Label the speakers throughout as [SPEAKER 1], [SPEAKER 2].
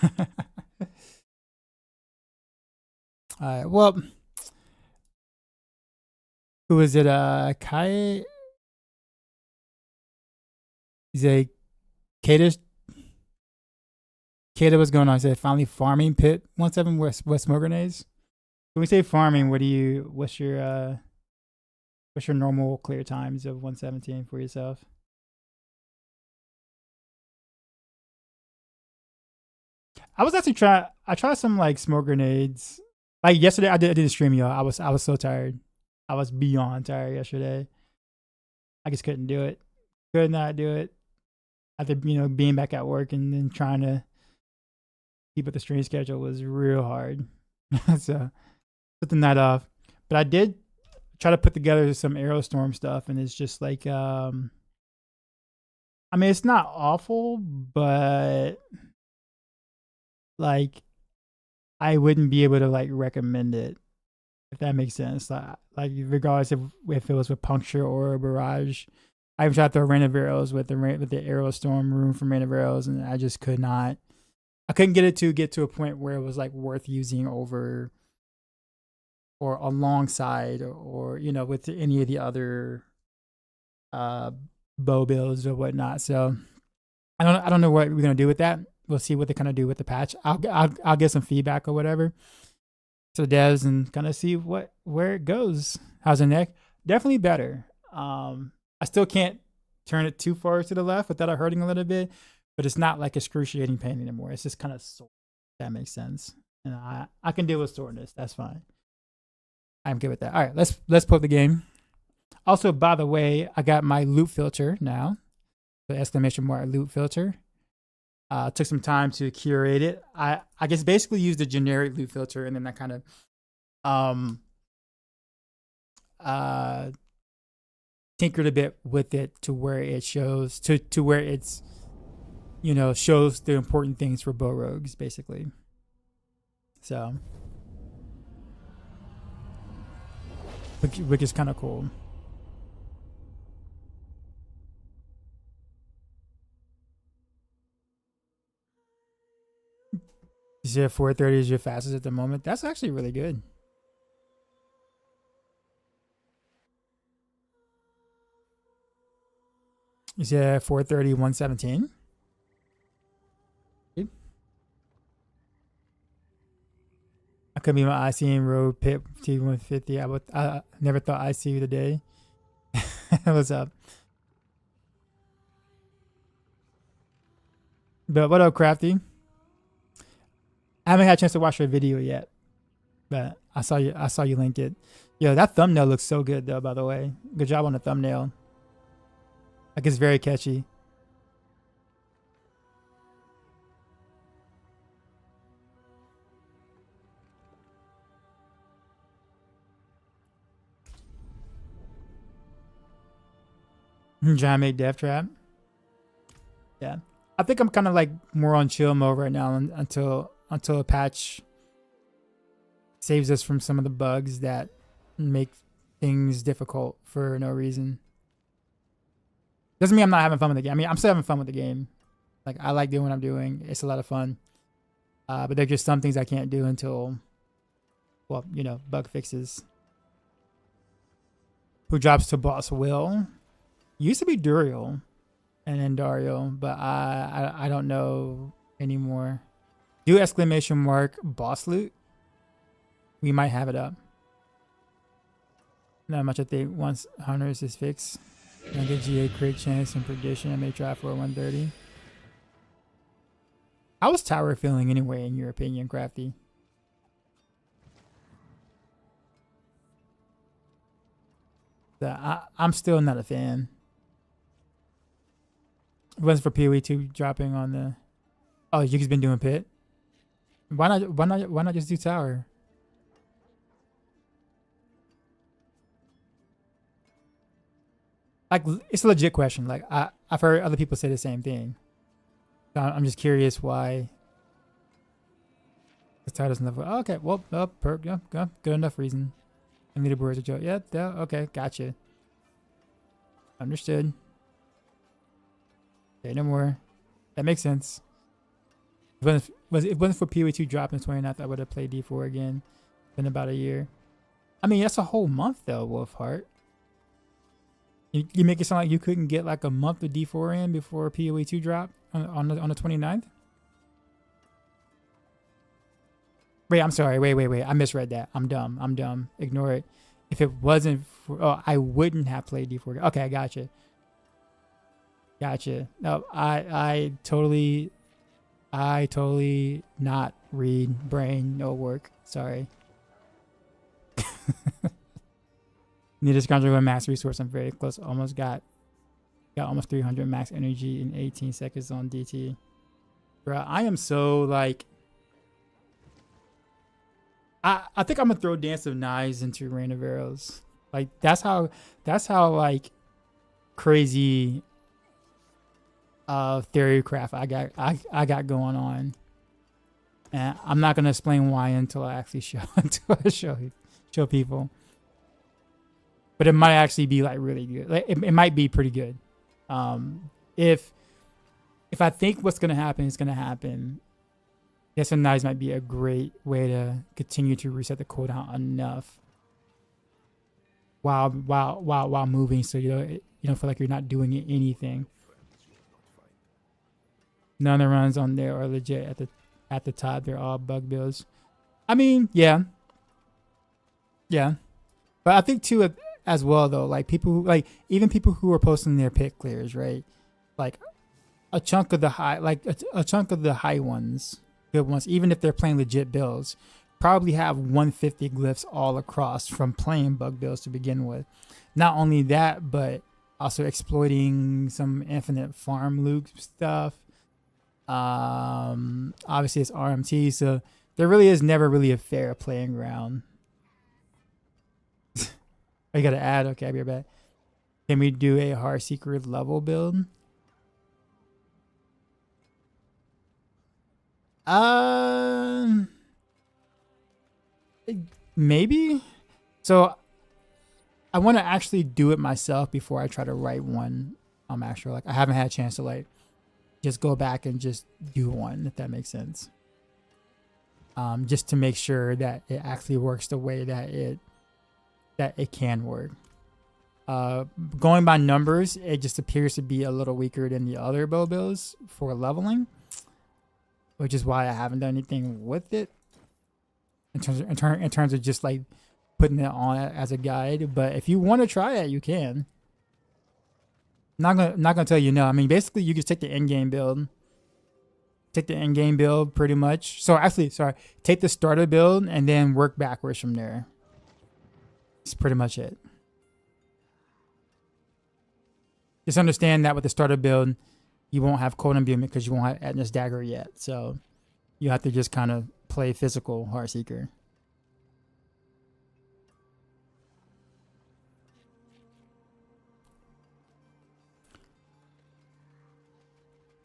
[SPEAKER 1] All right. Well, who is it? Kai. Is it Kata? Kata, what's going on? Is it finally farming pit 17 West smoke grenades? When we say farming, what do you? What's your normal clear times of 117 for yourself? I was actually trying. I tried some like smoke grenades. Like yesterday, I did a stream, y'all. I was so tired. I was beyond tired yesterday. I just couldn't do it. Could not do it after being back at work and then trying to keep up the stream schedule was real hard. So took the night off, but I did try to put together some Aerostorm stuff, and it's just like I mean, it's not awful, but like I wouldn't be able to like recommend it if that makes sense. Like regardless if it was with puncture or a barrage, I've tried to throw rain of arrows with the Aerostorm room from rain of arrows, and I just could not. I couldn't get to a point where it was like worth using over or alongside or with any of the other bow builds or whatnot. So I don't know what we're gonna do with that. We'll see what they kind of do with the patch. I'll get some feedback or whatever to the devs and kind of see where it goes. How's the neck? Definitely better. I still can't turn it too far to the left without it hurting a little bit, but it's not like excruciating pain anymore. It's just kind of sore. If that makes sense. And I can deal with soreness. That's fine. I'm good with that. All right, let's put the game. Also, by the way, I got my loop filter now. The exclamation mark loop filter. Took some time to curate it. I guess basically used the generic loop filter, and then I kind of tinkered a bit with it to where it shows to where it's shows the important things for bow rogues basically. So which is kind of cool. You said 430 is your fastest at the moment. That's actually really good. You said 430, 117. I could be my IC Road Pit T150. I never thought I'd see you today. What's up? But what up, Crafty? I haven't had a chance to watch your video yet, but I saw you link it. Yo, that thumbnail looks so good though, by the way. Good job on the thumbnail. Like it's very catchy. Trying to make Death Trap. Yeah. I think I'm kind of like more on chill mode right now until a patch saves us from some of the bugs that make things difficult for no reason. Doesn't mean I'm not having fun with the game. I mean, I'm still having fun with the game. Like I like doing what I'm doing. It's a lot of fun. But there's just some things I can't do until, well, bug fixes. Who drops to Boss Will? Used to be Duriel and then Dario, but I don't know anymore. Do exclamation mark boss loot? We might have it up. Not much I think once Hunters is fixed. I get GA crit chance and prediction. I may try for 130. How was Tower feeling anyway, in your opinion, Crafty? I'm still not a fan. It wasn't for PoE2 dropping on the. Oh, Yuki's been doing pit. Why not just do Tower? Like it's a legit question. Like I've heard other people say the same thing. So I'm just curious why the Tower doesn't level. Oh, okay, well, perk, yeah, good enough reason. And leaderboards a joke. Yeah, okay, gotcha. Understood. Okay, no more. That makes sense. If it wasn't for PoE2 dropping 29th, I would have played D4 again. Been about a year. I mean, that's a whole month though, Wolfheart. You make it sound like you couldn't get like a month of D4 in before PoE2 dropped on the 29th? Wait, I'm sorry. Wait. I misread that. I'm dumb. Ignore it. If it wasn't for... Oh, I wouldn't have played D4. Okay, I gotcha. No, I totally not read. Brain, no work. Sorry. Need a scrounge with max resource. I'm very close. Almost got almost 300 max energy in 18 seconds on DT. Bro, I am so like... I think I'm gonna throw Dance of Knives into Rain of Arrows. Like that's how like crazy theorycraft I got going on. And I'm not gonna explain why until I actually show people. But it might actually be like really good. Like, it might be pretty good. If I think what's gonna happen is gonna happen, Dance of Knives might be a great way to continue to reset the cooldown enough while moving, so you don't feel like you're not doing anything. None of the runs on there are legit at the top. They're all bug builds. I mean, yeah. But I think too as well though, like even people who are posting their pit clears, right? Like a chunk of the high ones, good ones, even if they're playing legit builds, probably have 150 glyphs all across from playing bug builds to begin with. Not only that, but also exploiting some infinite farm loop stuff. Obviously it's RMT, so there really is never really a fair playing ground. I gotta add. Okay, I'll be right back. Can we do a hard secret level build? Maybe. So I want to actually do it myself before I try to write one. Actually, like I haven't had a chance to like just go back and just do one, if that makes sense. Just to make sure that it actually works the way that it can work. Going by numbers, it just appears to be a little weaker than the other bow builds for leveling, which is why I haven't done anything with it in terms of just like putting it on as a guide. But if you want to try it, you can. Not gonna tell you no. I mean, basically, you just take the end game build. Take the end game build pretty much. So actually, sorry, take the starter build and then work backwards from there. That's pretty much it. Just understand that with the starter build, you won't have Cold Imbuement because you won't have Etna's Dagger yet. So you have to just kind of play physical Heartseeker.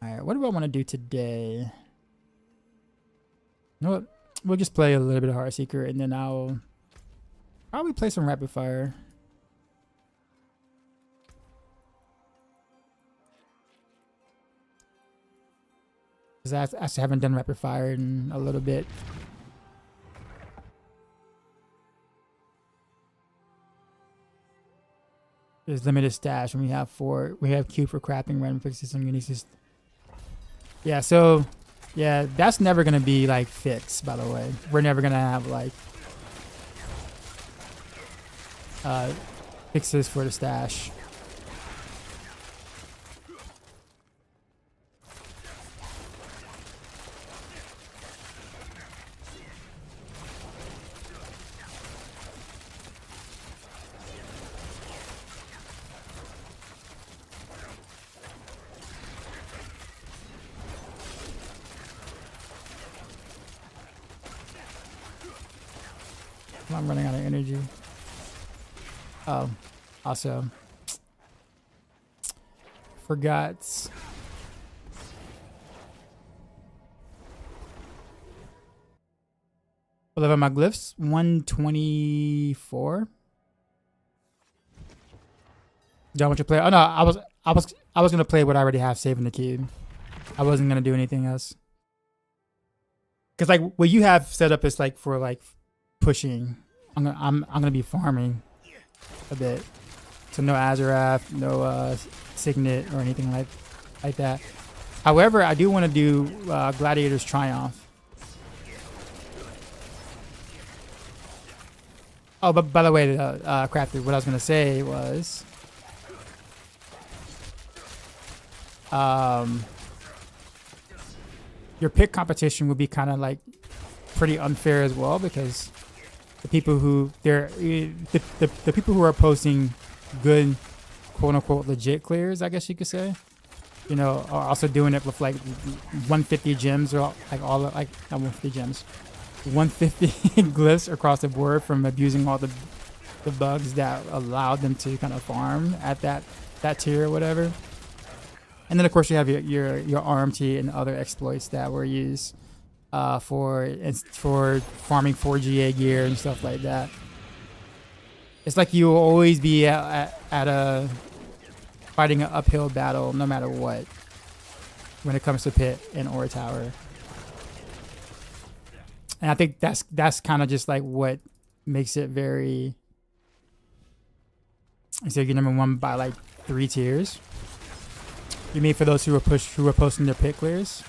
[SPEAKER 1] Alright, what do I want to do today? You know what? We'll just play a little bit of Heartseeker and then I'll probably play some Rapid Fire. Because I actually haven't done Rapid Fire in a little bit. There's limited stash and we have Q for crapping random fixes and unique. Yeah, so yeah, that's never gonna be like fixed, by the way. We're never gonna have like fixes for the stash. I'm running out of energy. Oh, also forgot. What level are my glyphs? 124. Do I want you to play? Oh no, I was gonna play what I already have saved in the cube. I wasn't gonna do anything else. Because like what you have set up is like for like pushing. I'm gonna be farming a bit. So no Azarath, no Signet or anything like that. However, I do want to do Gladiator's Triumph. Oh, but by the way, Crafty, what I was gonna say was, your pick competition would be kind of like pretty unfair as well, because the people who the people who are posting good, quote unquote, legit clears, I guess you could say, you know, are also doing it with like 150 gems or like all like not 150 gems, 150 glyphs across the board from abusing all the bugs that allowed them to kind of farm at that tier or whatever. And then of course you have your RMT and other exploits that were used for farming 4GA gear and stuff like that. It's like you will always be at a fighting an uphill battle no matter what when it comes to pit and or tower. And I think that's kind of just like what makes it very. So you're number one by like 3 tiers. You mean for those who are posting their pit clears?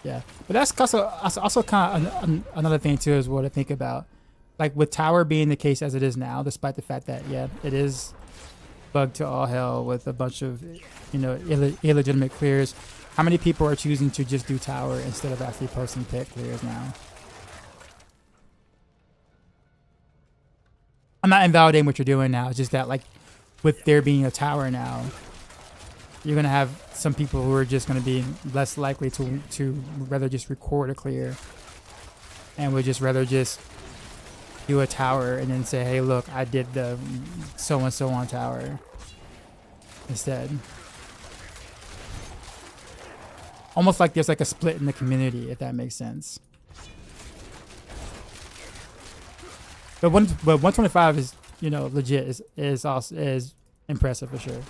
[SPEAKER 1] Yeah, but that's also kind of another thing too, is what I think about, like with tower being the case as it is now, despite the fact that it is bugged to all hell with a bunch of, you know, illegitimate clears. How many people are choosing to just do tower instead of actually posting pit clears now? I'm not invalidating what you're doing now. It's just that, like, with there being a tower now, you're gonna have some people who are just gonna be less likely to rather just record a clear, and would just rather just do a tower and then say, hey, look, I did the so and so on tower instead. Almost like there's like a split in the community, if that makes sense. But 125 is, you know, legit, is also is impressive for sure.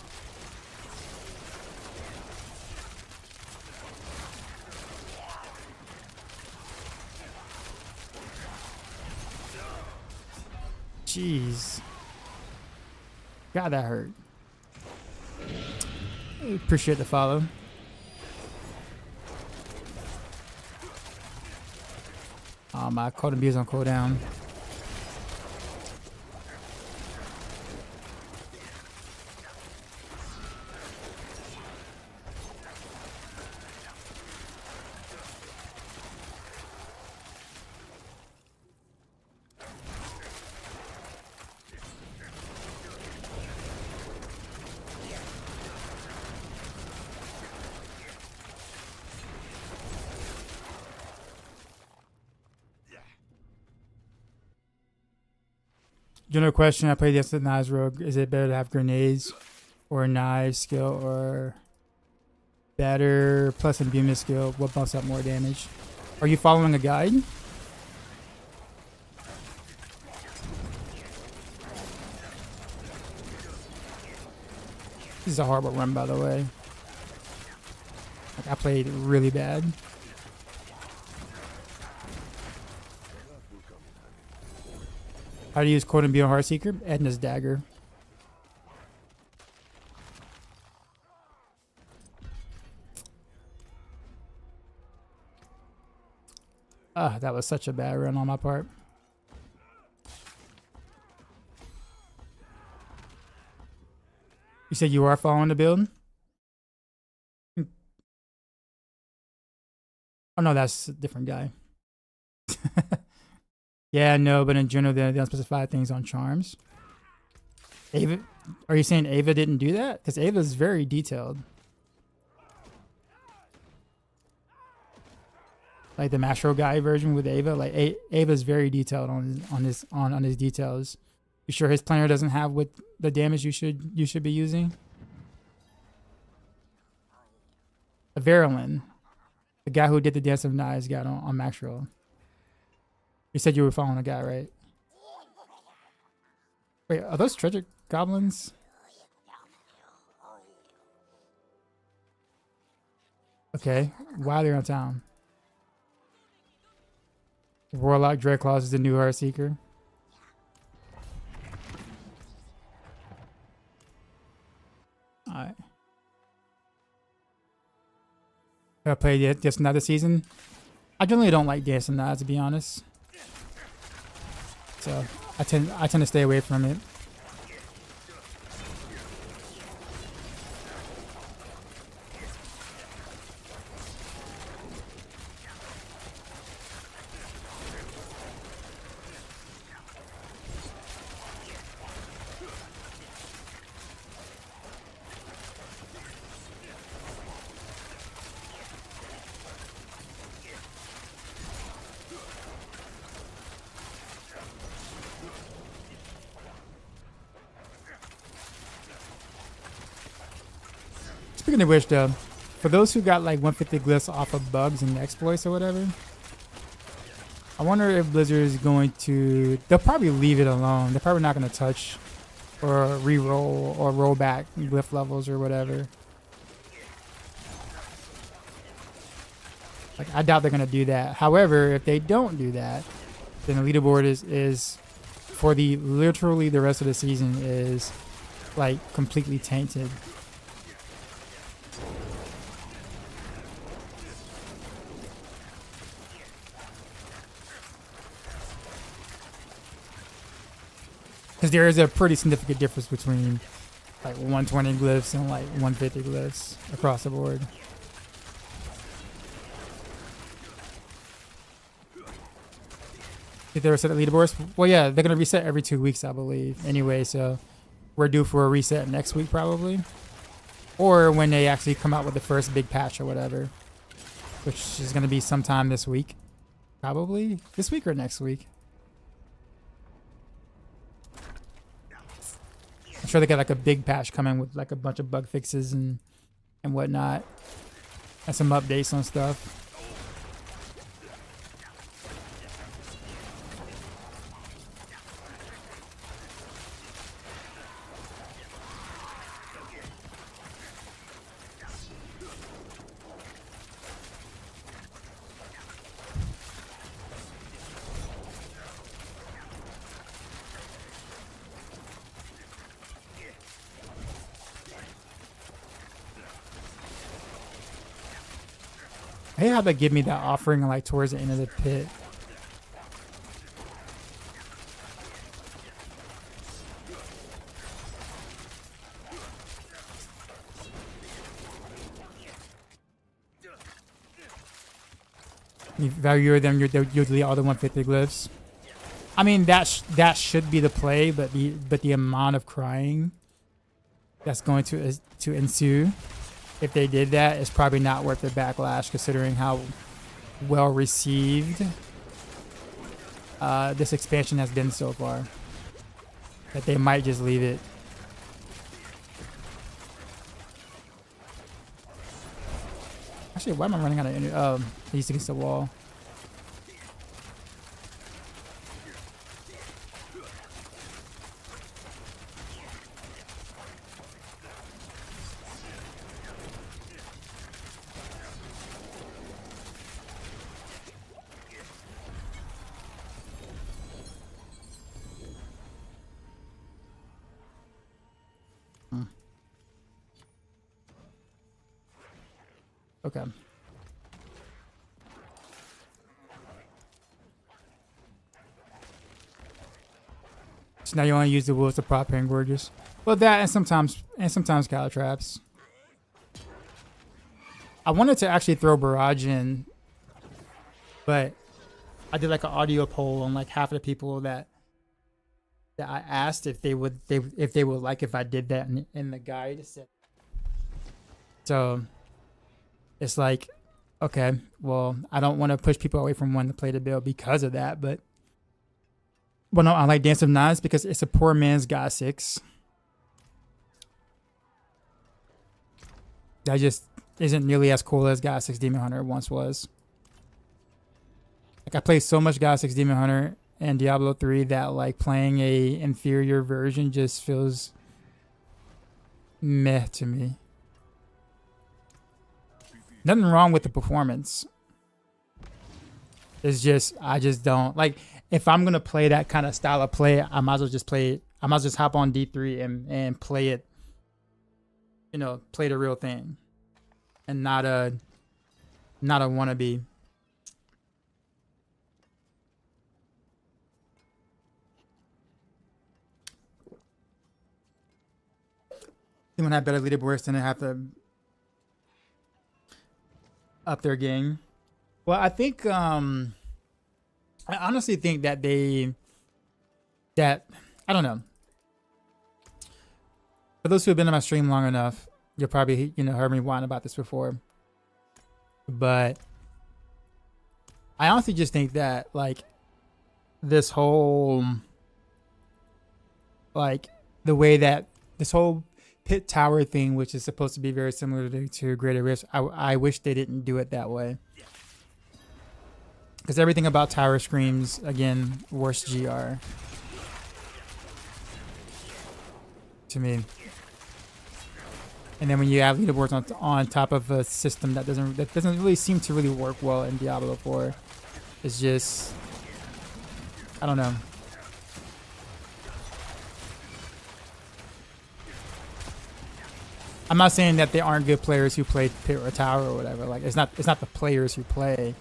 [SPEAKER 1] Jeez. God, that hurt. Appreciate the follow. My code and B is on cooldown. General question, I played against the Knives Rogue. Is it better to have grenades or knives skill or better plus imbuement skill? What bumps up more damage? Are you following a guide? This is a horrible run, by the way. Like, I played really bad. How to use Code and Be on Heartseeker? Edna's Dagger. Ah, that was such a bad run on my part. You said you are following the build? Oh no, that's a different guy. Yeah, no, but in general, they don't specify things on charms. Ava, are you saying Ava didn't do that? Because Ava's very detailed. Like the Mastro Guy version with Ava, like Ava's very detailed on his details. You sure his planner doesn't have what the damage you should be using? A Verilyn, the guy who did the Dance of Knives, got on Maxroll. You said you were following a guy, right? Wait, are those treasure goblins. Okay, why they're on town? Warlock Dreadclaws is the new Heartseeker. Alright. I played just another season. I generally don't like Dancing Knives, to be honest. So I tend to stay away from it. Speaking of which, though, for those who got like 150 glyphs off of bugs and exploits or whatever, I wonder if Blizzard is going to... They'll probably leave it alone. They're probably not going to touch or re-roll or roll back glyph levels or whatever. Like, I doubt they're going to do that. However, if they don't do that, then the leaderboard is for literally the rest of the season is like completely tainted. Because there is a pretty significant difference between like 120 glyphs and like 150 glyphs across the board. Did they reset the leaderboards? Well, yeah, they're going to reset every 2 weeks, I believe. Anyway, so we're due for a reset next week probably. Or when they actually come out with the first big patch or whatever. Which is going to be sometime this week. Probably this week or next week. I'm sure they got like a big patch coming with like a bunch of bug fixes and whatnot. And some updates on stuff. I hate how they give me that offering like towards the end of the pit. You value them, you'll delete all the 150 glyphs. I mean that should be the play, but the amount of crying that's going to ensue if they did that, it's probably not worth the backlash considering how well received this expansion has been so far. That they might just leave it. Actually, why am I running out of energy? Oh, he's against the wall. Okay. So now you want to use the wolves to prop in gorgeous. Well, that and sometimes Calatraps. I wanted to actually throw barrage in, but I did like an audio poll on like half of the people that I asked if they would like if I did that in the guide. So it's like, okay, well, I don't want to push people away from wanting to play the build because of that, but no, I like Dance of Knives because it's a poor man's God 6. That just isn't nearly as cool as God 6 Demon Hunter once was. Like I played so much God 6 Demon Hunter and Diablo 3 that like playing a inferior version just feels meh to me. Nothing wrong with the performance. It's just I just don't like. If I'm gonna play that kind of style of play, I might as well just play it. I might as well just hop on D3 and play it. You know, play the real thing, and not a wannabe. Someone have better leaderboards than they have to up their game. Well, I think I honestly think that I don't know. For those who have been on my stream long enough, you'll probably heard me whine about this before. But I honestly just think that like this whole like the way that this whole pit tower thing, which is supposed to be very similar to Greater Rift, I wish they didn't do it that way. Because everything about tower screams, again, worse GR. To me. And then when you add leaderboards on top of a system that doesn't really seem to really work well in Diablo 4, it's just, I don't know. I'm not saying that they aren't good players who play pit or tower or whatever. Like it's not the players who play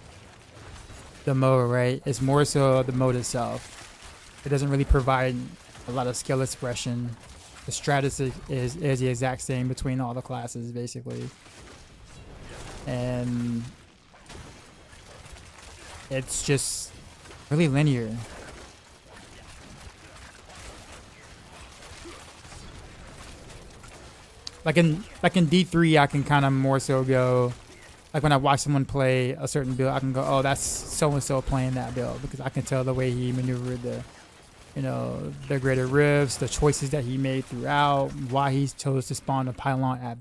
[SPEAKER 1] the mode, right? It's more so the mode itself. It doesn't really provide a lot of skill expression. The strategy is the exact same between all the classes, basically. And it's just really linear. Like in D3, I can kind of more so go, like when I watch someone play a certain build, I can go, oh, that's so-and-so playing that build, because I can tell the way he maneuvered the greater rifts, the choices that he made throughout, why he chose to spawn a pylon at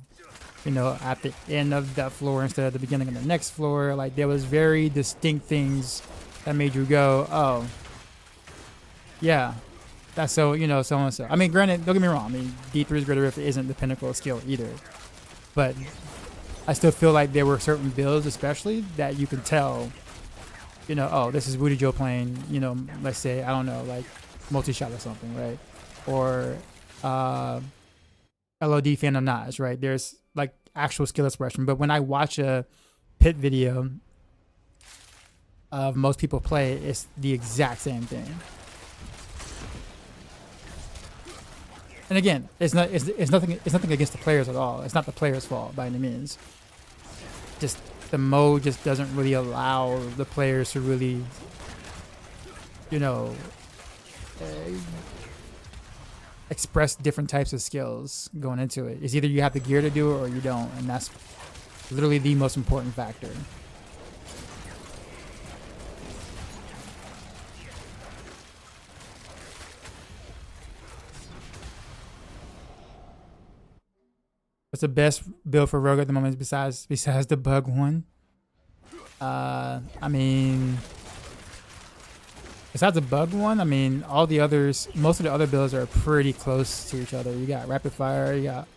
[SPEAKER 1] the end of that floor instead of the beginning of the next floor. Like there was very distinct things that made you go, oh, yeah, that's so-and-so. I mean, granted, don't get me wrong. I mean, D3's greater rift isn't the pinnacle of skill either, but I still feel like there were certain builds, especially, that you can tell, oh, this is Woody Joe playing, let's say, I don't know, like multi-shot or something, right? Or LOD Phantom Notch, right? There's like actual skill expression. But when I watch a pit video of most people play, it's the exact same thing. And again, it's nothing against the players at all. It's not the players' fault by any means. Just the mode just doesn't really allow the players to really, express different types of skills going into it. It's either you have the gear to do it or you don't, and that's literally the most important factor. What's the best build for Rogue at the moment besides the bug one? I mean, besides the bug one, I mean, all the others, most of the other builds are pretty close to each other. You got Rapid Fire, you got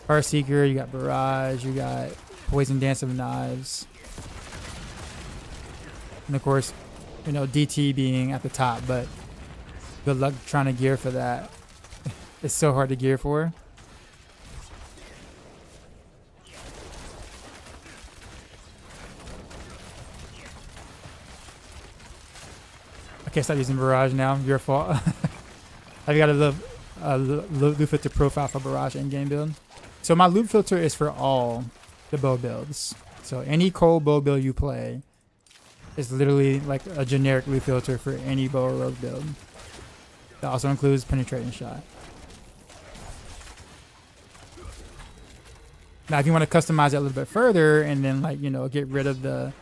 [SPEAKER 1] Fire Seeker, you got Barrage, you got Poison Dance of Knives. And of course, DT being at the top, but good luck trying to gear for that. It's so hard to gear for. Okay, stop using Barrage now. Your fault. I've got a loot filter profile for Barrage in-game build. So my loot filter is for all the bow builds. So any cold bow build you play is literally like a generic loot filter for any bow or rogue build. That also includes penetrating shot. Now, if you want to customize it a little bit further and then get rid of the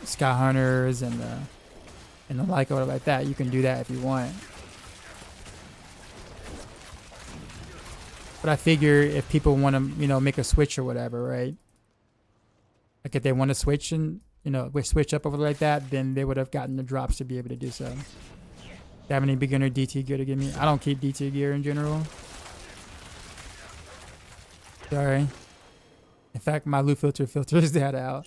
[SPEAKER 1] Sky Hunters and the like or whatever like that, you can do that if you want. But I figure if people want to make a switch or whatever, right? Like if they want to switch and switch up over like that, then they would have gotten the drops to be able to do so. Do you have any beginner DT gear to give me? I don't keep DT gear in general. Sorry. In fact, my loot filter filters that out.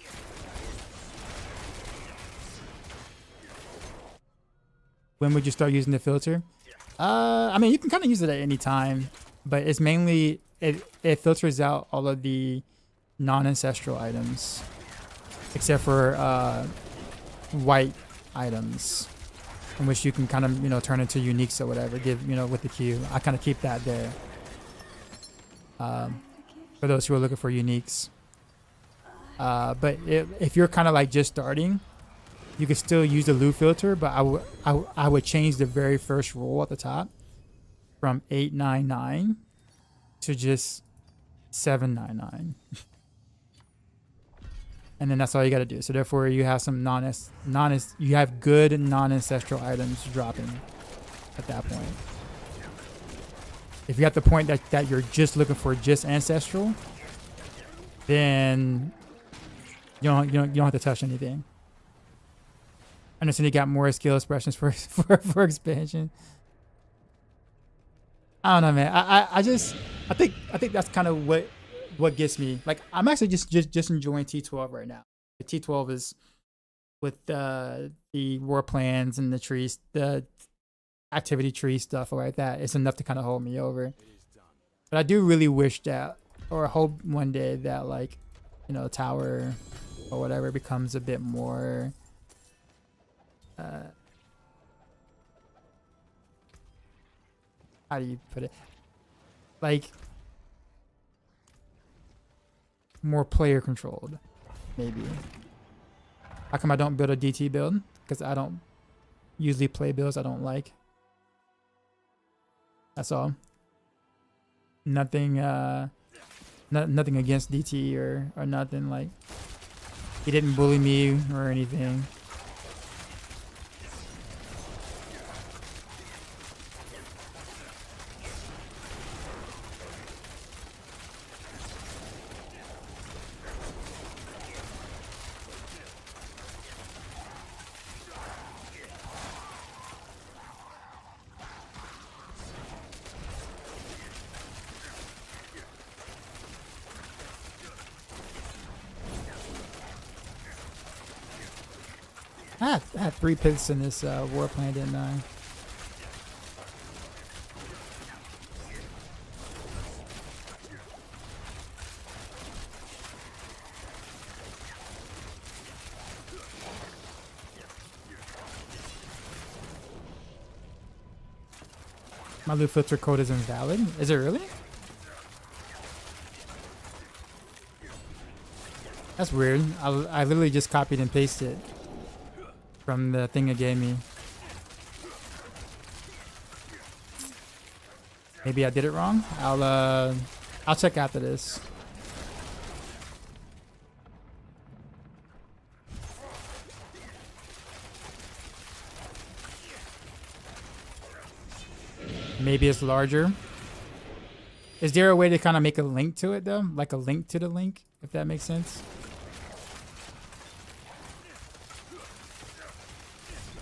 [SPEAKER 1] When would you start using the filter? I mean, you can kind of use it at any time, but it's mainly it filters out all of the non-ancestral items, except for white items, in which you can kind of turn into uniques or whatever. Give with the queue, I kind of keep that there for those who are looking for uniques. But if you're kind of like just starting, you can still use the loot filter, but I would change the very first roll at the top from 899 to just 799. And then that's all you got to do. So therefore you have some you have good non-ancestral items dropping at that point. If you're at the point that you're just looking for just ancestral, then you don't have to touch anything. I understand you got more skill expressions for expansion. I don't know, man. I think that's kind of what gets me. Like, I'm actually just enjoying T12 right now. The T12 is with the war plans and the trees, the activity tree stuff like that. It's enough to kind of hold me over. But I do really wish that, or hope one day that, like, tower or whatever becomes a bit more how do you put it, like more player controlled, maybe. How come I don't build a DT build? Because I don't usually play builds I don't like. That's all. Nothing nothing against DT or nothing. Like, he didn't bully me or anything. I had 3 pits in this war plan, didn't I? My loot filter code is invalid. Is it really? That's weird. I literally just copied and pasted it from the thing it gave me. Maybe I did it wrong. I'll check after this. Maybe it's larger. Is there a way to kind of make a link to it though? Like a link to the link, if that makes sense?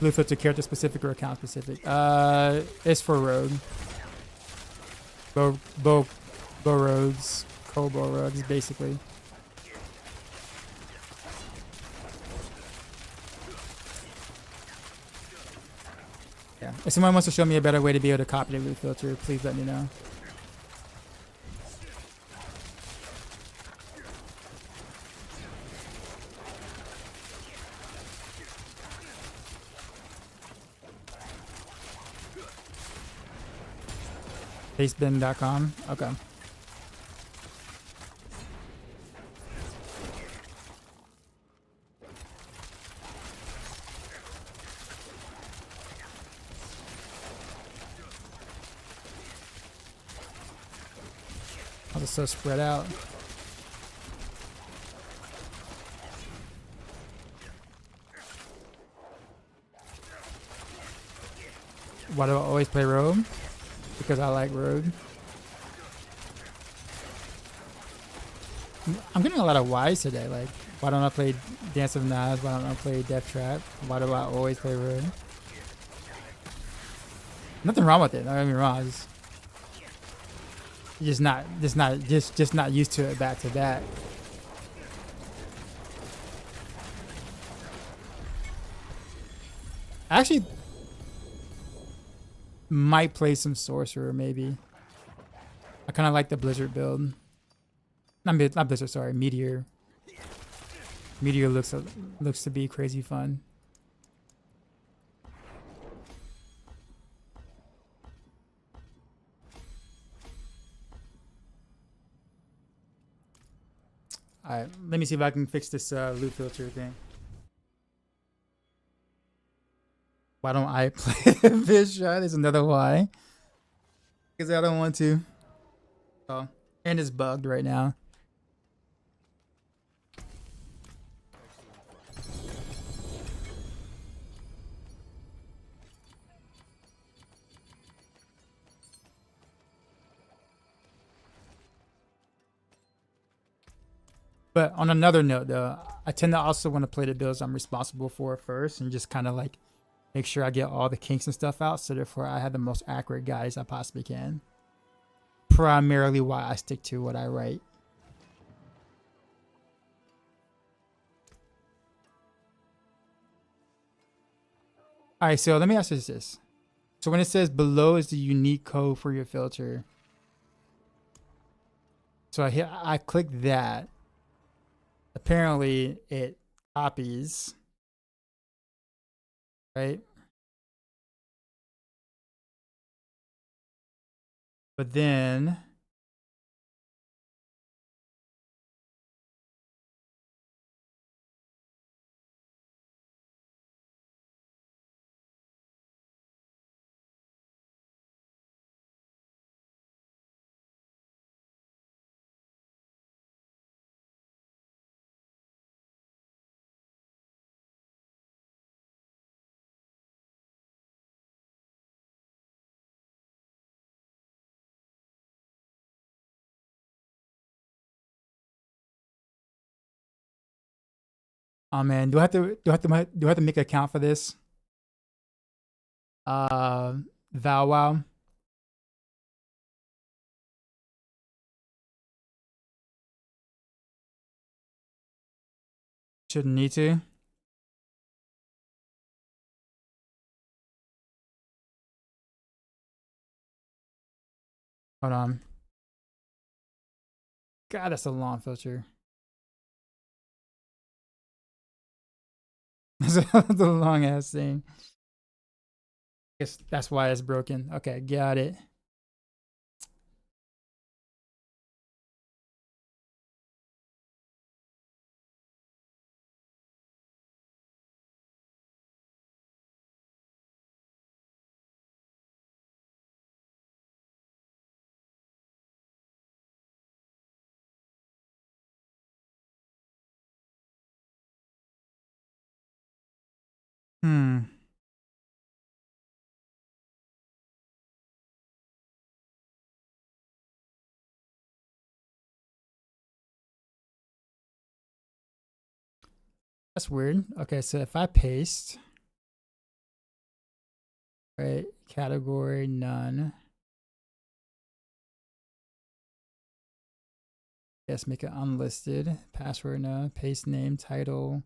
[SPEAKER 1] Blue filter character specific or account specific? It's for rogue. Bow rogues. Bow rogues, basically. Yeah. If someone wants to show me a better way to be able to copy the loot filter, please let me know. Pastebin.com. Okay. I was so spread out. Why do I always play rogue? Because I like rogue. I'm getting a lot of whys today. Like, why don't I play Dance of Knives? Why don't I play Death Trap? Why do I always play rogue? Nothing wrong with it. Don't get me wrong. just not used to it back to back. I actually might play some sorcerer maybe. I kind of like the Blizzard build. Not Blizzard, sorry, Meteor. Meteor looks to be crazy fun. All right, let me see if I can fix this loot filter thing. Why don't I play fish shot? There's another why. Because I don't want to. Oh, and it's bugged right now. But on another note, though, I tend to also want to play the builds I'm responsible for first and just kind of like make sure I get all the kinks and stuff out. So therefore, I have the most accurate guys I possibly can. Primarily why I stick to what I write. All right, so let me ask you this. So when it says below is the unique code for your filter. So I click that. Apparently it copies, right? But then oh man, do I have to make an account for this? Vow Wow. Shouldn't need to. Hold on. God, that's a long filter. That's a long ass thing. Guess that's why it's broken. Okay, got it. Hmm. That's weird. Okay, so if I paste, right, category none. Yes, make it unlisted. Password no. Paste name, title.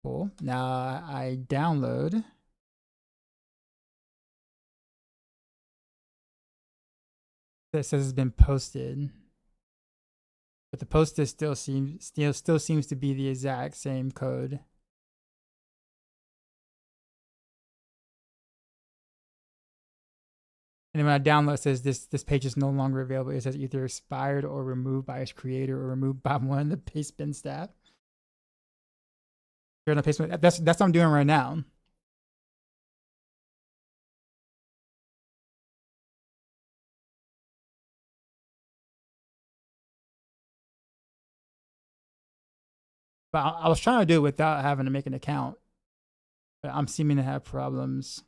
[SPEAKER 1] Cool. Now I download. That says it's been posted. But the posted still seems to be the exact same code. And then when I download, it says this page is no longer available. It says either expired or removed by its creator or removed by one of the paste bin staff. That's what I'm doing right now. But I was trying to do it without having to make an account. But I'm seeming to have problems.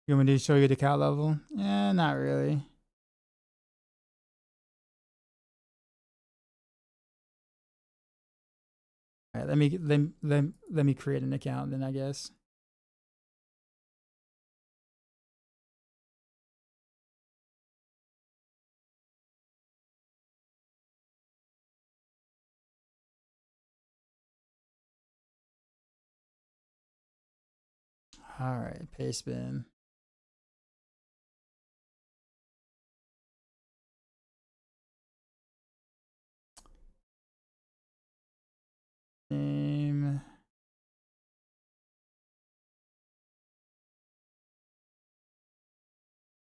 [SPEAKER 1] You want me to show you the cal level? Yeah, not really. All right, let me create an account then, I guess. All right, paste bin. Name.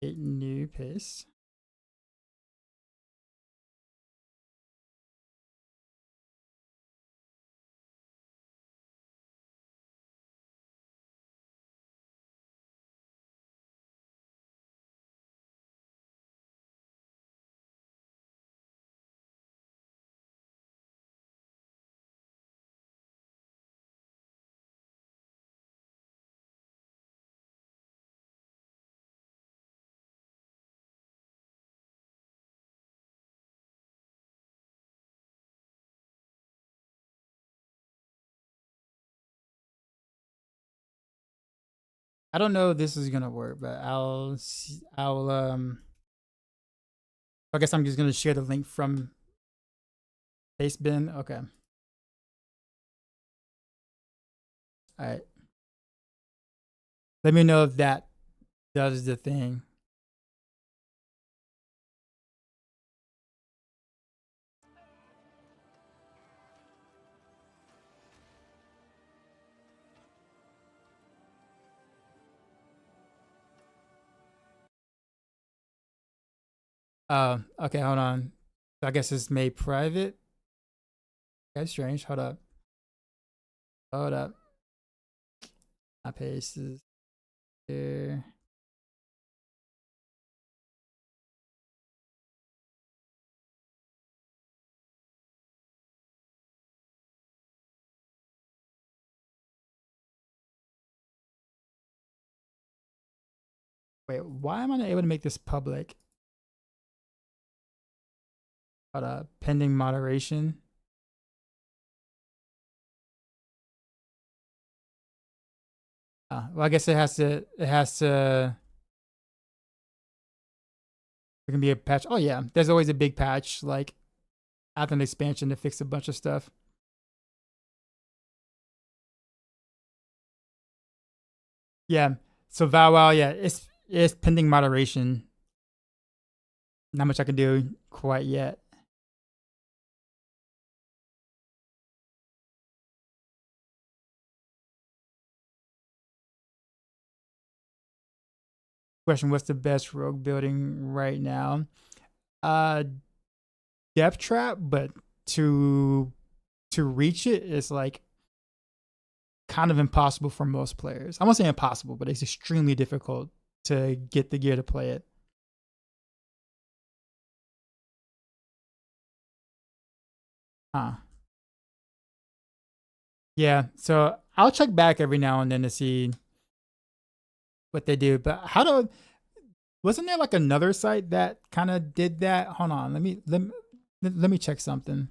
[SPEAKER 1] Hit new paste. I don't know if this is gonna work, but I'll I guess I'm just gonna share the link from paste bin. Okay. All right. Let me know if that does the thing. Okay, hold on. I guess it's made private. That's strange. Hold up. Hold up. My paste is here. Wait, why am I not able to make this public? Hold up. Pending moderation. Well, I guess it can be a patch. Oh yeah, there's always a big patch like after an expansion to fix a bunch of stuff. Yeah. So Vow Wow, yeah, it's pending moderation. Not much I can do quite yet. Question: what's the best rogue building right now? Uh, Depth Trap, but to reach it is like kind of impossible for most players. I won't say impossible, but it's extremely difficult to get the gear to play it. Huh. Yeah, so I'll check back every now and then to see what they do. But how do wasn't there like another site that kind of did that? Hold on, let me check something.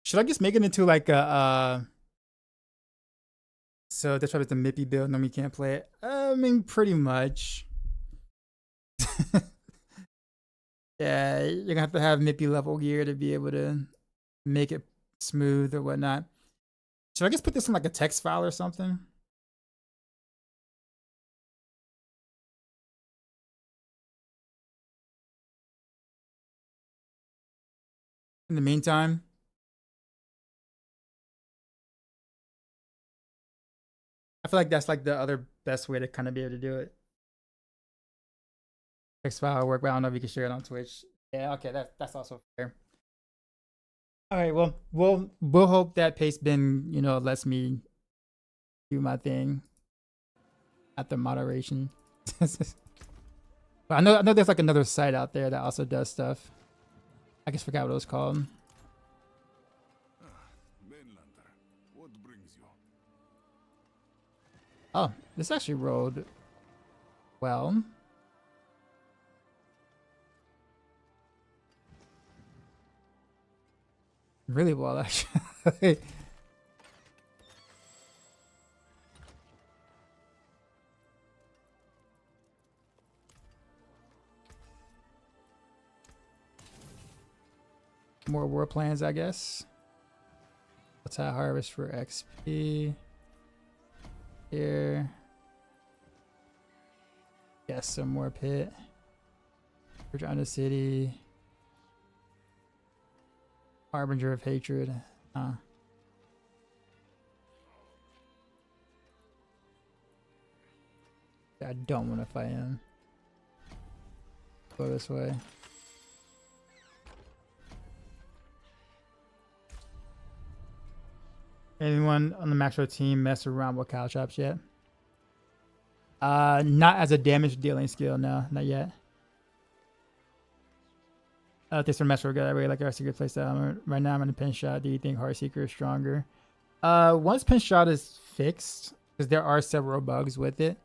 [SPEAKER 1] Should I just make it into like a so that's probably the Mippy build, and then we can't play it? I mean, pretty much. Yeah, you're gonna have to have Mippy level gear to be able to make it smooth or whatnot. Should I just put this in like a text file or something? In the meantime, I feel like that's like the other best way to kind of be able to do it. Text file work, but I don't know if you can share it on Twitch. Yeah, okay, that's also fair. All right, well, we'll hope that Pastebin, you know, lets me do my thing at the moderation. But I know there's like another site out there that also does stuff. I just forgot what it was called.
[SPEAKER 2] Mainlander, what brings you?
[SPEAKER 1] Oh, this actually rolled well. Really well, actually. More war plans, I guess. Let's have harvest for XP. Here. Yes, some more pit. Return to city. Harbinger of hatred. I don't want to fight him. Go this way. Anyone on the Maxwell team mess around with Caltrops yet? Not as a damage dealing skill, no, not yet. Thanks for mess with good. I really like our secret playstyle. Right now I'm in a pin shot. Do you think Heartseeker is stronger? Once pin shot is fixed, because there are several bugs with it.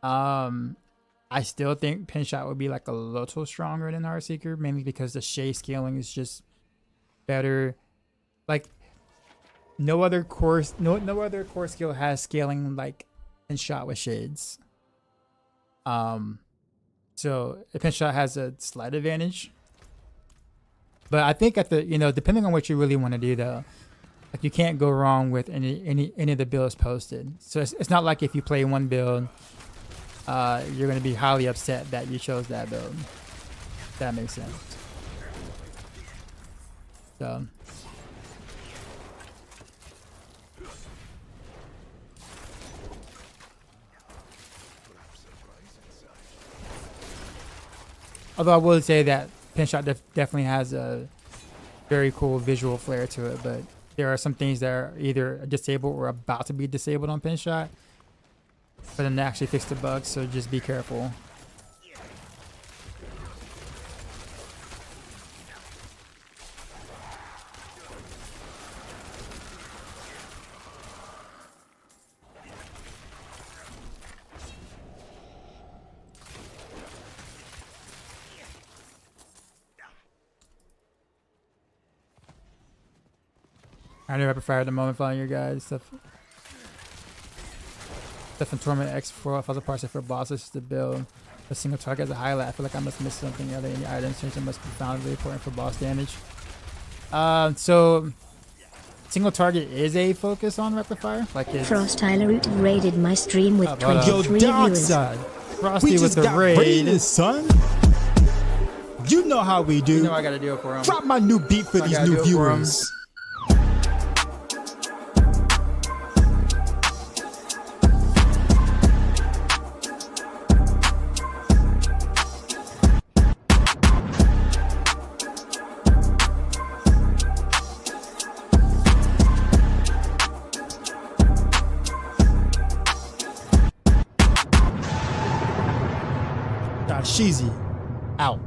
[SPEAKER 1] I still think pin shot would be like a little stronger than Heartseeker, mainly because the shade scaling is just better. Like no other core skill has scaling like pin shot with shades. So a pin shot has a slight advantage. But I think at the, you know, depending on what you really want to do though, like you can't go wrong with any of the builds posted. So it's not like if you play one build, you're going to be highly upset that you chose that build. If that makes sense. So although I would say that Pinshot definitely has a very cool visual flair to it, but there are some things that are either disabled or about to be disabled on Pinshot, but then they actually fix the bugs, so just be careful. I know rapid fire at the moment following your guys. Stuff from Torment X4 puzzle parts for bosses to build a single target as a highlight. I feel like I must miss something. Are there any items since it must be profoundly important for boss damage? So single target is a focus on rapid fire. Like
[SPEAKER 3] Frost Tyler raided my stream with 23 viewers.
[SPEAKER 1] Frosty with the raid.
[SPEAKER 4] Raided, son. You know how we do.
[SPEAKER 1] You know I gotta do it for him.
[SPEAKER 4] Drop my new beat for these new viewers.
[SPEAKER 1] Sheezy out.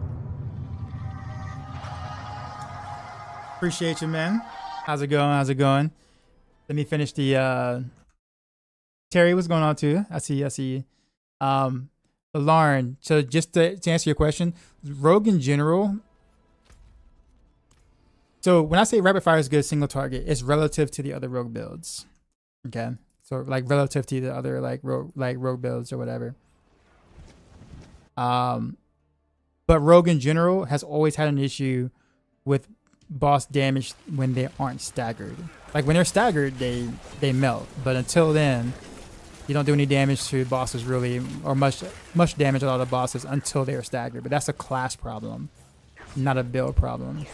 [SPEAKER 1] Appreciate you, man. How's it going? How's it going? Let me finish the Terry, what's going on too? I see. Lauren, so just to answer your question, Rogue in general. So when I say rapid fire is good single target, it's relative to the other Rogue builds. Okay. So like relative to the other like Rogue builds or whatever. But Rogue in general has always had an issue with boss damage when they aren't staggered. Like when they're staggered, they melt. But until then, you don't do any damage to bosses really, or much damage to all the bosses until they are staggered. But that's a class problem, not a build problem.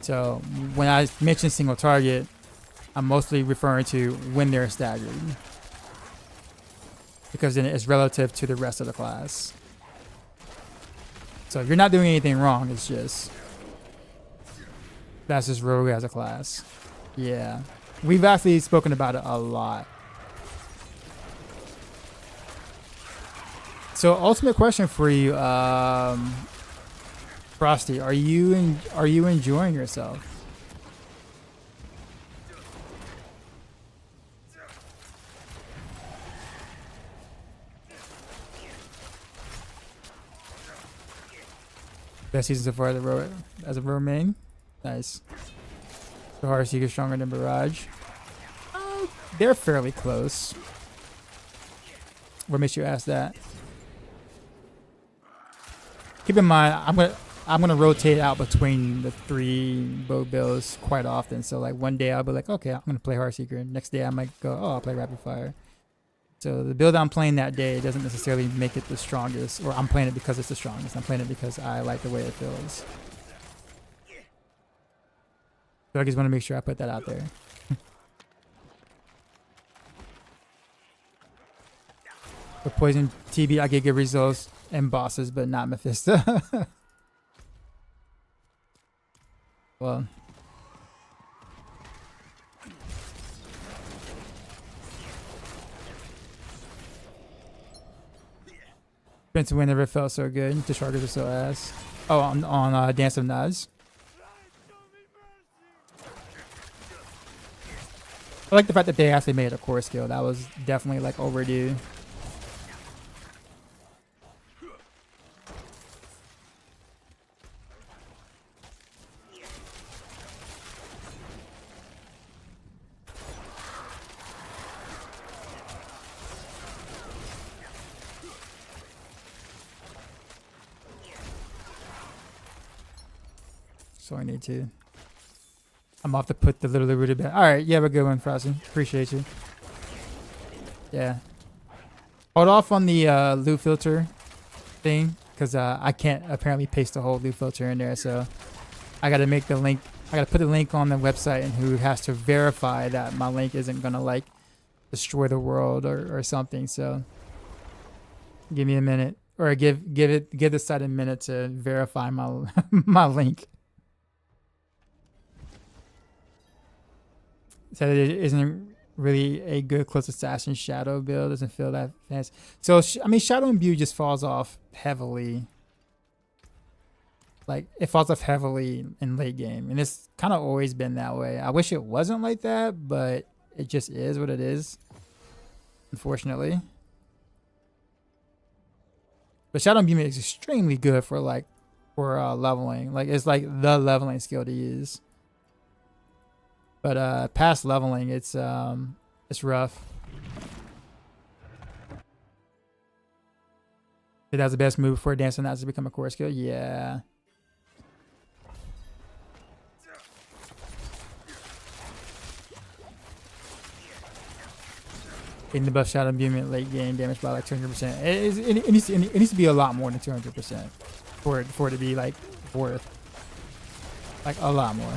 [SPEAKER 1] So when I mention single target, I'm mostly referring to when they're staggered, because then it's relative to the rest of the class. So you're not doing anything wrong. It's just that's just rogue as a class. Yeah, we've actually spoken about it a lot. So ultimate question for you, Frosty, are you enjoying yourself? Best season so far as a rogue main. Nice. The Heart Seeker stronger than Barrage. They're fairly close. What makes you ask that? Keep in mind, I'm gonna rotate out between the 3 bow builds quite often. So like one day I'll be like, okay, I'm gonna play Heart Seeker. Next day I might go, oh, I'll play Rapid Fire. So the build I'm playing that day doesn't necessarily make it the strongest, or I'm playing it because it's the strongest. I'm playing it because I like the way it feels. So I just want to make sure I put that out there. With Poison TB, I get good results and bosses, but not Mephisto. Well. Spencer Win never felt so good. The Sharkers are so ass. Oh, on Dance of Naz. I like the fact that they actually made a core skill. That was definitely like overdue. So I need to. I'm off to put the little rooted back. All right, you have a good one, Frosty. Appreciate you. Yeah. Hold off on the loot filter thing, because I can't apparently paste the whole loot filter in there. So I got to make the link. I got to put the link on the website, and who has to verify that my link isn't gonna like destroy the world or something. So give me a minute, or give the site a minute to verify my my link. So it isn't really a good close assassin shadow build. Doesn't feel that fancy. So I mean, Shadow Imbue just falls off heavily. Like it falls off heavily in late game, and it's kind of always been that way. I wish it wasn't like that, but it just is what it is, unfortunately. But Shadow Imbue is extremely good for leveling. Like it's like the leveling skill to use. But past leveling, it's rough. That's the best move for a dancer not to become a core skill. Yeah. In the buff Shadow Imbue late game damage by like 200%. It needs to be a lot more than 200% for it to be like worth like a lot more.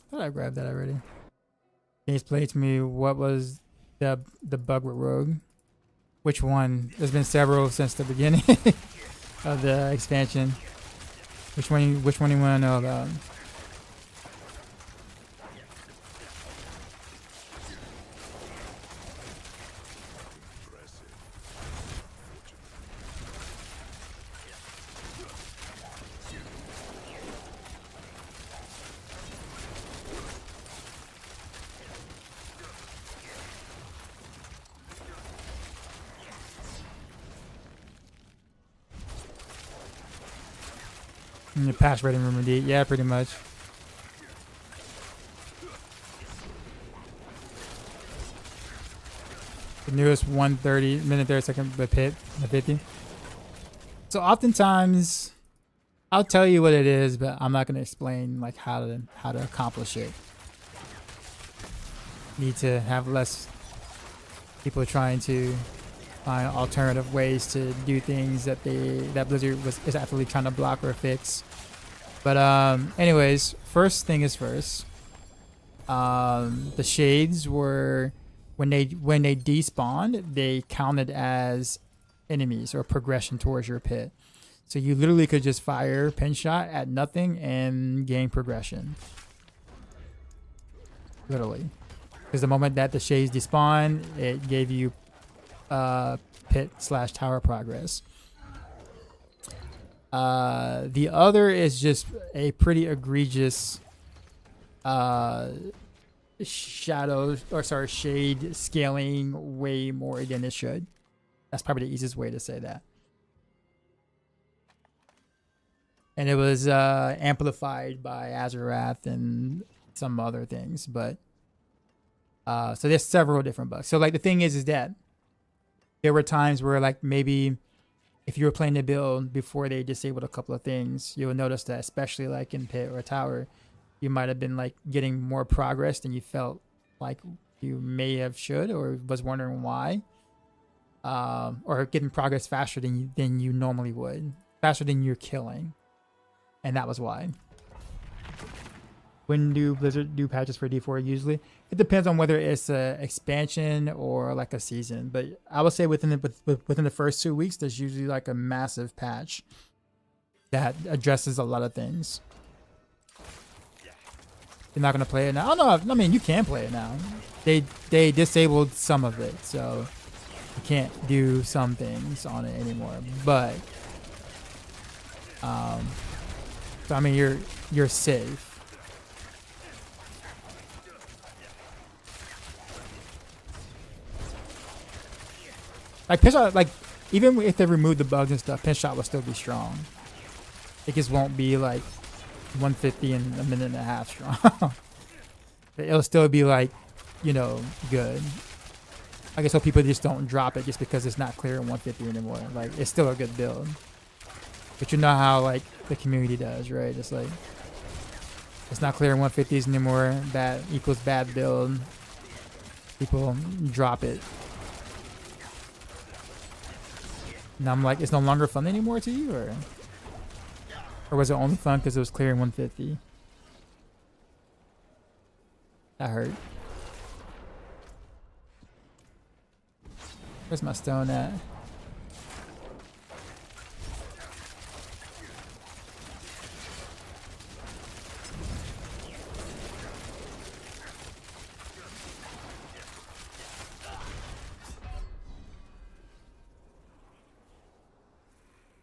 [SPEAKER 1] I thought I grabbed that already. Can you explain to me what was the bug with Rogue? which one. There's been several since the beginning of the expansion. Which one you want to know about? In the patch reading room indeed. Yeah, pretty much. The newest 1:30 minute 30 second the pit, the 50. So oftentimes I'll tell you what it is, but I'm not gonna explain like how to accomplish it. Need to have less people trying to find alternative ways to do things that Blizzard is actively trying to block or fix. But anyways, first thing is first. The shades were when they despawned, they counted as enemies or progression towards your pit. So you literally could just fire pin shot at nothing and gain progression. Literally. Because the moment that the shades despawn, it gave you pit/tower progress. The other is just a pretty egregious shade scaling way more than it should. That's probably the easiest way to say that. And it was amplified by Azurath and some other things, but so there's several different bugs. So like the thing is that there were times where like maybe if you were playing the build before they disabled a couple of things, you would notice that especially like in pit or tower, you might have been like getting more progress than you felt like you may have should or was wondering why. Or getting progress faster than you normally would, faster than you're killing, and that was why. When do Blizzard do patches for D4? Usually, it depends on whether it's a expansion or like a season. But I would say within the first 2 weeks, there's usually like a massive patch that addresses a lot of things. You're not gonna play it now. Oh no, I mean you can play it now. They disabled some of it, so you can't do some things on it anymore. But so I mean you're safe. Like pin shot, like even if they remove the bugs and stuff, pin shot will still be strong. It just won't be like 150 in a minute and a half strong. It'll still be like, you know, good. I guess so people just don't drop it just because it's not clear in 150 anymore. Like it's still a good build. But you know how like the community does, right? It's like it's not clear in 150s anymore. Bad equals bad build. People drop it. And I'm like, it's no longer fun anymore to you, or was it only fun because it was clear in 150? That hurt. Where's my stone at?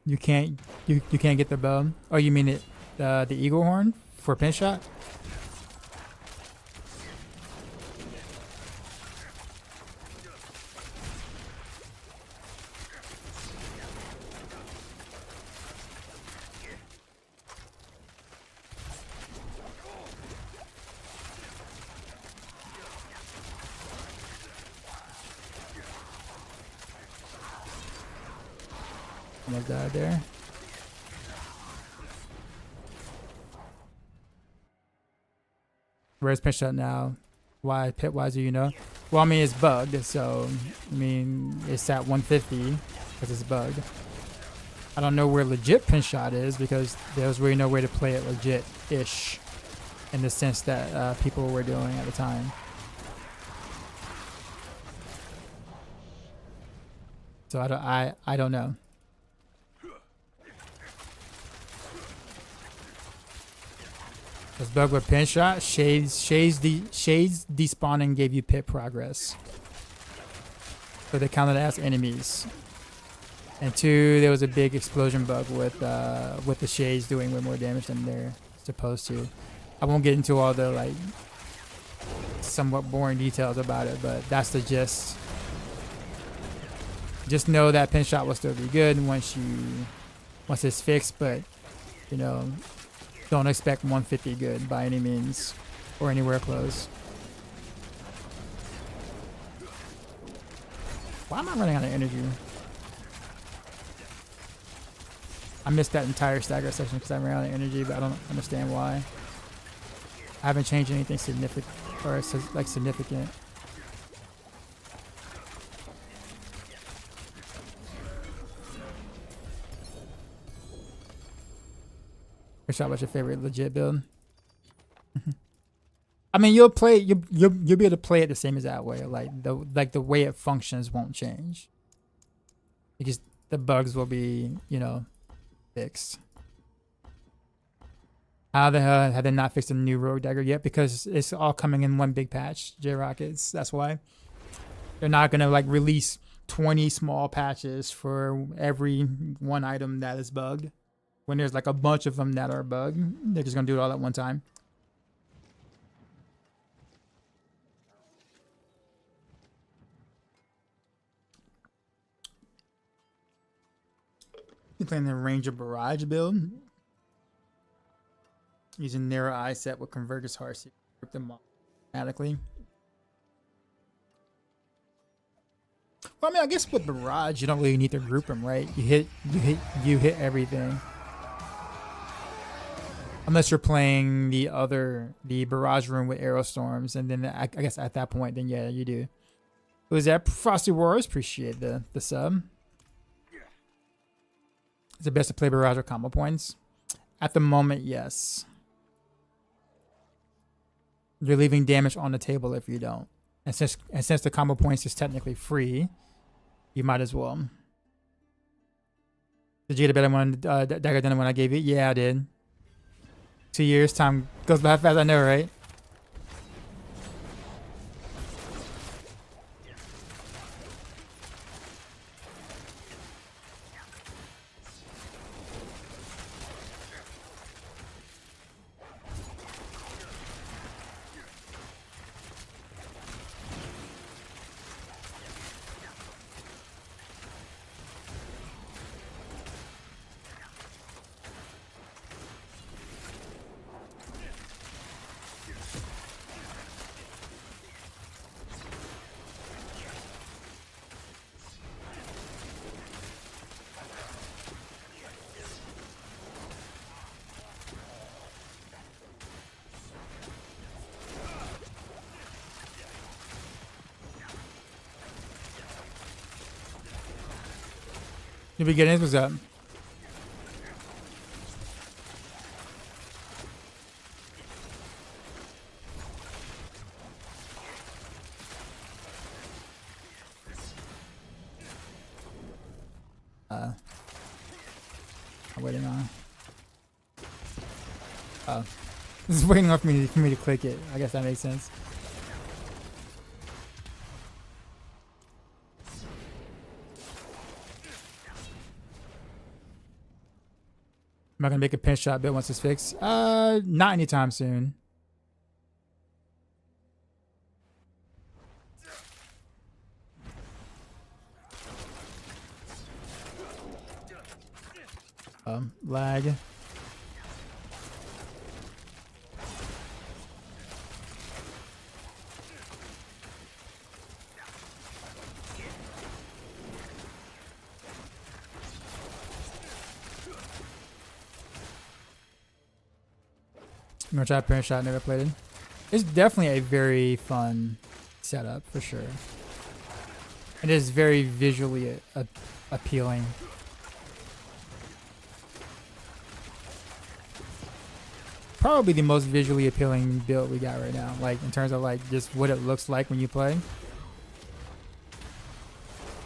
[SPEAKER 1] You can't get the bow. Oh, you mean it the eagle horn for pin shot? Almost died there. Where's pin shot now? Why pit wise do you know? Well, I mean it's bugged, so I mean it's at 150 because it's bugged. I don't know where legit pin shot is because there was really no way to play it legit-ish in the sense that people were doing at the time. So I don't know. This bug with pin shot, shades despawning gave you pit progress. So they counted as enemies. And 2, there was a big explosion bug with the shades doing way more damage than they're supposed to. I won't get into all the like somewhat boring details about it, but that's the gist. Just know that pin shot will still be good once it's fixed, but you know, don't expect 150 good by any means or anywhere close. Why am I running out of energy? I missed that entire stagger section because I ran out of energy, but I don't understand why. I haven't changed anything significant or like significant. What's your favorite legit build? I mean, you'll be able to play it the same as that way. Like the way it functions won't change. Because the bugs will be, you know, fixed. How the hell have they not fixed a new Rogue Dagger yet? Because it's all coming in one big patch, J-Rockets. That's why. They're not gonna like release 20 small patches for every one item that is bugged. When there's like a bunch of them that are bugged, they're just gonna do it all at one time. You're playing the Ranger Barrage build. Using narrow eye set with Convergence Hearts to group them automatically. Well, I mean, I guess with Barrage, you don't really need to group them, right? You hit everything. Unless you're playing the Barrage room with Arrow Storms, and then I guess at that point, then yeah, you do. Was that Frosty Warriors? Appreciate the sub. Is it best to play Barrage with combo points? At the moment, yes. You're leaving damage on the table if you don't. And since the combo points is technically free, you might as well. Did you get a better one, Dagger, than the one I gave you? Yeah, I did. 2 years, time goes by fast, I know, right? New beginnings, what's up? I'm waiting on. Oh, this is waiting for me to click it. I guess that makes sense. Am I gonna make a pinch shot build once it's fixed? Not anytime soon. Lag. I'm gonna try parent shot, never played it. It's definitely a very fun setup for sure. It is very visually appealing. Probably the most visually appealing build we got right now, like in terms of like just what it looks like when you play.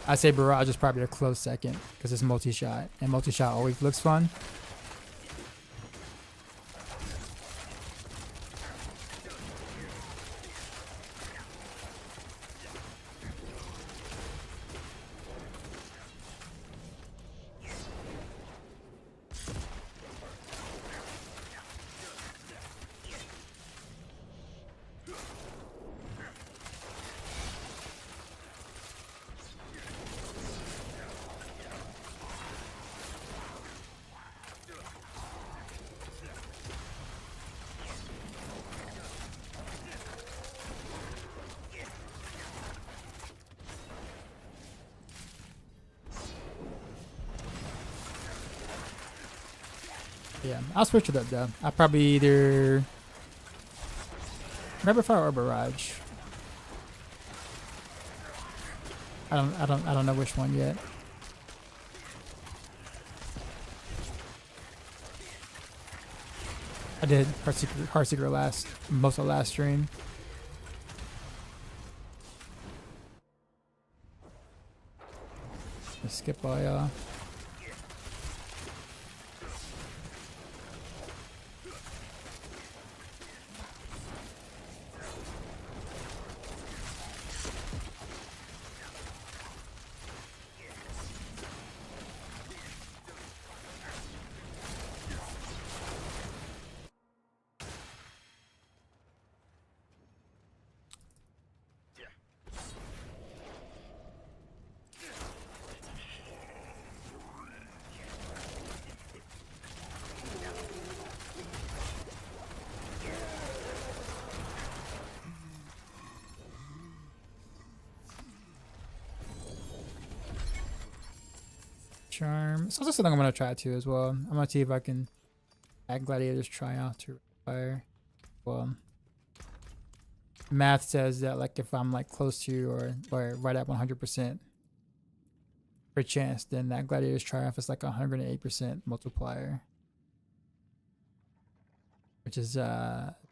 [SPEAKER 1] I say Barrage is probably a close second because it's multi-shot, and multi-shot always looks fun. Yeah, I'll switch it up though. I'll probably either Rapid Fire or Barrage. I don't know which one yet. I did Heartseeker most of last stream. Let's skip all y'all. Charm. So that's something I'm gonna try too as well. I'm gonna see if I can add Gladiator's Triumph to fire. Well, math says that like if I'm like close to or right at 100% per chance, then that Gladiator's Triumph is like 108% multiplier, which is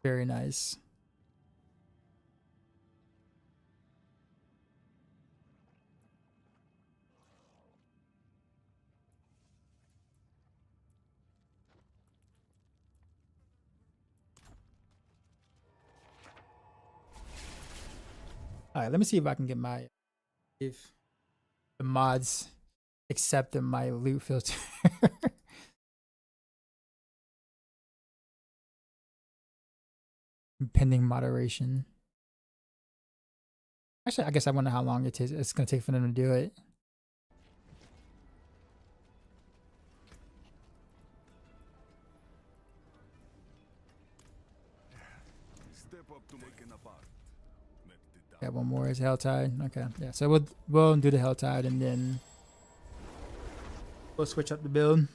[SPEAKER 1] very nice. All right, let me see if I can get if the mods accept my loot filter. Pending moderation. Actually, I guess I wonder how long it's gonna take for them to do it.
[SPEAKER 2] Step up to making apart.
[SPEAKER 1] Got one more is Helltide. Okay, yeah. So we'll do the Helltide and then we'll switch up the build.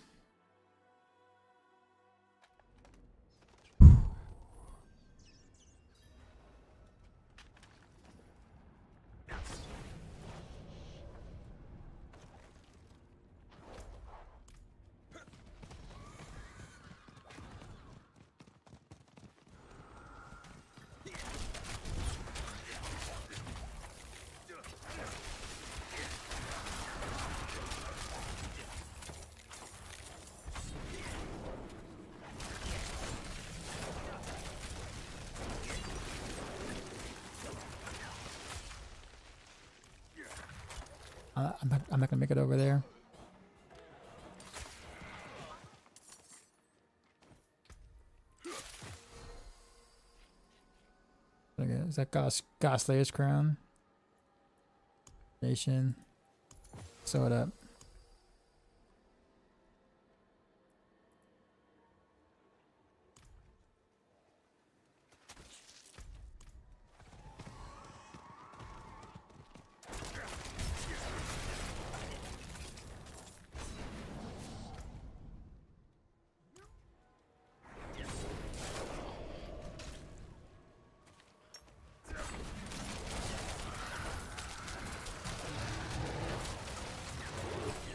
[SPEAKER 1] I'm not gonna make it over there. Okay, is that God Slayer's crown? Nation. Sew it up.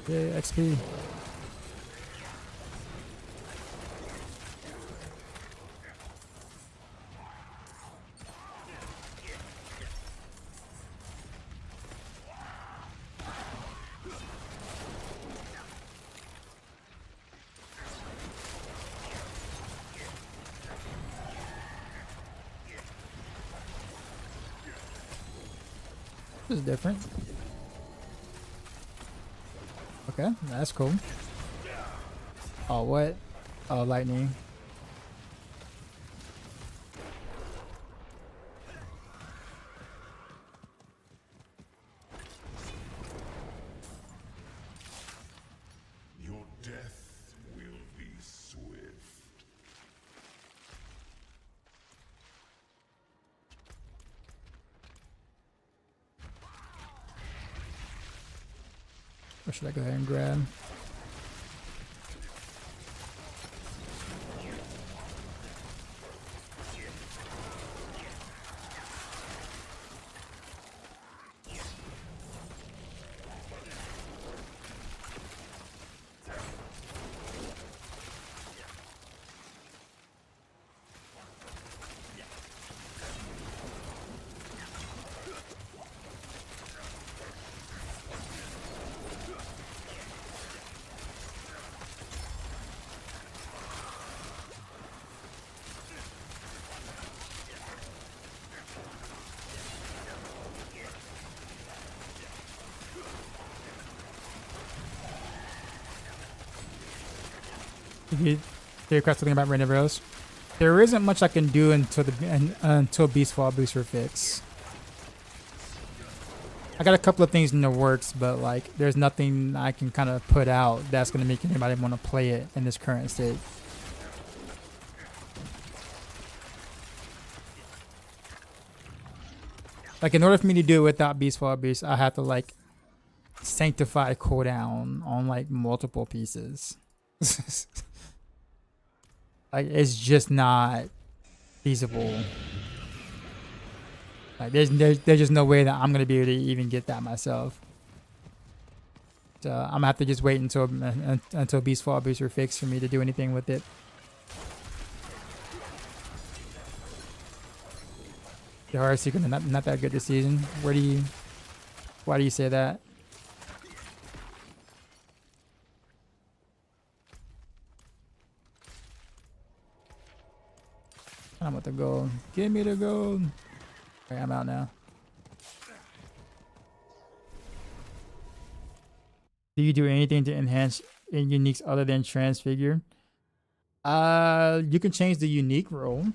[SPEAKER 1] Yay, XP. is different. Okay, that's cool. Oh, what? Oh, lightning.
[SPEAKER 2] Your death will be swift.
[SPEAKER 1] Or should I go ahead and grab? They're talking about random arrows. There isn't much I can do until Beast Fall booster fix. I got a couple of things in the works, but like there's nothing I can kind of put out that's gonna make anybody want to play it in this current state. Like in order for me to do it without Beast Fall Boost, I have to like sanctify cooldown on like multiple pieces. Like it's just not feasible. Like there's just no way that I'm gonna be able to even get that myself. So I'm gonna have to just wait until Beast Fall Booster fix for me to do anything with it. The horror secret not that good this season. Why do you say that? I'm with the gold. Give me the gold. Okay, I'm out now. Do you do anything to enhance in uniques other than transfigure? You can change the unique roll.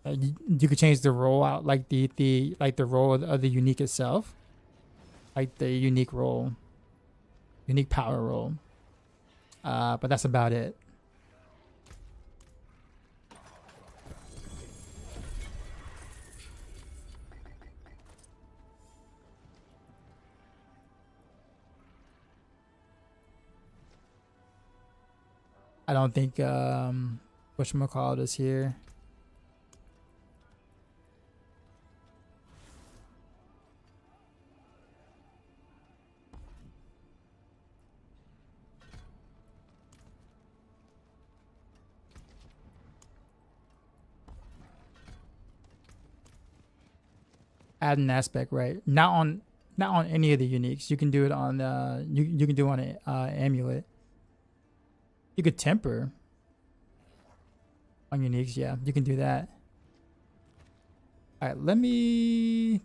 [SPEAKER 1] You could change the roll out, like the roll of the unique itself, like the unique roll, unique power roll. But that's about it. I don't think whatchamacallit is here. Add an aspect, right? Not on any of the uniques. You can do it on you can do it on amulet. You could temper on uniques, yeah. You can do that. Alright, we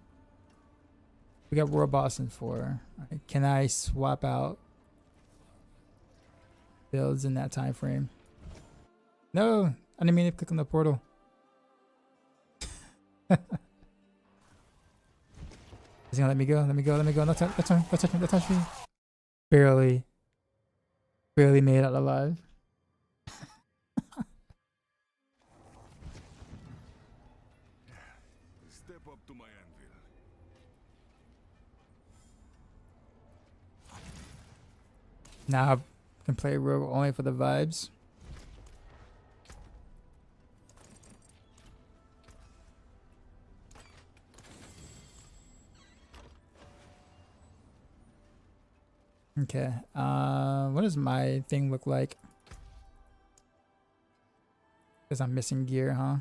[SPEAKER 1] got World Boss in 4. Right, can I swap out builds in that time frame? No, I didn't mean to click on the portal. He's gonna let me go. Let me go. Let me go. Don't touch me. Barely made it out alive.
[SPEAKER 2] Step up to my anvil.
[SPEAKER 1] Now I can play Rogue only for the vibes. Okay. What does my thing look like? Because I'm missing gear, huh?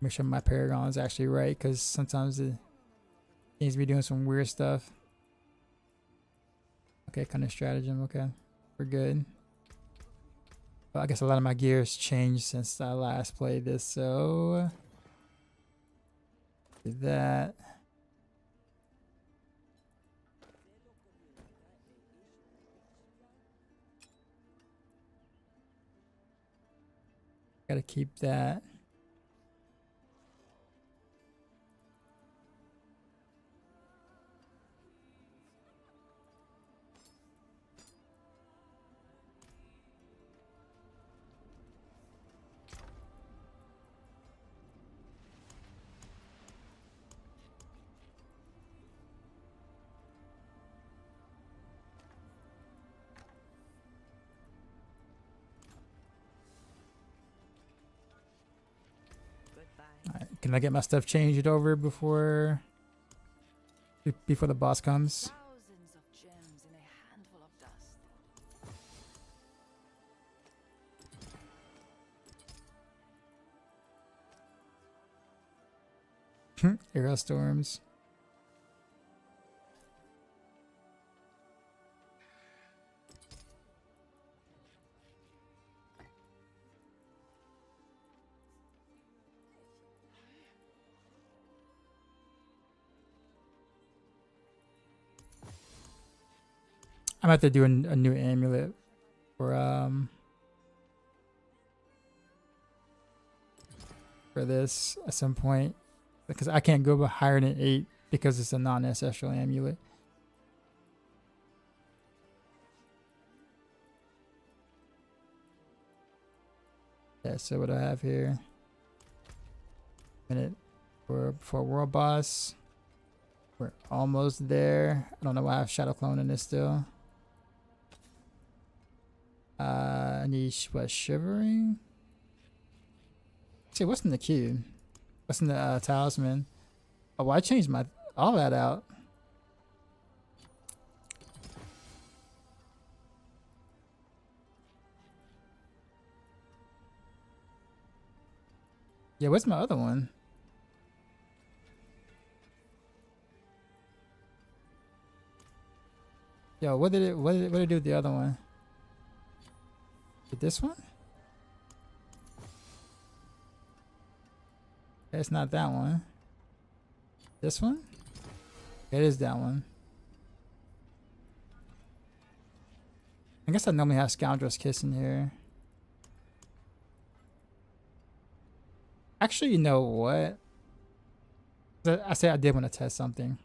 [SPEAKER 1] Make sure my Paragon is actually right, because sometimes it seems to be doing some weird stuff. Okay, kind of stratagem, okay. we're good. Well, I guess a lot of my gears changed since I last played this, so do that. Gotta keep that. Alright, can I get my stuff changed over before the boss comes?
[SPEAKER 5] Thousands of gems in a handful of dust.
[SPEAKER 1] Arrow storms. I'm about to do a new amulet for this at some point because I can't go higher than 8 because it's a non-ancestral amulet. Yeah, so what I have here. Minute for world boss. We're almost there. I don't know why I have shadow clone in this still. I need what, shivering? See, what's in the cube? What's in the talisman? Oh, well, I changed all that out. Yeah, what's my other one? Yo, what did it do with the other one? With this one? It's not that one. This one? It is that one. I guess I normally have Scoundrel's Kiss in here. Actually, you know what? I said I did want to test something.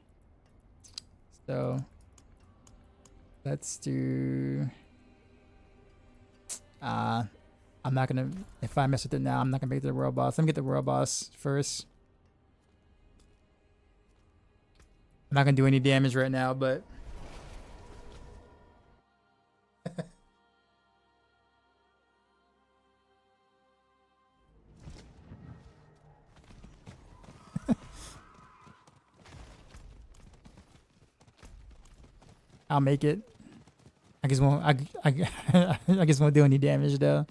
[SPEAKER 1] So let's do I'm not gonna, if I mess with it now, I'm not gonna make the world boss. Let me get the world boss first. I'm not gonna do any damage right now, but I'll make it. I guess won't. I guess won't do any damage though.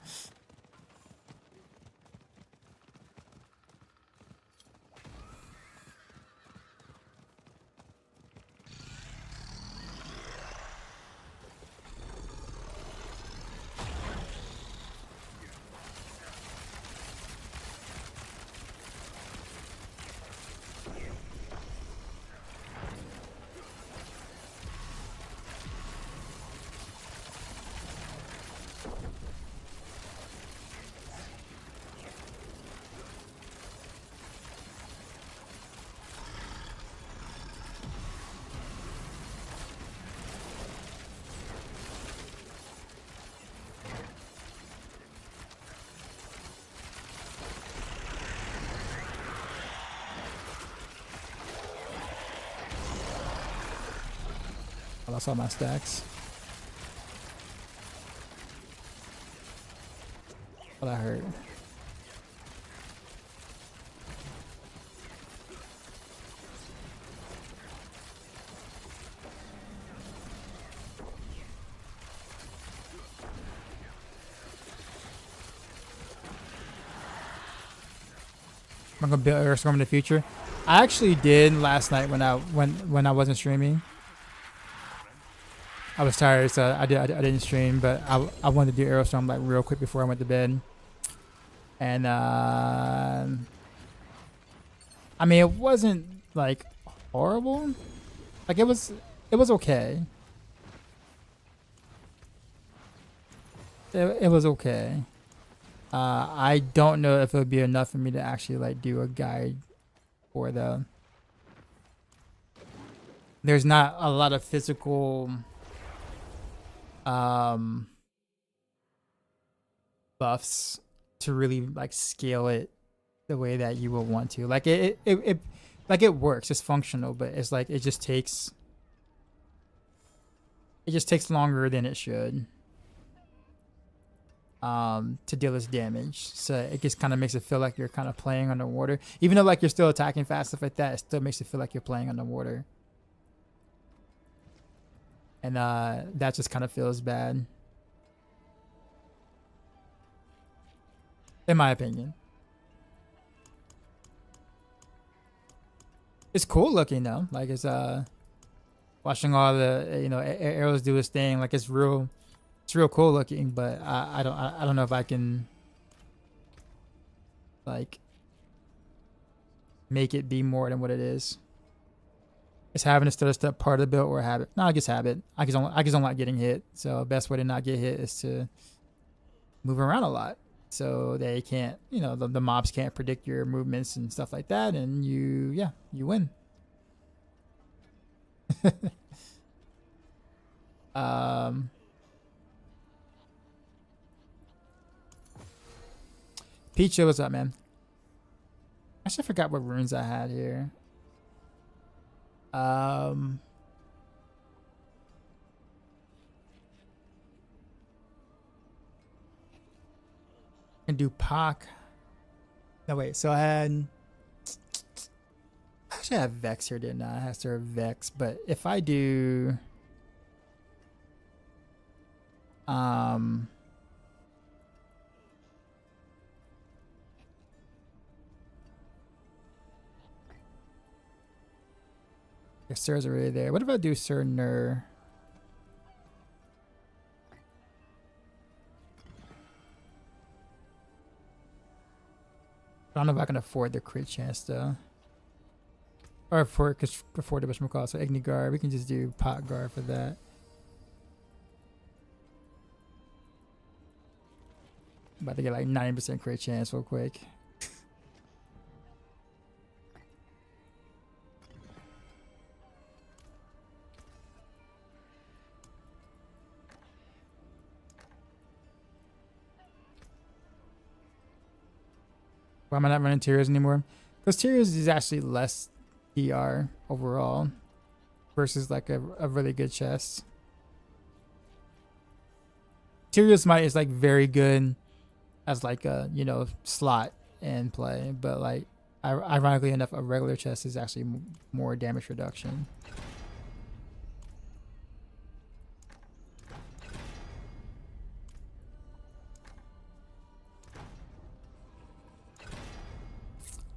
[SPEAKER 1] I lost all my stacks. Oh, that hurt. I'm gonna build Earthstorm in the future. I actually did last night when I wasn't streaming. I was tired, so I didn't stream, but I wanted to do Aerostorm like real quick before I went to bed. And I mean, it wasn't like horrible. Like it was okay. It was okay. I don't know if it would be enough for me to actually like do a guide for the. There's not a lot of physical buffs to really like scale it the way that you would want to. Like it like it works, it's functional, but it's like it just takes longer than it should to deal its damage. So it just kind of makes it feel like you're kind of playing underwater. Even though like you're still attacking fast, stuff like that, it still makes it feel like you're playing underwater. And that just kind of feels bad. In my opinion. It's cool looking though. Like it's watching all the arrows do its thing. Like it's real cool looking. But I don't know if I can like make it be more than what it is. It's having a step part of the build or habit. No, I guess habit. I just don't like getting hit. So best way to not get hit is to move around a lot. So they can't, the mobs can't predict your movements and stuff like that, and you win. Peach, what's up, man? I actually forgot what runes I had here. And do Pac. No, wait. So I had. I should have Vex here, didn't I? I have to have Vex, but if I do. Your Sir's already there. What if I do Sir Nur? I don't know if I can afford the crit chance though. Or afford the whatchamacallit. So Igni Guard. We can just do Pot Guard for that. About to get like 90% crit chance real quick. Why am I not running Tears anymore? Because Tears is actually less DR overall versus like a really good chest. Tears Might is like very good as like a slot and play, but like ironically enough, a regular chest is actually more damage reduction.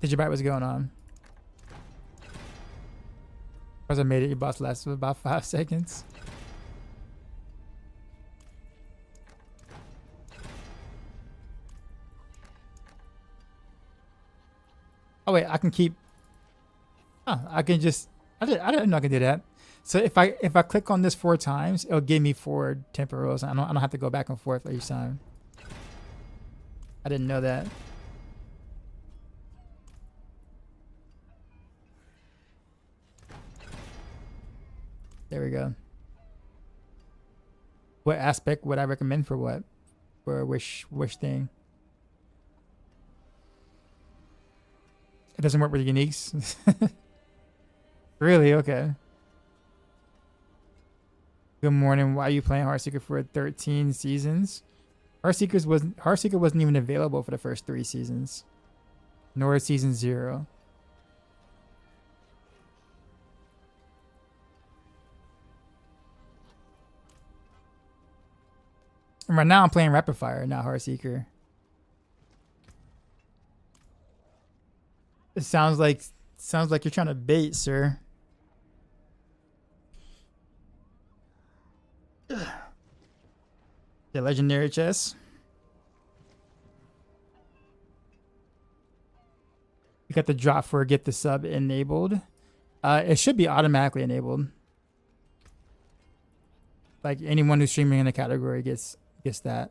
[SPEAKER 1] Did you bite what's going on? Because I made it, your boss lasted about 5 seconds. Oh wait, I can keep. Oh, I can just. I didn't know I could do that. So if I click on this 4 times, it'll give me 4 temporals. I don't have to go back and forth each time. I didn't know that. There we go. What aspect would I recommend for what? For a wish thing? It doesn't work with uniques? Really? Okay. Good morning. Why are you playing Heartseeker for 13 seasons? Heartseeker wasn't even available for the first 3 seasons. Nor season 0. And right now I'm playing Rapid Fire, not Heartseeker. It sounds like you're trying to bait, sir. The legendary chest. You got the drop for get the sub enabled. It should be automatically enabled. Like anyone who's streaming in the category gets that.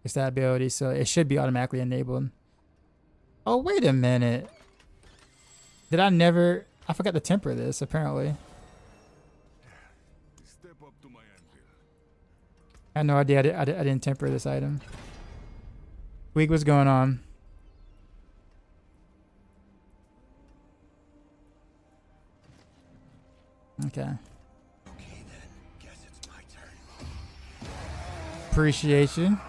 [SPEAKER 1] Gets that ability, so it should be automatically enabled. Oh, wait a minute. Did I never... I forgot to temper this, apparently.
[SPEAKER 2] Step up to my anvil.
[SPEAKER 1] I had no idea I didn't temper this item. Week, what's going on? Okay.
[SPEAKER 2] Okay then, guess it's my turn.
[SPEAKER 1] Appreciation.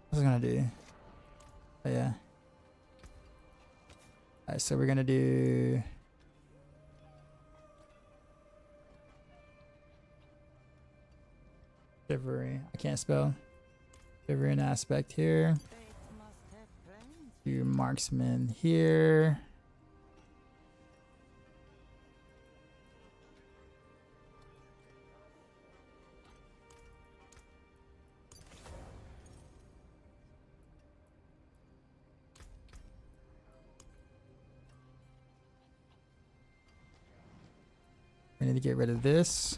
[SPEAKER 1] What's it gonna do? Oh yeah. Alright, so we're gonna do Shivery. I can't spell. Shivery an aspect here. Do marksman here. I need to get rid of this.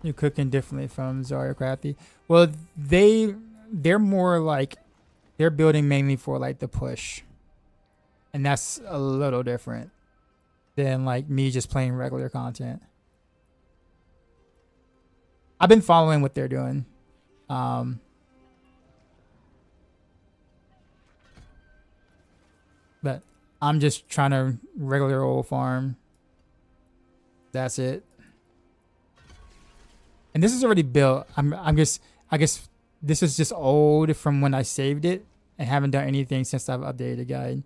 [SPEAKER 1] You're cooking differently from Zarya Crafty. Well, they're more like they're building mainly for like the push, and that's a little different than like me just playing regular content. I've been following what they're doing. But I'm just trying to regular old farm. That's it. And this is already built. I guess this is just old from when I saved it and haven't done anything since I've updated the guide.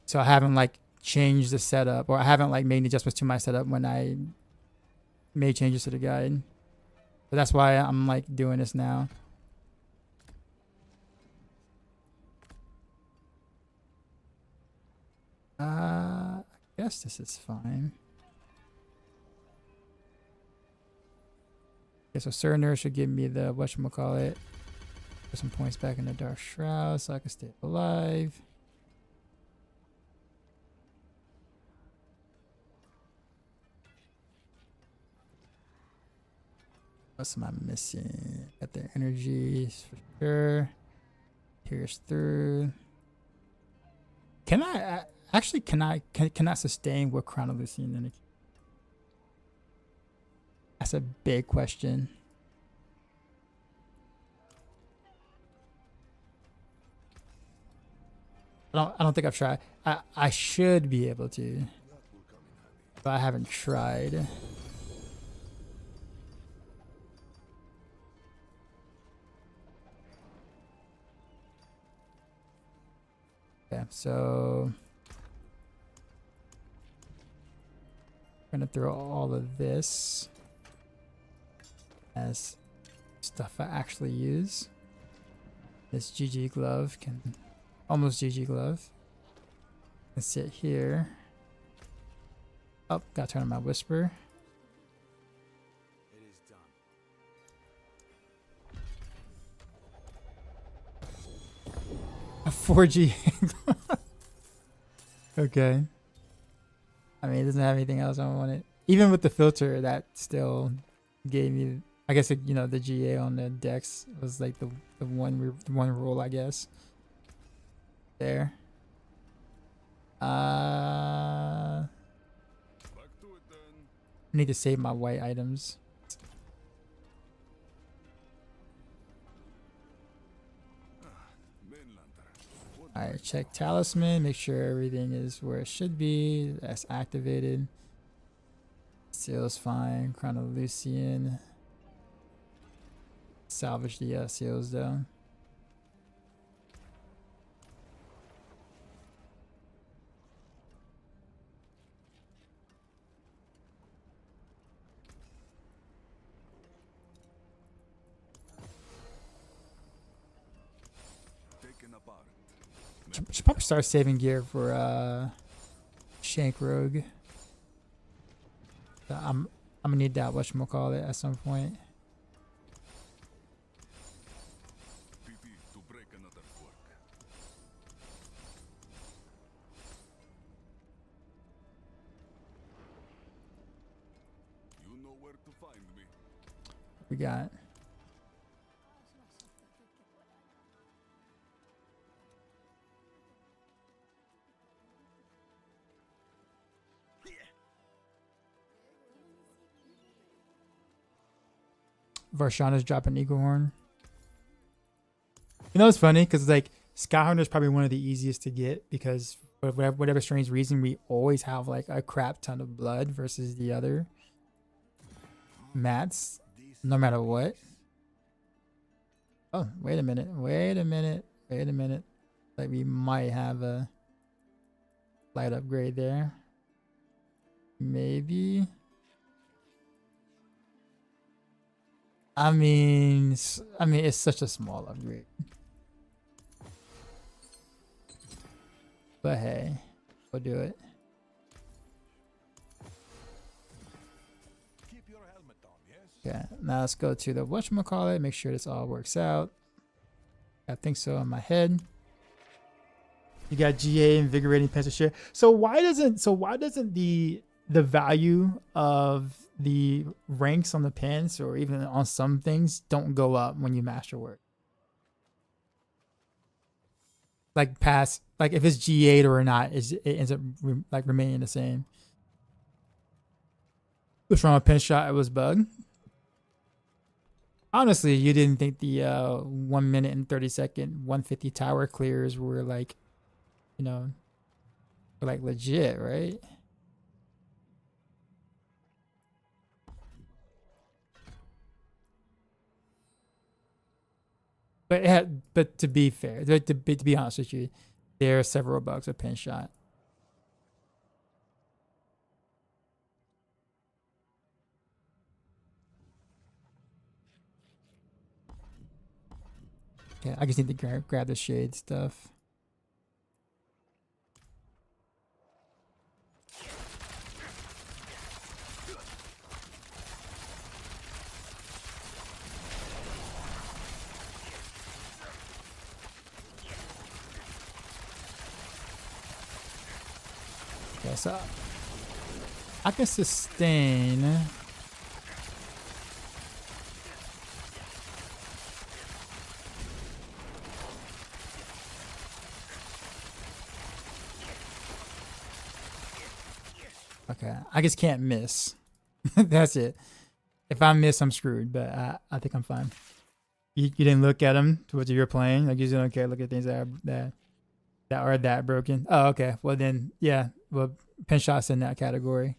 [SPEAKER 1] So I haven't like changed the setup, or I haven't like made adjustments to my setup when I made changes to the guide. But that's why I'm like doing this now. I guess this is fine. Okay, so Surner should give me the whatchamacallit. Put some points back in the Dark Shroud so I can stay alive. What am I missing? Got their energies for sure. Pierce through. Can I actually can I sustain with Crown of Lucian in it? That's a big question. I don't think I've tried. I should be able to, but I haven't tried. Okay, so I'm gonna throw all of this as stuff I actually use. This GG glove can almost GG glove. Can sit here. Oh, gotta turn on my whisper.
[SPEAKER 2] It is done.
[SPEAKER 1] A 4G. Okay. I mean, it doesn't have anything else I want it. Even with the filter, that still gave me. I guess it, you know, the GA on the Dex was like the one rule, I guess. There.
[SPEAKER 2] Back to it then.
[SPEAKER 1] I need to save my white items.
[SPEAKER 2] Mainlander. What
[SPEAKER 1] Alright, check talisman, make sure everything is where it should be. That's activated. Seal's fine. Crown of Lucian. Salvage the seals though.
[SPEAKER 2] taken apart.
[SPEAKER 1] Should probably start saving gear for Shank Rogue. I'm gonna need that whatchamacallit at some point.
[SPEAKER 2] PP to break another fork. You know where to find me.
[SPEAKER 1] We got. Varshana's dropping Eagle Horn. You know, it's funny because like Skyhunter is probably one of the easiest to get because for whatever strange reason we always have like a crap ton of blood versus the other mats, no matter what. Oh, wait a minute. Like we might have a light upgrade there. Maybe. I mean, it's such a small upgrade. But hey, we'll do it.
[SPEAKER 2] Keep your helmet on, yes?
[SPEAKER 1] Okay, now let's go to the whatchamacallit, make sure this all works out. I think so in my head. You got GA invigorating pencil share. So why doesn't the value of the ranks on the pins or even on some things don't go up when you masterwork? Like past, like if it's G8 or not, it ends up like remaining the same. It was from a pin shot, it was bug. Honestly, you didn't think the 1 minute and 30-second 150 tower clears were like, you know, were like legit, right? But to be fair, to be honest with you, there are several bugs with pin shot. Okay, I just need to grab the shade stuff. Okay, so I can sustain. Okay, I just can't miss. That's it. If I miss, I'm screwed. But I think I'm fine. You didn't look at them to what you were playing. Like you don't care. Look at things that are that broken. Oh, okay. Well then, yeah. Well, pin shots in that category.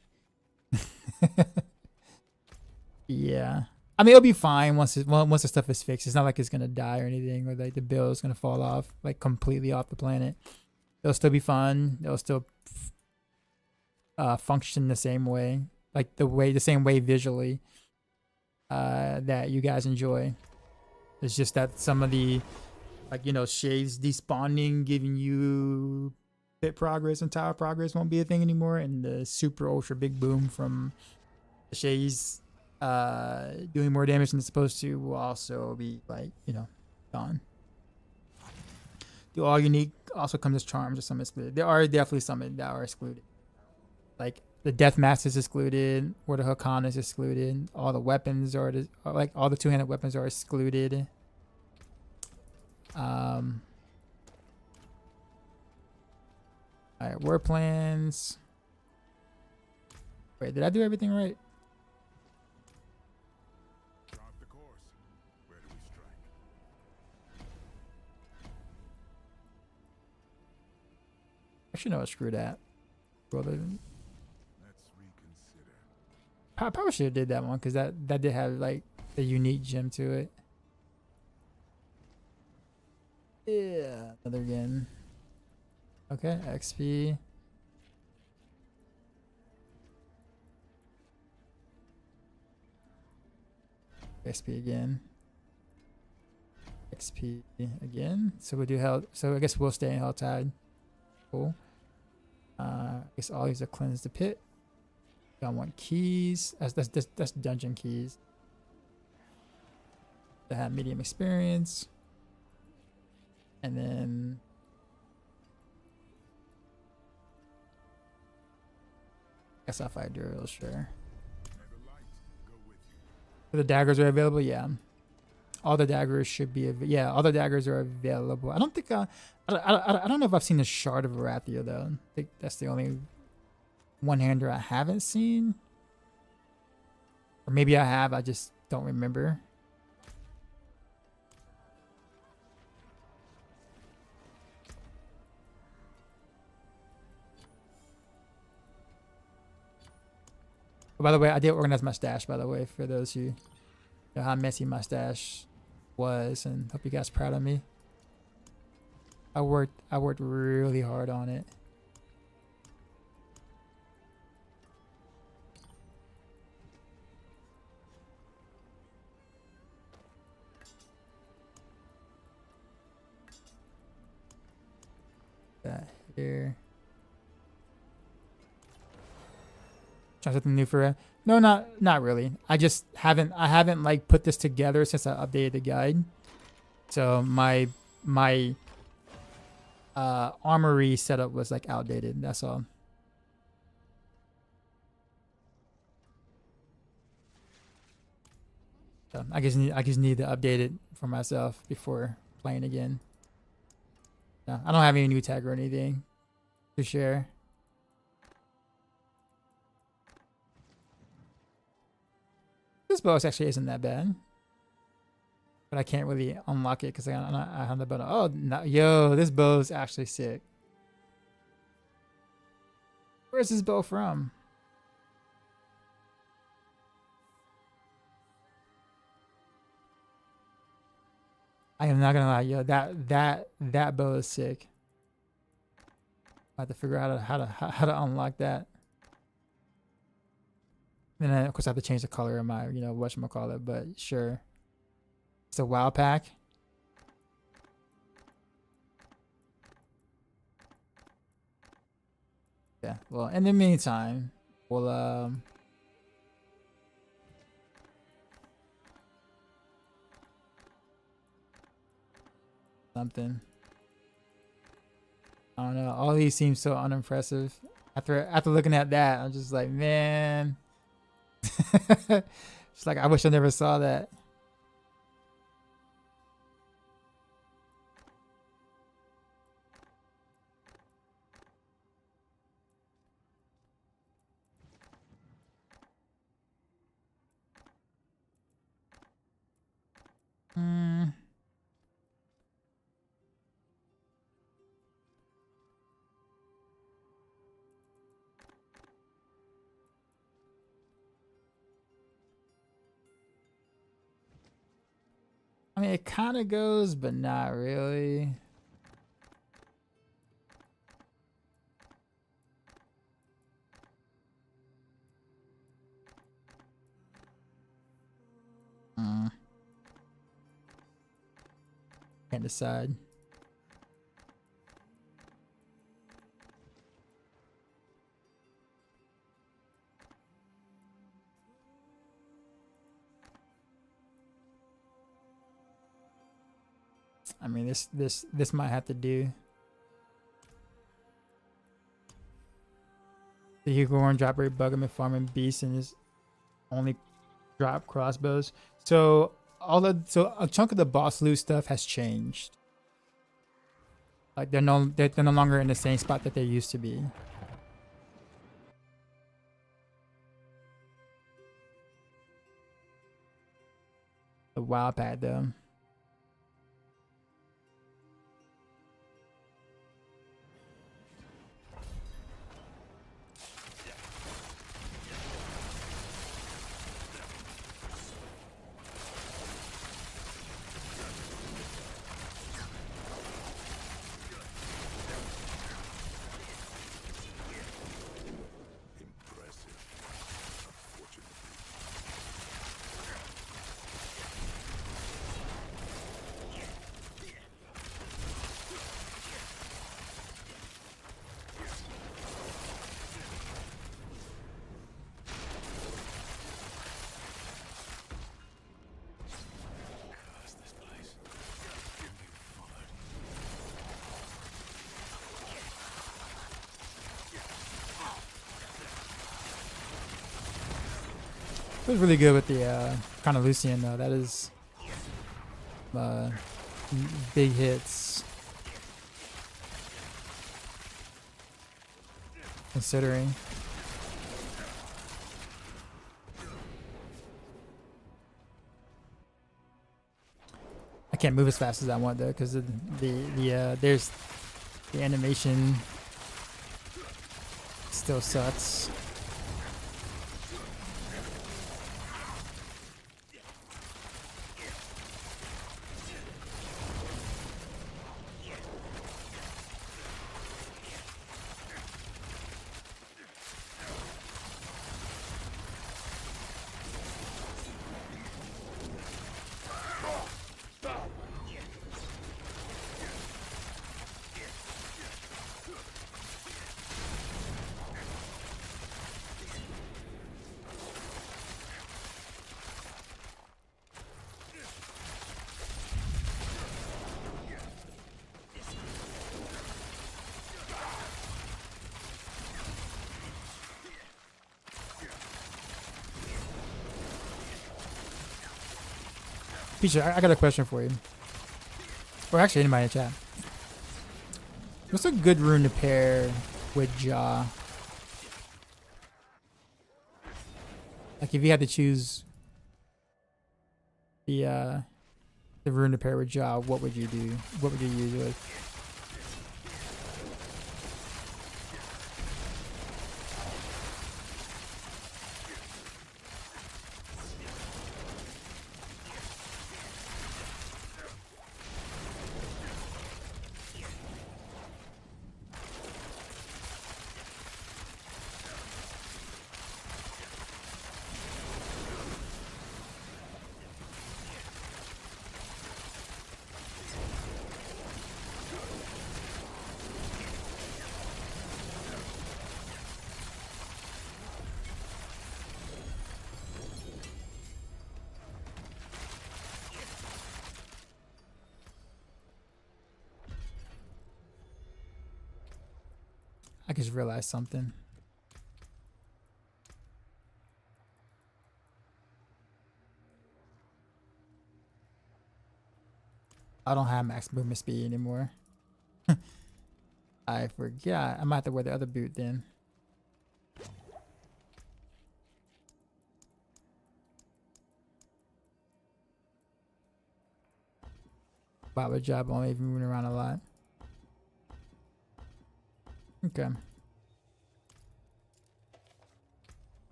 [SPEAKER 1] Yeah. I mean, it'll be fine once the stuff is fixed. It's not like it's gonna die or anything, or like the build is gonna fall off like completely off the planet. It'll still be fun. It'll still function the same way, like the same way visually that you guys enjoy. It's just that some of the, like, you know, shades despawning, giving you pit progress and tower progress won't be a thing anymore, and the super ultra big boom from the shades doing more damage than it's supposed to will also be, like, you know, gone. The all unique also comes as charms or some excluded. There are definitely some that are excluded. Like the Death Mask is excluded, or the Hakan is excluded. All the weapons are like all the two-handed weapons are excluded. All right, war plans. Wait, did I do everything right?
[SPEAKER 2] Chart the course. Where do we strike?
[SPEAKER 1] Actually, no, screw that. Brother,
[SPEAKER 2] Let's reconsider.
[SPEAKER 1] I probably should have did that one because that did have like a unique gem to it. Yeah, another again. Okay, XP. XP again. XP again. So we do health. So I guess we'll stay in Hell Tide. Cool. I guess all these are cleanse the pit. I want keys. That's dungeon keys. That have medium experience. And then guess I'll fight Duriel, sure. The daggers are available, yeah. All the daggers should be yeah, all the daggers are available. I don't think I don't know if I've seen the Shard of Arathia though. I think that's the only one-hander I haven't seen. Or maybe I have, I just don't remember. By the way, I did organize my stash, by the way, for those who know how messy my stash was, and hope you guys are proud of me. I worked really hard on it. That here. Try something new for it. No, not really. I just haven't like put this together since I updated the guide. So my armory setup was like outdated. That's all. So I just need to update it for myself before playing again. No, I don't have any new tag or anything to share. This bow actually isn't that bad, but I can't really unlock it because I have the bow. Oh, no, yo, this bow is actually sick. Where's this bow from? I am not gonna lie, yo, that bow is sick. I have to figure out how to unlock that. And then, of course, I have to change the color of my, whatchamacallit, but sure. It's a WoW pack. Yeah, well, in the meantime, we'll, something. I don't know. All these seem so unimpressive. After looking at that, I'm just like, man. It's like I wish I never saw that. I mean, it kind of goes, but not really. Can't decide. I mean, this might have to do. The Hugorn drop rate bug him in farming beasts and his only drop crossbows. So a chunk of the boss loot stuff has changed. Like they're no longer in the same spot that they used to be. The WoW pad though. It was really good with the kind of Lucian though. That is uh, big hits. Considering. I can't move as fast as I want though, because there's the animation still sucks. Peach, I got a question for you. Or actually, anybody in chat. What's a good rune to pair with Jaw? Like, if you had to choose the rune to pair with Jaw, what would you do? What would you use it with? I just realized something. I don't have max movement speed anymore. I forgot. I might have to wear the other boot then. Baba job only even moving around a lot. Okay.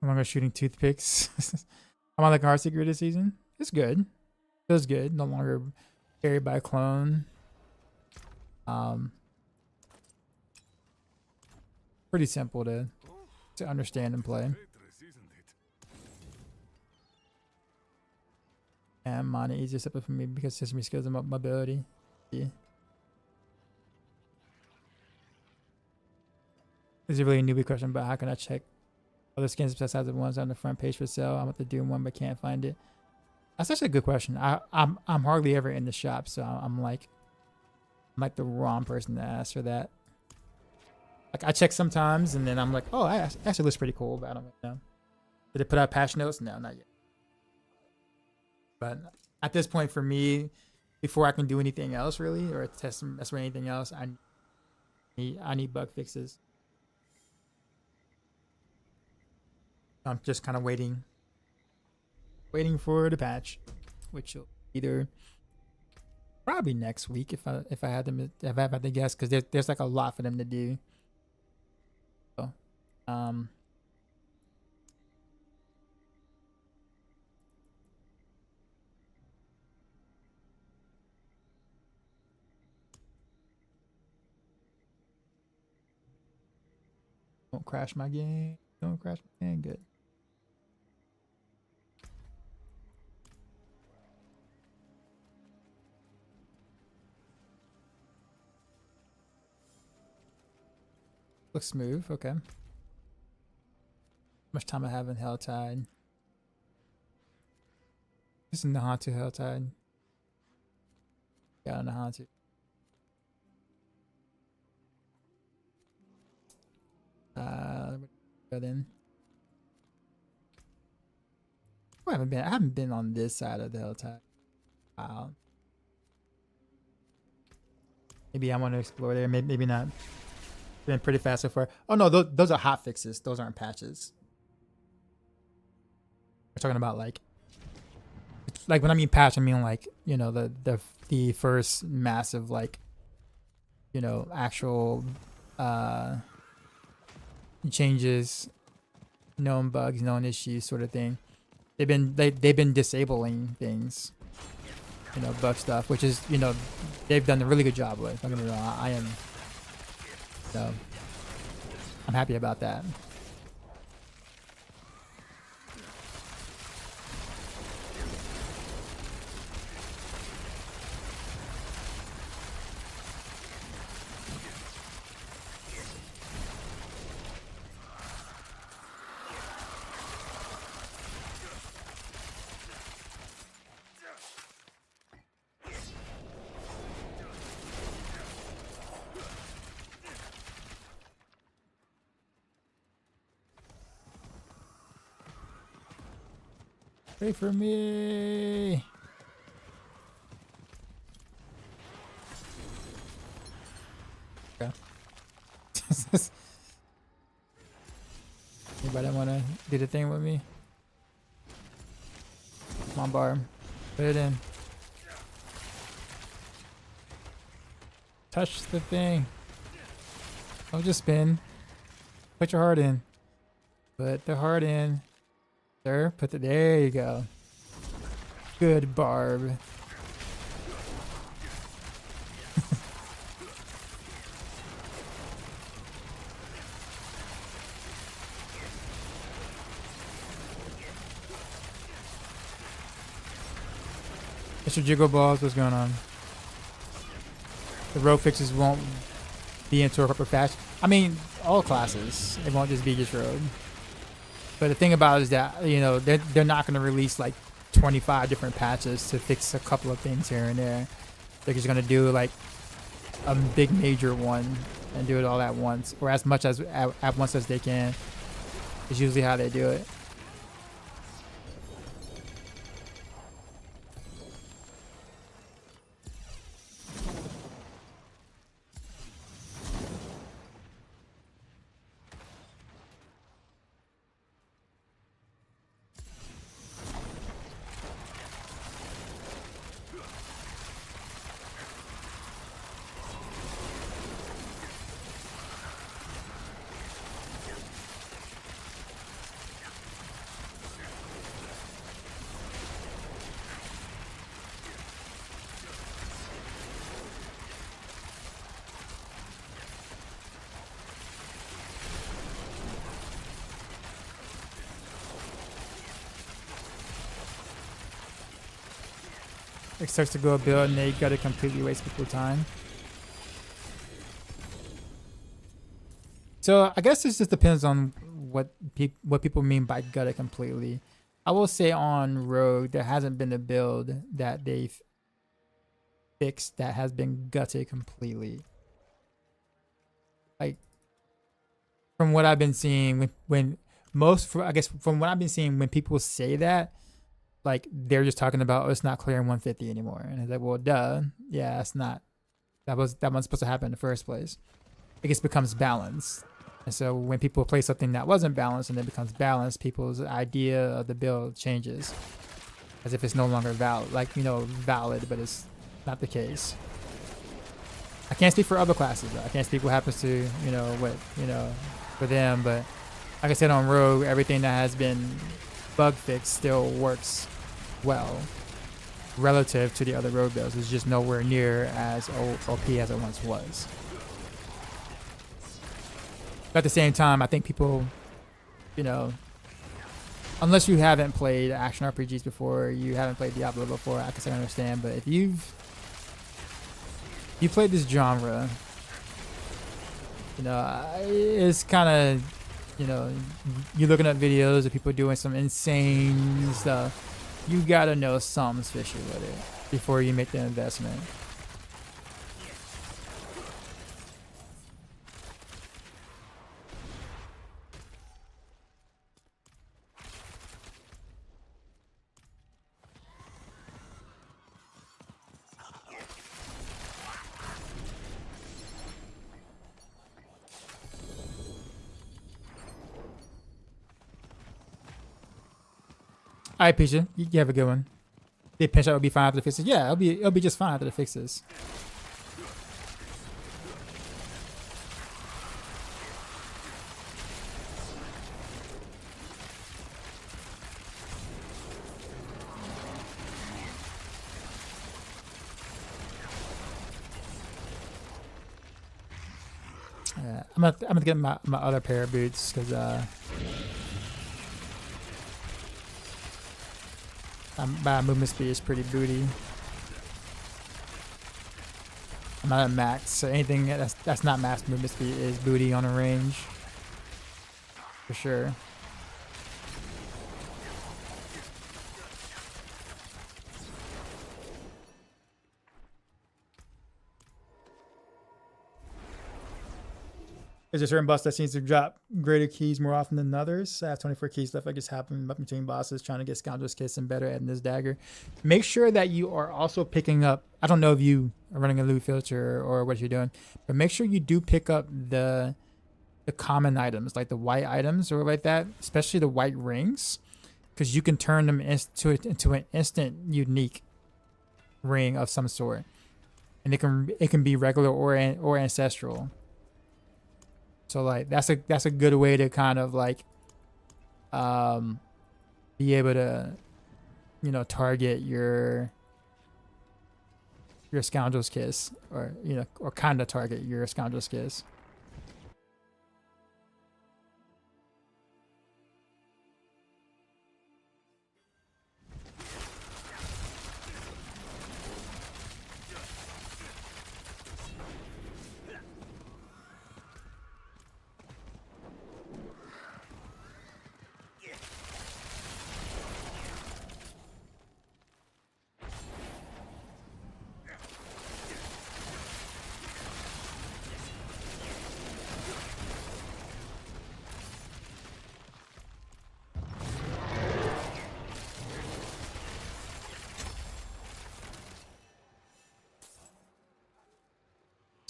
[SPEAKER 1] No longer shooting toothpicks. I'm on like a hard secret this season. It's good. Feels good. No longer carried by a clone. Pretty simple to understand and play. And mana easier simple for me because sesame skills and mobility. Yeah. This is a really newbie question, but how can I check other skins besides the ones on the front page for sale? I want to do one but can't find it. That's actually a good question. I'm hardly ever in the shop, so I'm like the wrong person to ask for that. Like, I check sometimes and then I'm like, oh, I actually looks pretty cool, but I don't know. Did it put out patch notes? No, not yet. But at this point for me, before I can do anything else really, or test or anything else, I need bug fixes. I'm just kind of waiting for the patch, which will either probably next week if I had to guess, because there's like a lot for them to do. So, don't crash my game. Don't crash my game. Good. Looks smooth. Okay. How much time I have in Helltide? This is Nahantu Helltide. Yeah, Nahantu. Let me go then. I haven't been on this side of the hilltop. Wow. Maybe I want to explore there. Maybe not. Been pretty fast so far. Oh no, those are hot fixes. Those aren't patches. We're talking about like when I mean patch, I mean like, you know, the first massive, like, you know, actual changes, known bugs, known issues, sort of thing. They've been disabling things, you know, bug stuff, which is, you know, they've done a really good job with. Don't get me wrong, I am, so I'm happy about that. Wait for me. Okay. Anybody want to do the thing with me? Come on, Barb. Put it in. Touch the thing. Don't just spin. Put your heart in. Put the heart in. Sir, put the, there you go. Good, Barb. Mr. Jiggle Balls, what's going on? The rogue fixes won't be into a proper patch. I mean, all classes. It won't just be just rogue. But the thing about it is that, you know, they're not going to release like 25 different patches to fix a couple of things here and there. They're just going to do like a big major one and do it all at once, or as much as at once as they can. Is usually how they do it. It starts to go a build and they gotta completely waste people's time. So I guess this just depends on what people mean by gutted completely. I will say on Rogue, there hasn't been a build that they've fixed that has been gutted completely. Like, from what I've been seeing, when people say that, like, they're just talking about, oh, it's not clearing 150 anymore. And it's like, well, duh. Yeah, that wasn't supposed to happen in the first place. It just becomes balanced. And so when people play something that wasn't balanced and it becomes balanced, people's idea of the build changes. As if it's no longer valid, valid, but it's not the case. I can't speak for other classes, though. I can't speak what happens to, for them. But like I said, on Rogue, everything that has been bug fixed still works well relative to the other Rogue builds. It's just nowhere near as OP as it once was. But at the same time, I think people, unless you haven't played action RPGs before, you haven't played Diablo before, I can understand. But if you played this genre, it's kind of, you're looking at videos of people doing some insane stuff. You gotta know something's fishy with it before you make the investment. All right, Peacha, you have a good one. The pinch shot will be fine after the fixes. Yeah, it'll be just fine after the fixes. Yeah, I'm gonna get my other pair of boots because my movement speed is pretty booty. I'm not at max, so anything that's not max movement speed is booty on a range for sure. There's a certain boss that seems to drop greater keys more often than others. I have 24 keys left. I just happen up between bosses trying to get Scoundrel's Kiss and better at this dagger. Make sure that you are also picking up. I don't know if you are running a loot filter or what you're doing, but make sure you do pick up the common items, like the white items or like that, especially the white rings, because you can turn them into an instant unique ring of some sort, and it can be regular or ancestral. So like that's a good way to kind of like be able to, you know, target your Scoundrel's Kiss, or you know, or kind of target your Scoundrel's Kiss.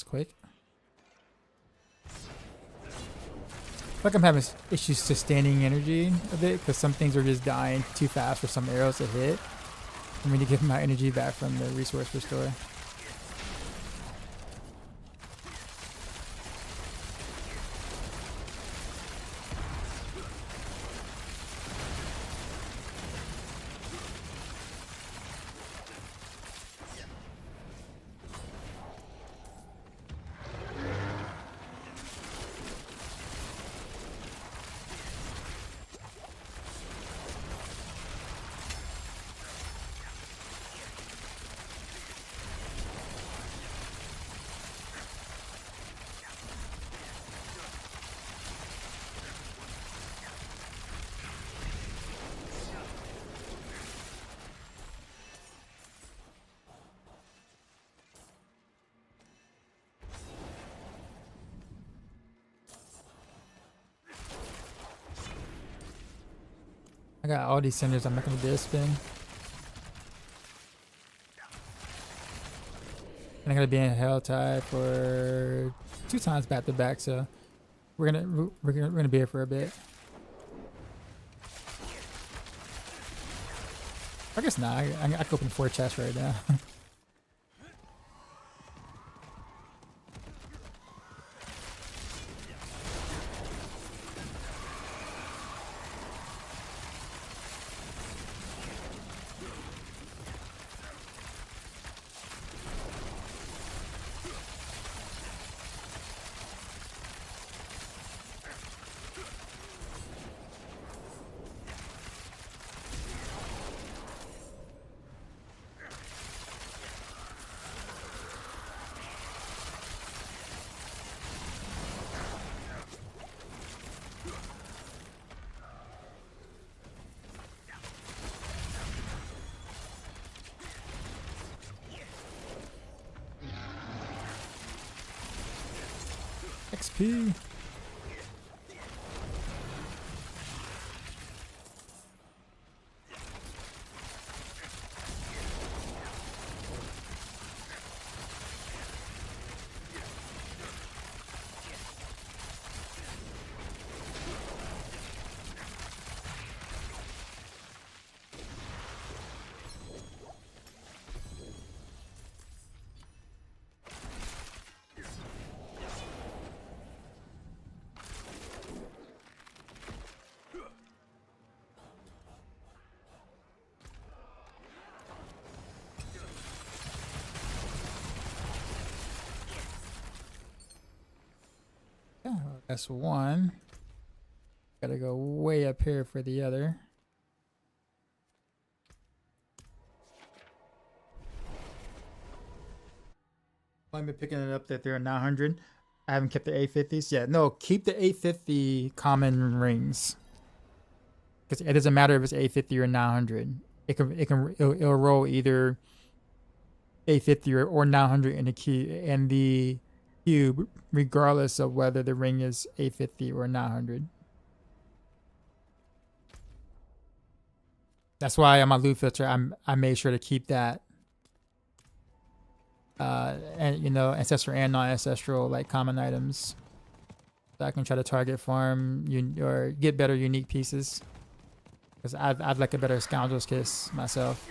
[SPEAKER 1] Quick. I feel like I'm having issues sustaining energy a bit because some things are just dying too fast for some arrows to hit for me to get my energy back from the resource restore. I got all these cinders. I'm not gonna do a spin. And I'm gonna be in hell tide for 2 times back to back, so we're gonna be here for a bit. I guess not. I can open 4 chests right now. XP. That's one. Gotta go way up here for the other. I've been picking it up that they're 900. I haven't kept the 850s yet. No, keep the 850 common rings. Because it doesn't matter if it's 850 or 900. It'll roll either 850 or 900 in the cube, regardless of whether the ring is 850 or 900. That's why on my loot filter, I made sure to keep that. And you know, ancestral and non-ancestral like common items, so I can try to target farm or get better unique pieces. Because I'd like a better scoundrel's kiss myself.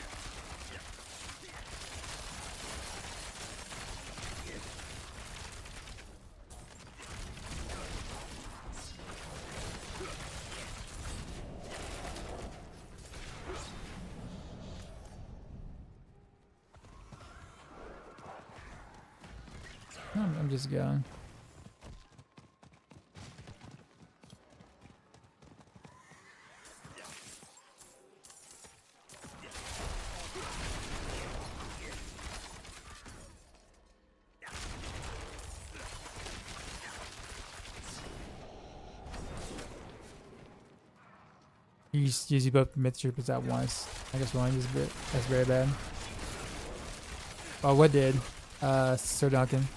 [SPEAKER 1] I'm just going. Use both myth troopers at once. I guess one is a bit. That's very bad. Oh, what did? Sir Duncan.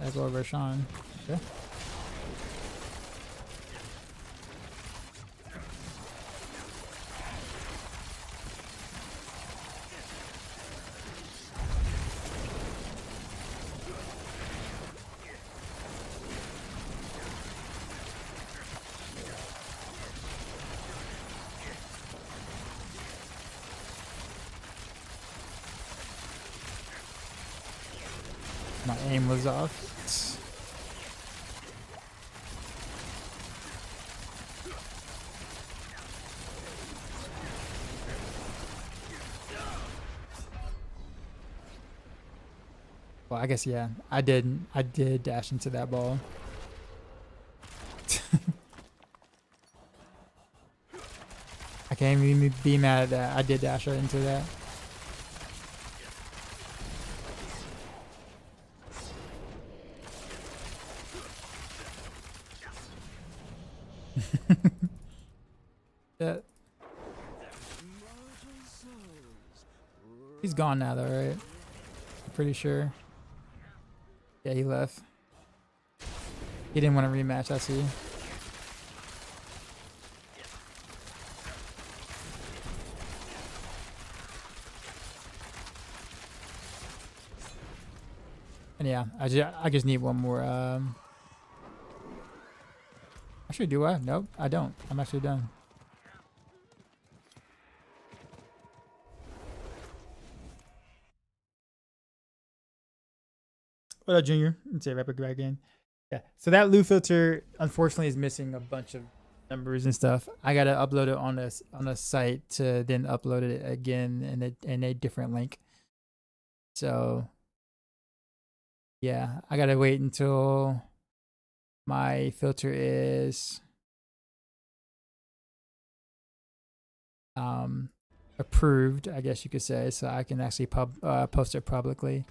[SPEAKER 1] As well, Roshan. Okay. My aim was off. Well, I guess yeah. I did dash into that ball. I can't even be mad at that. I did dash right into that. He's gone now though, right? I'm pretty sure. Yeah, he left. He didn't want to rematch, I see. And yeah, I just need one more. Actually, do I? Nope, I don't. I'm actually done. What up, Junior? Let's say rapid back in. Yeah. So that loot filter unfortunately is missing a bunch of numbers and stuff. I gotta upload it on a site to then upload it again in a different link. So yeah, I gotta wait until my filter is approved, I guess you could say, so I can actually post it publicly.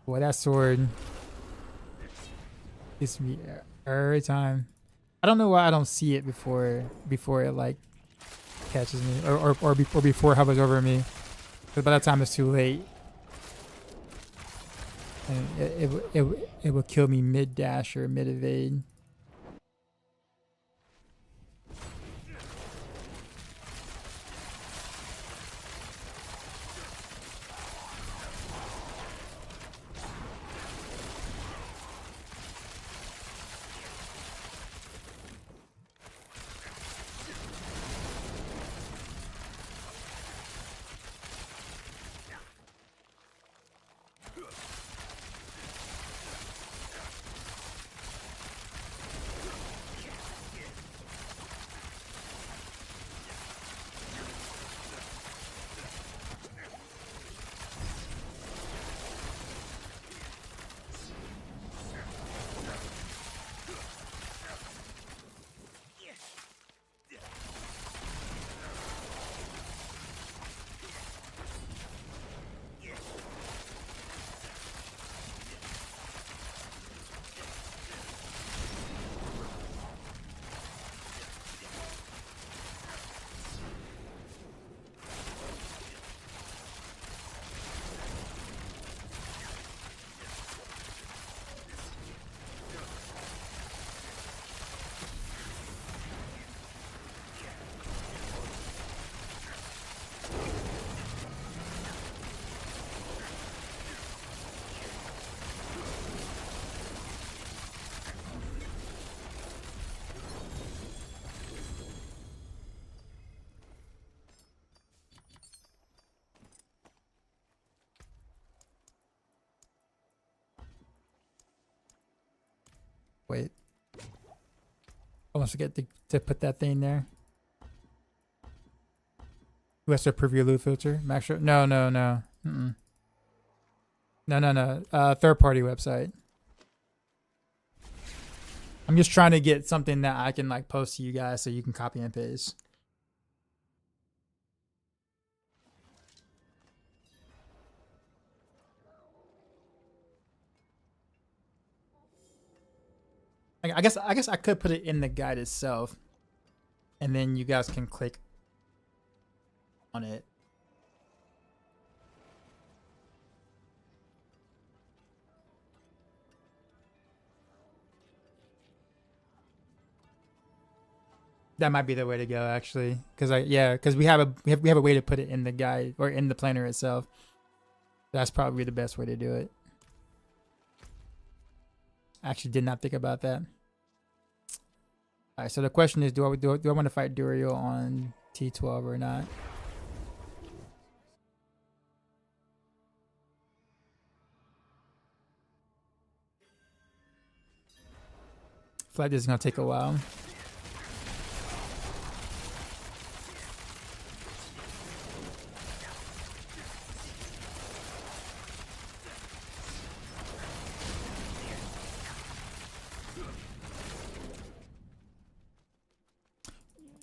[SPEAKER 1] Boy, that sword gets me every time. I don't know why I don't see it before it like catches me or before it hovers over me. But by that time it's too late, and it will kill me mid dash or mid evade. Wait. Almost forget to put that thing there. Who has to approve your loot filter? Max sure. No. No. Third party website. I'm just trying to get something that I can like post to you guys so you can copy and paste. I guess I could put it in the guide itself, and then you guys can click on it. That might be the way to go, actually, because we have a way to put it in the guide or in the planner itself. That's probably the best way to do it. I actually did not think about that. All right, so the question is, do I want to fight Duriel on T12 or not? I feel like this is gonna take a while.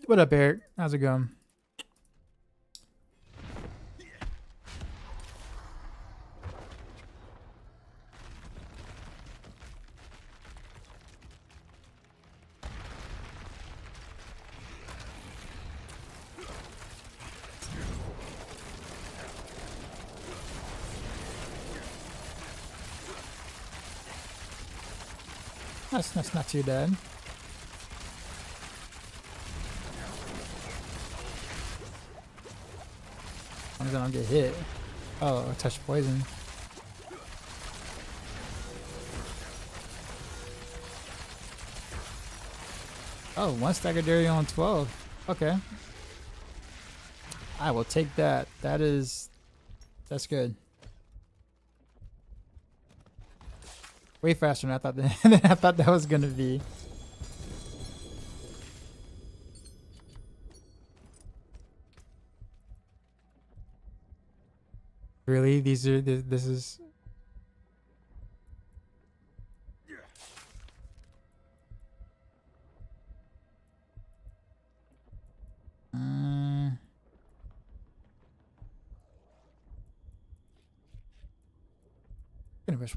[SPEAKER 1] What up, Eric? How's it going? That's not too bad. As long as I don't get hit. Oh, I touched poison. Oh, one stagger dairy on 12. Okay. I will take that. That's good. Way faster than I thought that was gonna be. Really? This is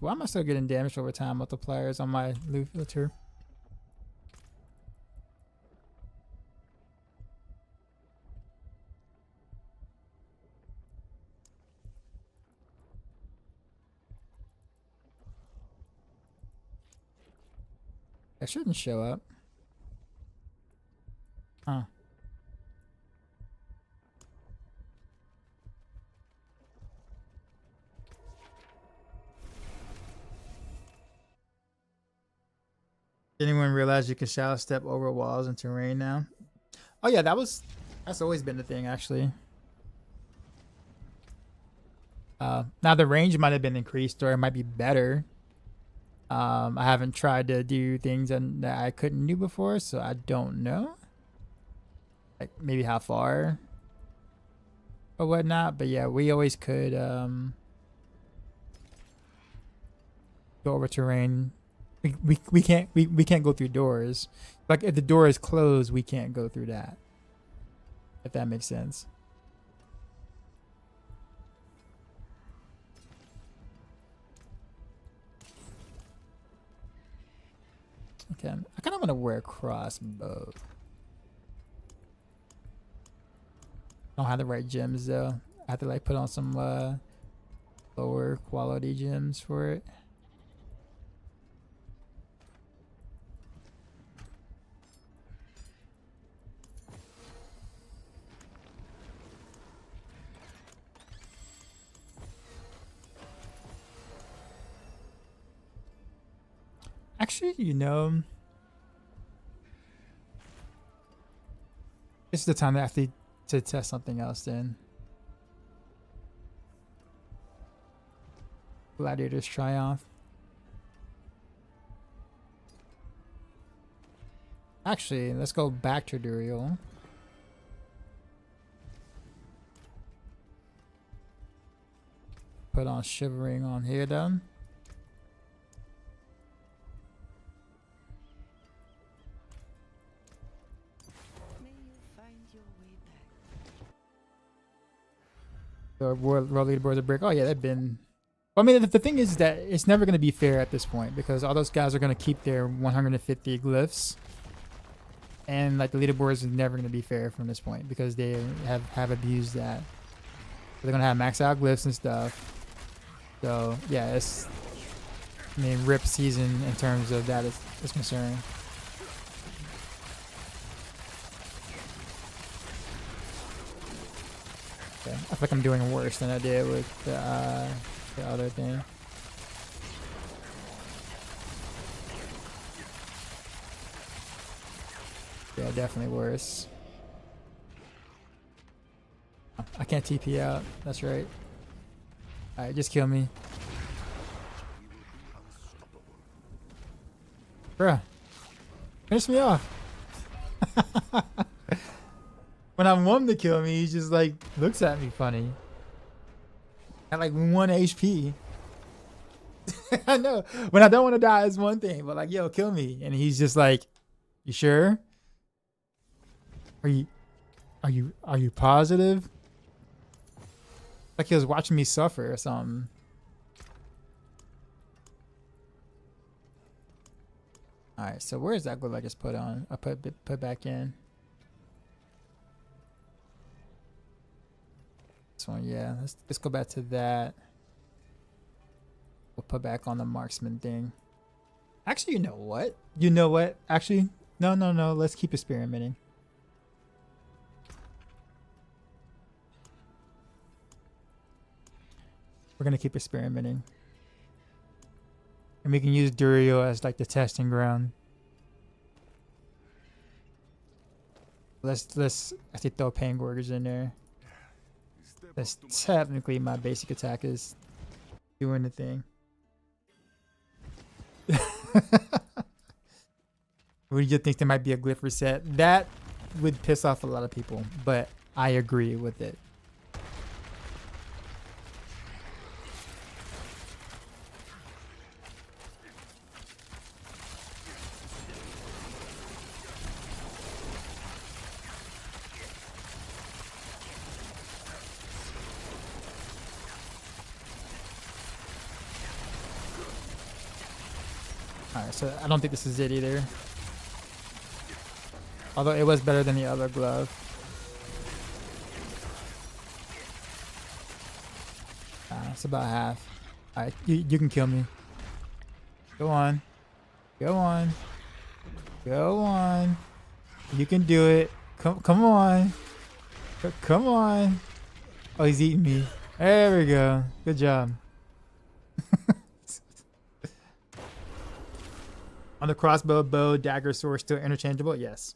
[SPEAKER 1] why am I still getting damage over time multipliers on my loot filter? That shouldn't show up. Huh. Did anyone realize you can shadow step over walls and terrain now? Oh yeah, that's always been the thing actually. Now the range might have been increased or it might be better. I haven't tried to do things that I couldn't do before, so I don't know. Like maybe how far or whatnot, but yeah, we always could go over terrain. We can't go through doors. Like if the door is closed, we can't go through that. If that makes sense. Okay, I kind of want to wear a crossbow. Don't have the right gems though. I have to like put on some lower quality gems for it. Actually, you know, this is the time to test something else then. Gladiator's Triumph. Actually, let's go back to Duriel. Put on Shivering on here then. The world leaderboards are break. Oh yeah, they've been. Well, I mean, the thing is that it's never going to be fair at this point because all those guys are going to keep their 150 glyphs, and like the leaderboards is never going to be fair from this point because they have abused that. So they're going to have max out glyphs and stuff. So yeah, it's. I mean, rip season in terms of that is concerned. Okay. I feel like I'm doing worse than I did with the other thing. Yeah, definitely worse. I can't TP out. That's right. Alright, just kill me. Bruh. Finish me off. When I want him to kill me, he just like looks at me funny. At like 1 HP. I know. When I don't want to die is one thing, but like, yo, kill me. And he's just like, you sure? Are you positive? Like he was watching me suffer or something. All right, so where's that glove I just put on? I put back in. This one, yeah. Let's go back to that. We'll put back on the marksman thing. Actually, you know what? You know what? Actually, no. Let's keep experimenting. We're gonna keep experimenting. And we can use Durio as like the testing ground. Let's actually throw Pain Gorgers in there. That's technically my basic attack is doing the thing. Would you think there might be a glyph reset? That would piss off a lot of people, but I agree with it. Alright, so I don't think this is it either. Although it was better than the other glove. It's about half. Alright, you can kill me. Go on. Go on. Go on. You can do it. Come on. Come on. Oh, he's eating me. There we go. Good job. On the crossbow, bow, dagger, sword still interchangeable? Yes.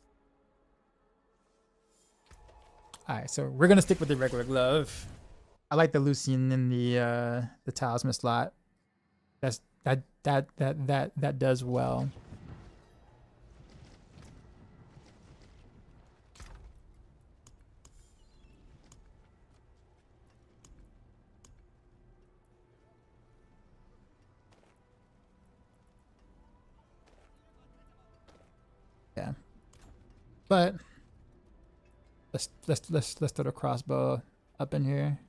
[SPEAKER 1] Alright, so we're gonna stick with the regular glove. I like the Lucian in the talisman slot. That does well. Yeah. But let's throw the crossbow up in here.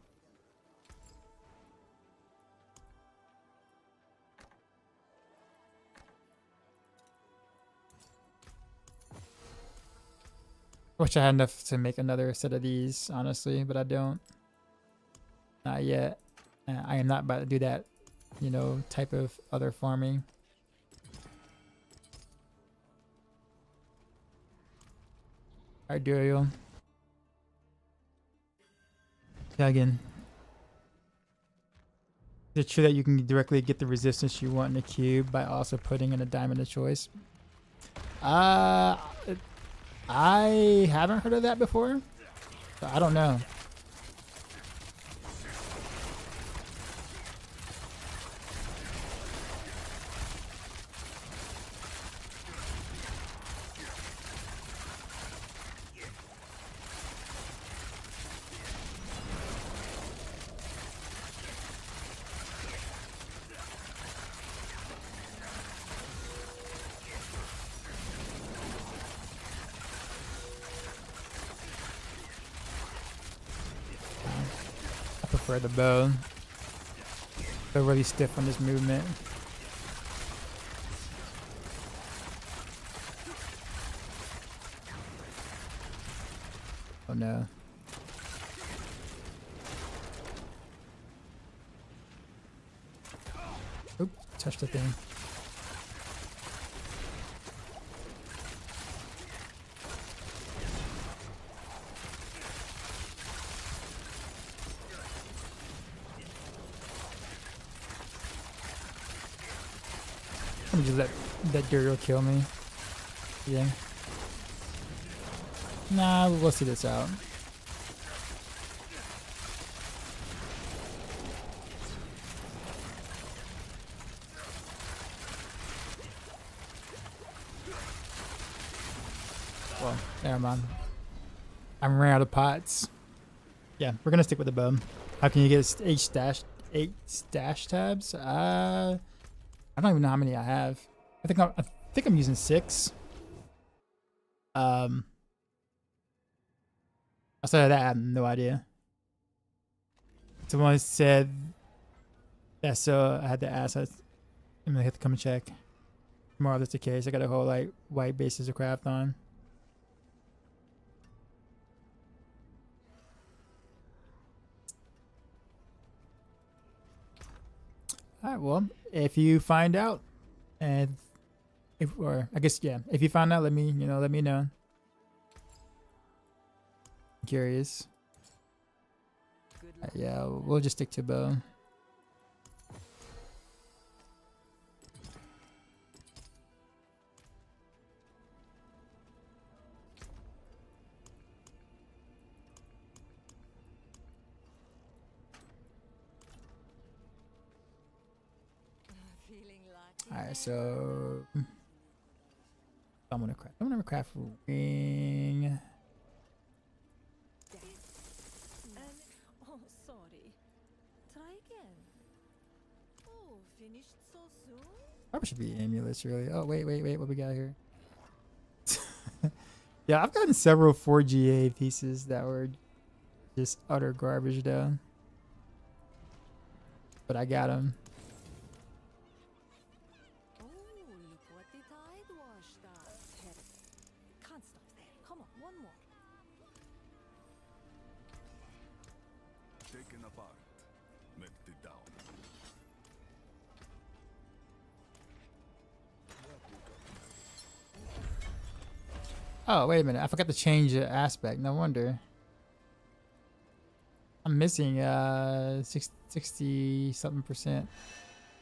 [SPEAKER 1] Wish I had enough to make another set of these, honestly, but I don't. Not yet. I am not about to do that, you know, type of other farming. Alright, Duriel. Yeah, again. Is it true that you can directly get the resistance you want in a cube by also putting in a diamond of choice? I haven't heard of that before, so I don't know. For the bow. They're really stiff on this movement. Oh no. Oop, touched the thing. Let me just let Duriel kill me. Yeah. Nah, we'll see this out. Well, never mind. I'm running out of pots. Yeah, we're gonna stick with the bow. How can you get eight stash tabs? I don't even know how many I have. I think I'm using 6. Outside of that, I have no idea. Someone said that, so I had to ask. I'm gonna have to come and check. More if that's the case. I got a whole like white bases of craft on. All right. Well, if you find out, and or I guess yeah, if you find out, let me know. Curious. Yeah, we'll just stick to bow. Alright, so I'm gonna craft a ring.
[SPEAKER 5] Oh, sorry. Try again. Oh, finished so soon?
[SPEAKER 1] Probably should be amulets, really. Oh, wait. What we got here? Yeah, I've gotten several 4GA pieces that were just utter garbage, though. But I got them.
[SPEAKER 5] Oh, look what the tide washed up. Can't stop there. Come on, one more.
[SPEAKER 2] Taken apart, melted down.
[SPEAKER 1] Oh, wait a minute. I forgot to change the aspect. No wonder. I'm missing 60 something%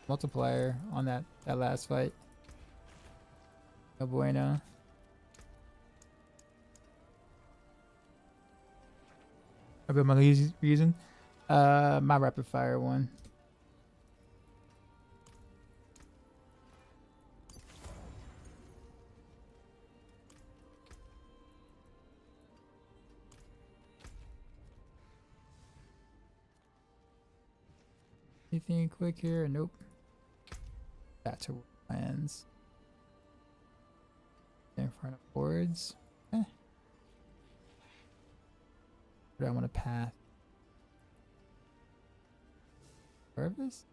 [SPEAKER 1] multiplier on that last fight. No bueno. What am I using? My rapid fire one. Anything quick here? Nope. Back to plans. In front of boards. Where do I want to path? Purpose?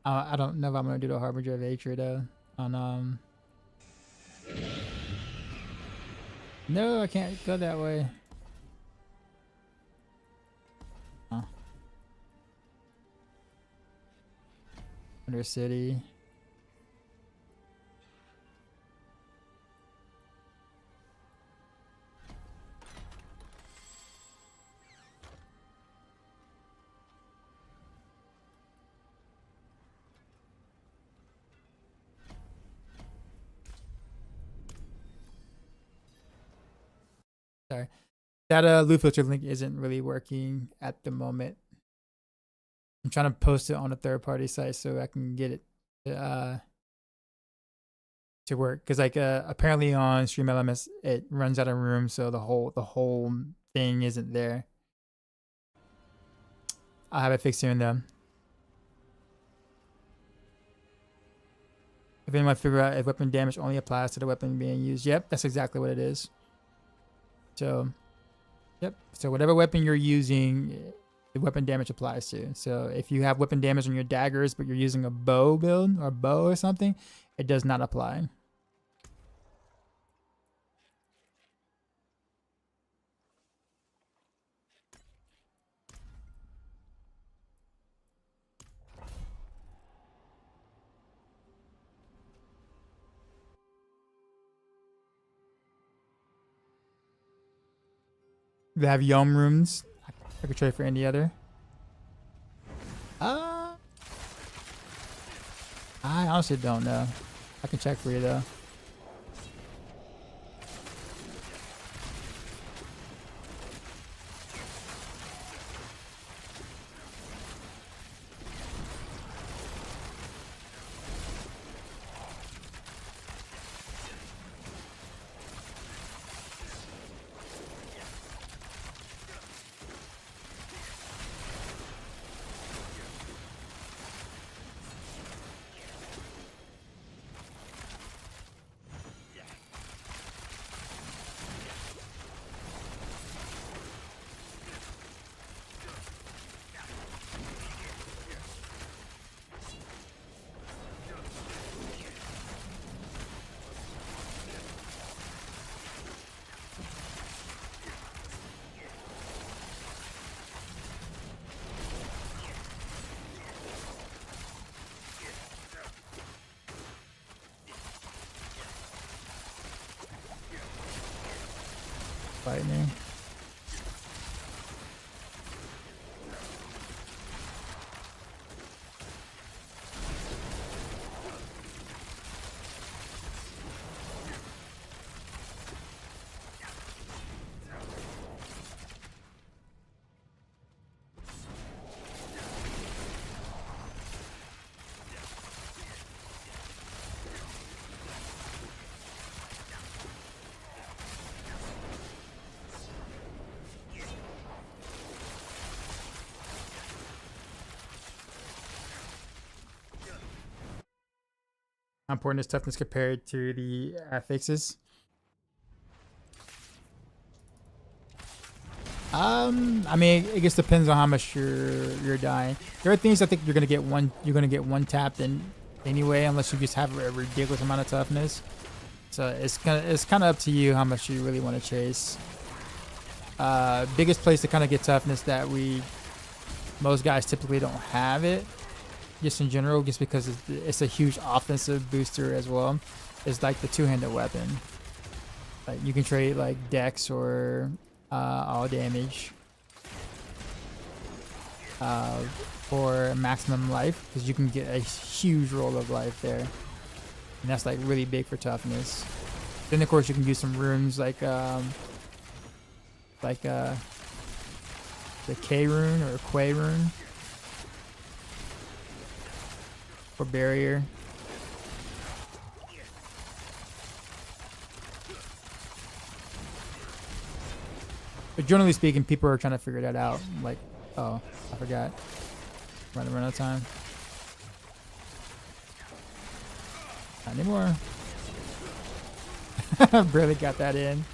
[SPEAKER 1] I don't know if I'm gonna do the Harbinger of Hatred though. On No, I can't go that way. Under city. Sorry. That loot filter link isn't really working at the moment. I'm trying to post it on a third-party site so I can get it to work. Because like apparently on Stream LMS it runs out of room, so the whole thing isn't there. I'll have it fixed soon though. If anyone figure out if weapon damage only applies to the weapon being used, yep, that's exactly what it is. So, yep. So whatever weapon you're using, the weapon damage applies to. So if you have weapon damage on your daggers, but you're using a bow build or bow or something, it does not apply. They have Yom rooms. I could trade for any other. I honestly don't know. I can check for you though. Fight me. How important is toughness compared to the affixes? I mean, it just depends on how much you're dying. There are things I think you're gonna get one tapped in anyway, unless you just have a ridiculous amount of toughness. So it's kind of up to you how much you really want to chase. Biggest place to kind of get toughness that most guys typically don't have it, just in general, just because it's a huge offensive booster as well. Is like the two-handed weapon. Like you can trade like dex or all damage for maximum life, because you can get a huge roll of life there, and that's like really big for toughness. Then of course you can use some runes like the K rune or Quay rune for barrier. But generally speaking, people are trying to figure that out. Like, oh, I forgot. Running out of time. Not anymore. Barely got that in.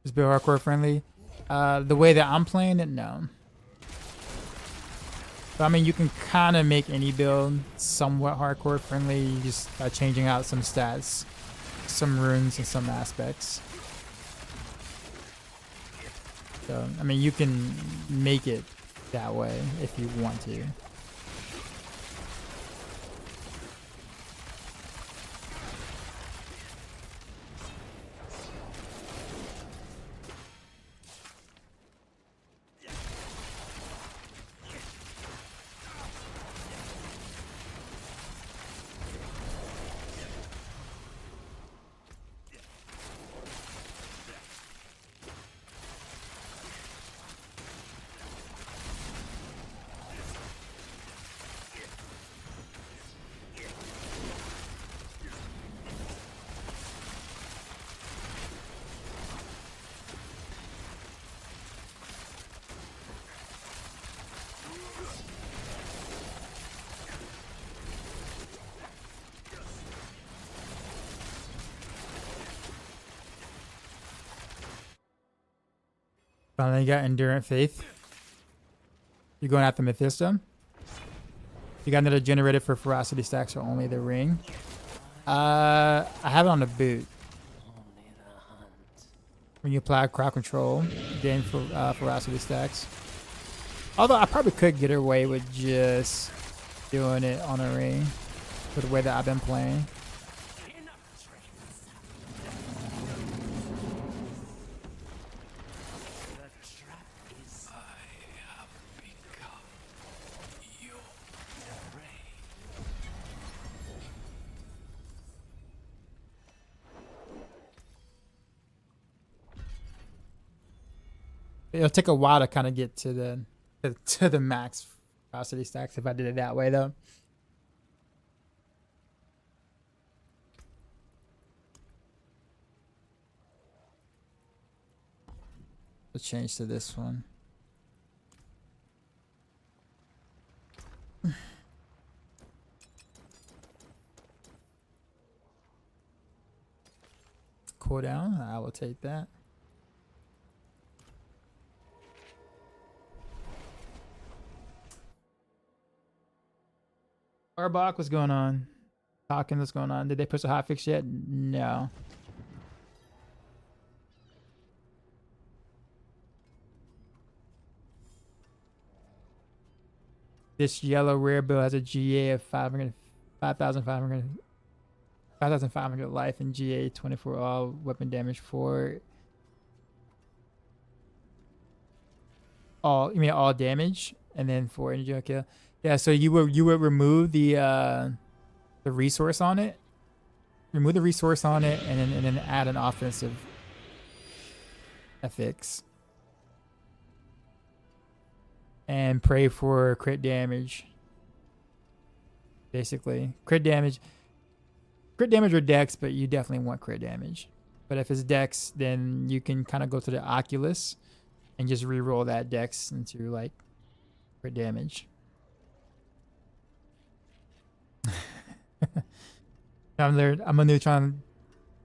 [SPEAKER 1] Is build hardcore friendly? The way that I'm playing it, no. But I mean, you can kind of make any build somewhat hardcore friendly, just by changing out some stats, some runes, and some aspects. So, I mean, you can make it that way if you want to. Finally got Endurant Faith. You're going after Mephisto. You got another generated for Ferocity stacks or only the ring. I have it on the boot. When you apply crowd control, gain for Ferocity stacks. Although I probably could get away with just doing it on a ring for the way that I've been playing. It'll take a while to kind of get to the max velocity stacks if I did it that way, though. Let's change to this one. Cooldown, I will take that. Arbok, what's going on? Talking, what's going on? Did they push a hotfix yet? No. This yellow rare bill has a GA of 5,500 life and GA 24 all weapon damage for all. You mean all damage, and then for energy kill. Yeah, so you would remove the resource on it. Remove the resource on it, and then add an offensive FX. And pray for crit damage. Basically, crit damage or dex, but you definitely want crit damage. But if it's dex, then you can kind of go to the Oculus and just re-roll that dex into like crit damage. I'm gonna trying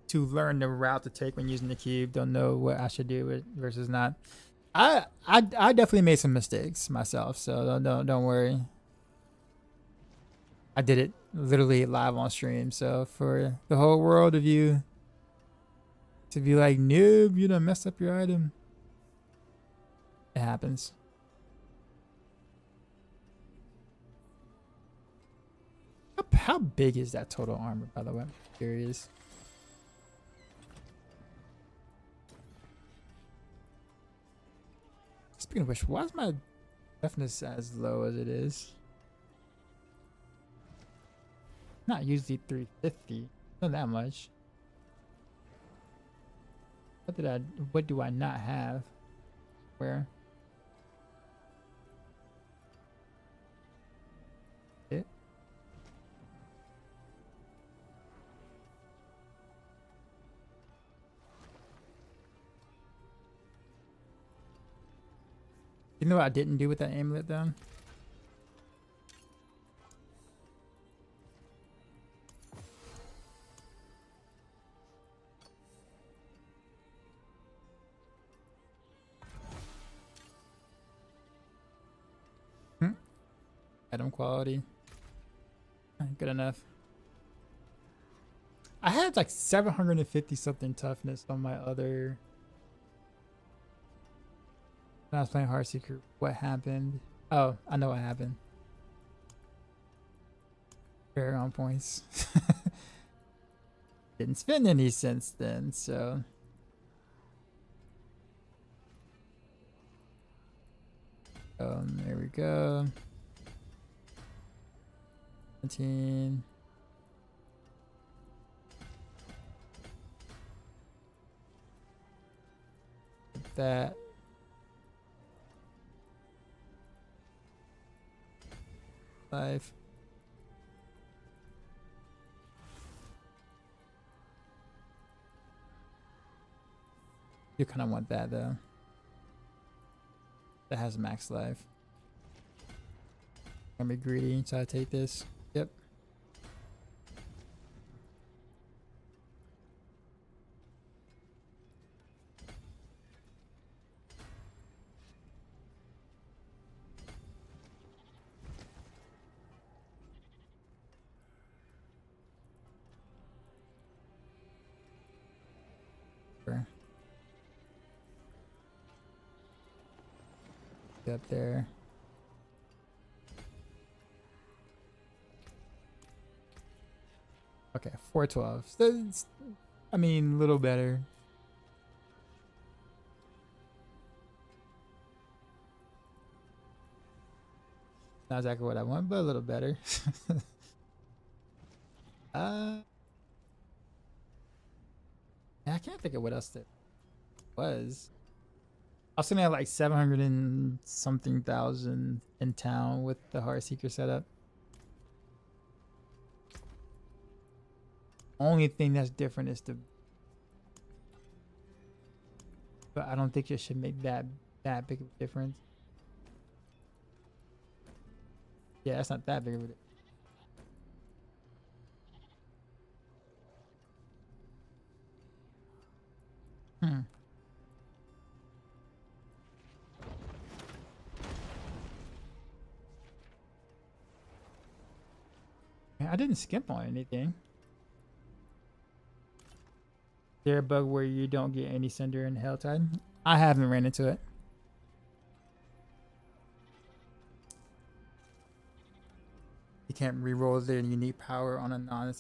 [SPEAKER 1] to learn the route to take when using the cube. Don't know what I should do with versus not. I definitely made some mistakes myself, so don't worry. I did it literally live on stream, so for the whole world of you to be like, noob, you done messed up your item. It happens. How big is that total armor, by the way? I'm curious. Speaking of which, why is my deafness as low as it is? Not usually 350. Not that much. What do I not have? Where? It? You know what I didn't do with that amulet though? Item quality. Good enough. I had like 750 something toughness on my other. When I was playing Heartseeker, what happened? Oh, I know what happened. Paragon points. Didn't spend any since then, so. There we go. 17. That. Five. You kind of want that though. That has max life. I'm gonna be greedy, so I take this. Yep. Sure. Get up there. Okay, 412. So I mean, a little better. Not exactly what I want, but a little better. Yeah, I can't think of what else there was. I was sitting at like 700 and something thousand in town with the Heartseeker setup. Only thing that's different is the, but I don't think it should make that big of a difference. Yeah, that's not that big of a difference. I didn't skip on anything. Is there a bug where you don't get any Cinder in Helltide? I haven't ran into it. You can't re-roll their unique power on a non.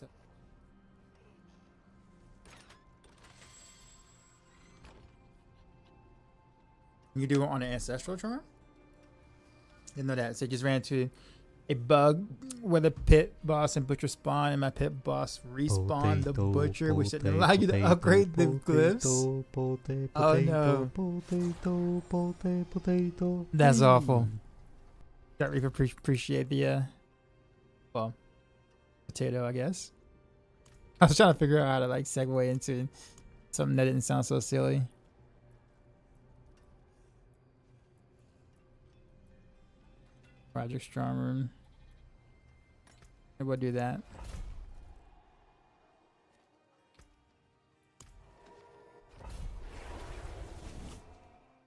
[SPEAKER 1] You do it on an ancestral charm? Didn't know that. So I just ran into a bug where the pit boss and butcher spawn, and my pit boss respawned the butcher, which didn't allow you to upgrade the glyphs. Oh no. That's awful. Don't even appreciate the well, potato, I guess. I was trying to figure out how to like segue into something that didn't sound so silly. Project Strong Room. Maybe we'll do that.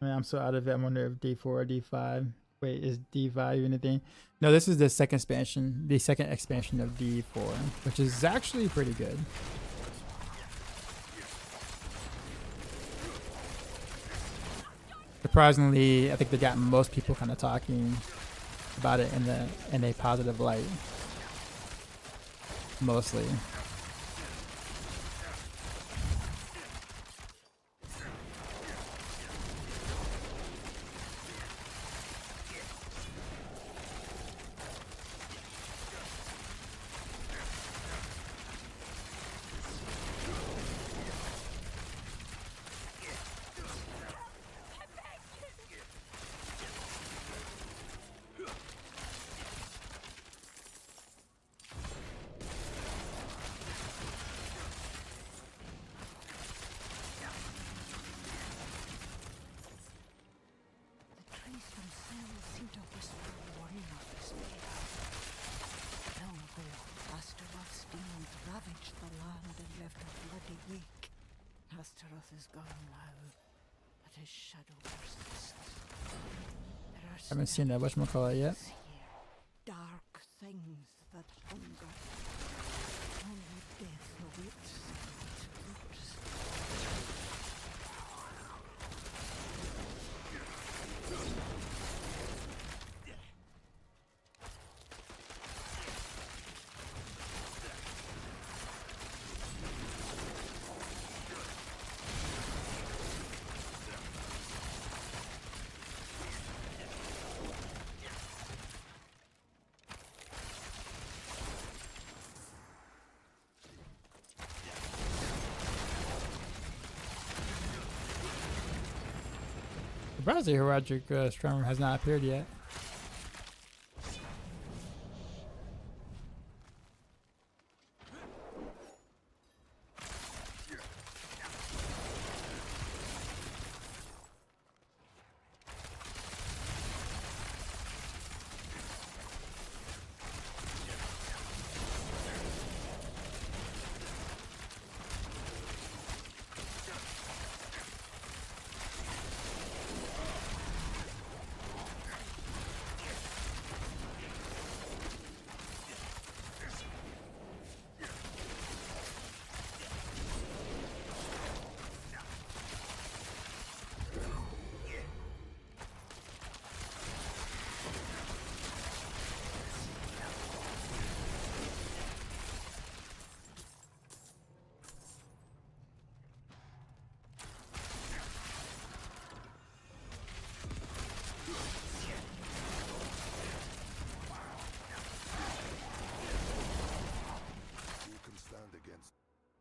[SPEAKER 1] I mean, I'm so out of it. I wonder if D4 or D5. Wait, is D5 even a thing? No, this is the second expansion. The second expansion of D4, which is actually pretty good. Surprisingly, I think they got most people kind of talking about it in a positive light. Mostly. Haven't seen that whatchamacallit yet.
[SPEAKER 5] Dark things that hunger. Only death awaits its
[SPEAKER 1] Surprised the Heraldic Strong Room has not appeared yet.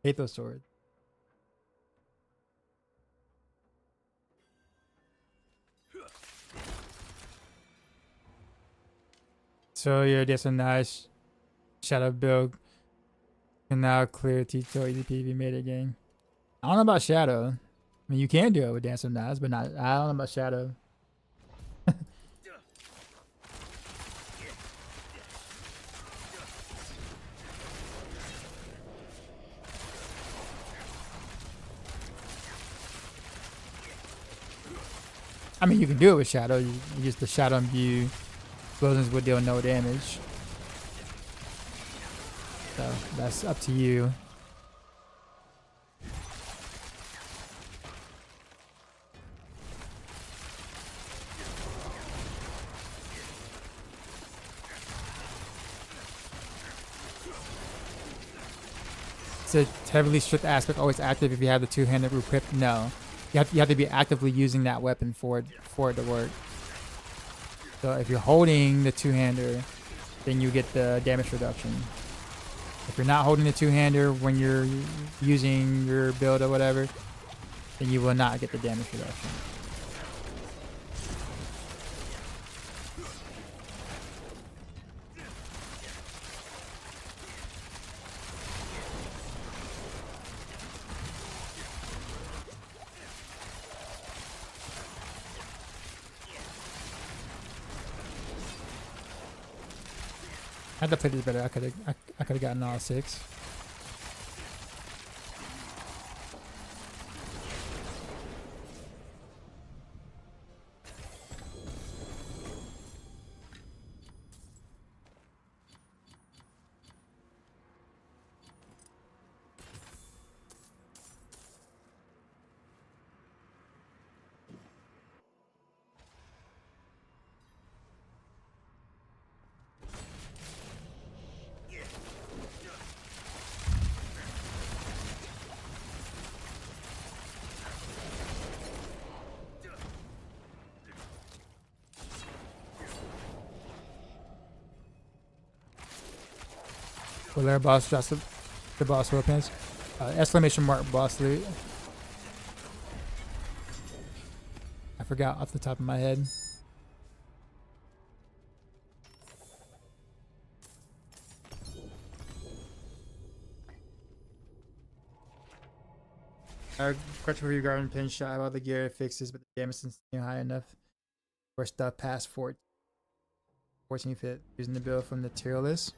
[SPEAKER 1] Pathos Sword. So yeah, there's a nice shadow build. Can now clear T12 EDP made again. I don't know about Shadow. I mean, you can do it with Dance of Knives, but not. I don't know about Shadow. I mean, you can do it with Shadow. You use the Shadow Imbue. Explosions would deal no damage. So that's up to you. It's a heavily strict aspect, always active if you have the two-handed equipped. No. You have to be actively using that weapon for it to work. So if you're holding the two-hander, then you get the damage reduction. If you're not holding the two-hander when you're using your build or whatever, then you will not get the damage reduction. I had to play this better. I could have gotten all 6. Will our boss just the boss weapons? Exclamation mark boss loot. I forgot off the top of my head. Question for you regarding pin shot about the gear fixes, but the damage isn't high enough for stuff past 14 fit using the build from the tier list.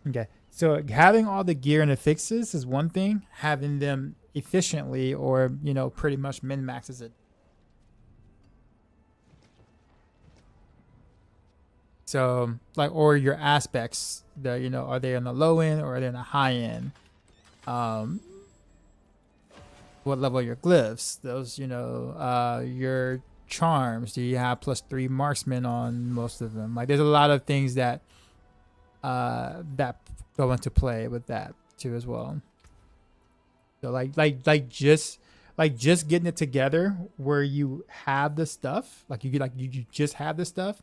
[SPEAKER 1] Okay, so having all the gear and the fixes is one thing. Having them efficiently or, you know, pretty much min-maxes it. So, like, or your aspects, the, you know, are they on the low end or are they on the high end? What level are your glyphs? Those, you know, your charms. Do you have +3 marksman on most of them? Like, there's a lot of things that that go into play with that too as well. So like just getting it together where you have the stuff, like you just have the stuff,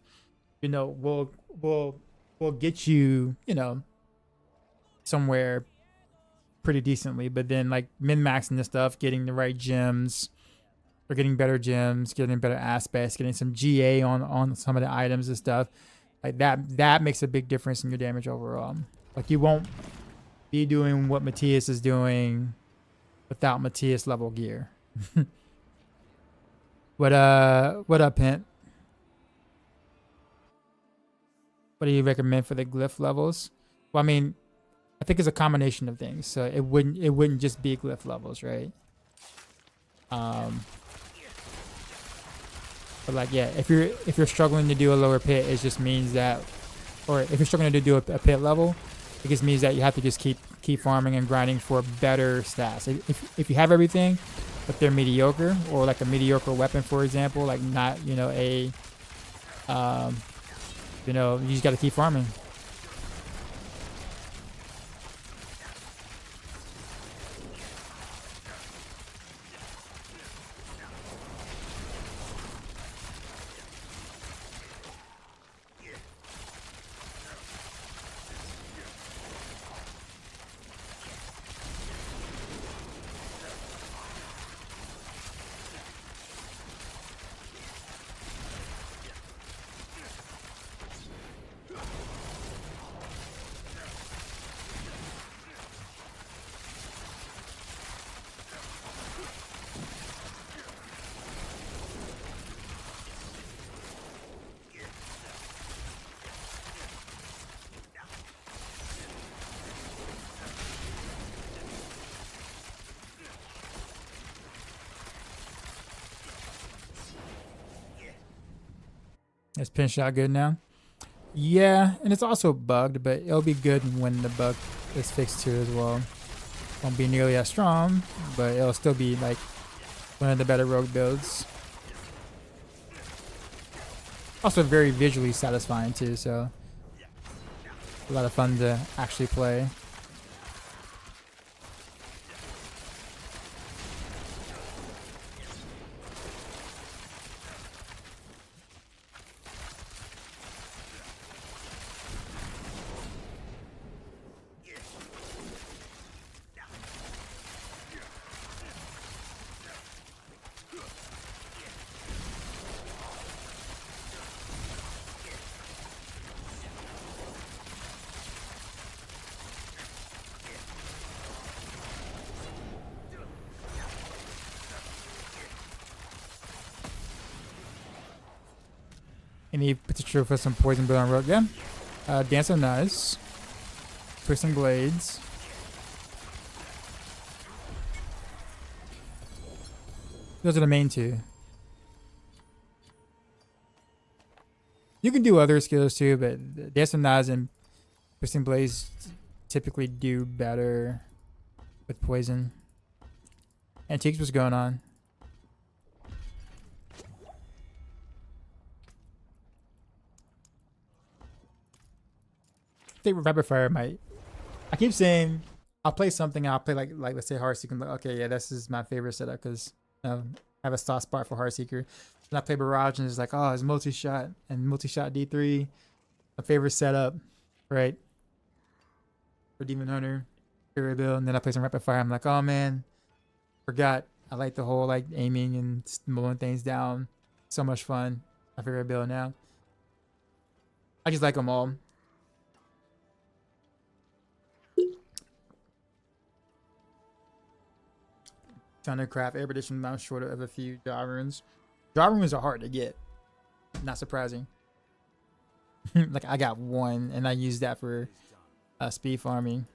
[SPEAKER 1] you know, will get you, you know, somewhere pretty decently. But then like min-maxing the stuff, getting the right gems or getting better gems, getting better aspects, getting some GA on some of the items and stuff. Like that makes a big difference in your damage overall. Like you won't be doing what Matthias is doing without Matthias level gear. What up, Hint? What do you recommend for the glyph levels? Well, I mean, I think it's a combination of things. So it wouldn't just be glyph levels, right? But like, yeah, if you're struggling to do a lower pit, it just means that, or if you're struggling to do a pit level, it just means that you have to just keep farming and grinding for better stats. If you have everything, but they're mediocre, or like a mediocre weapon, for example, like not, you know, you know, you just got to keep farming. Is pin shot good now? Yeah, and it's also bugged, but it'll be good when the bug is fixed too as well. Won't be nearly as strong, but it'll still be like one of the better rogue builds. Also very visually satisfying too, so a lot of fun to actually play. Any potential for some poison build on rogue? Yeah. Dance of Knives. Twisting Blades. Those are the main two. You can do other skills too, but Dance of Knives and Twisting Blades typically do better with poison. Antiques, what's going on? I think Rapid Fire might. I keep saying I'll play something. I'll play like let's say Heartseeker. Like, okay, yeah, this is my favorite setup because I have a soft spot for Heartseeker. And I play Barrage and it's like, oh, it's multi-shot and multi-shot D3. My favorite setup, right? For Demon Hunter, favorite build. And then I play some Rapid Fire. I'm like, oh man, forgot. I like the whole like aiming and mowing things down. So much fun. My favorite build now. I just like them all. Trying to craft air edition. I'm short of a few jaw runes. Jaw runes are hard to get. Not surprising. Like I got one, and I used that for speed farming.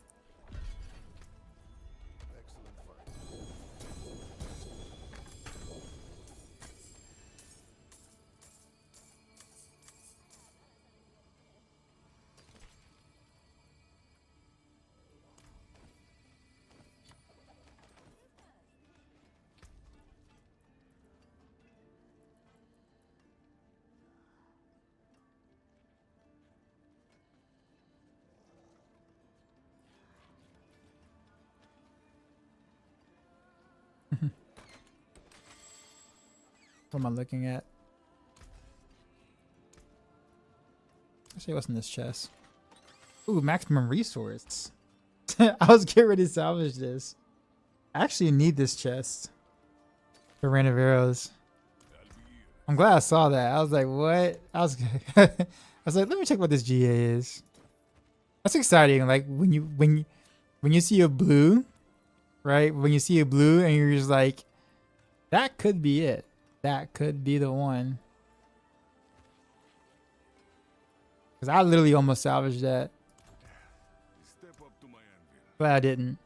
[SPEAKER 1] What am I looking at? Let's see what's in this chest. Ooh, maximum resource. I was getting ready to salvage this. I actually need this chest for random arrows. I'm glad I saw that. I was like, what? I was like, let me check what this GA is. That's exciting. Like when you see a blue, right? When you see a blue and you're just like, that could be it. That could be the one. Because I literally almost salvaged that. But I didn't.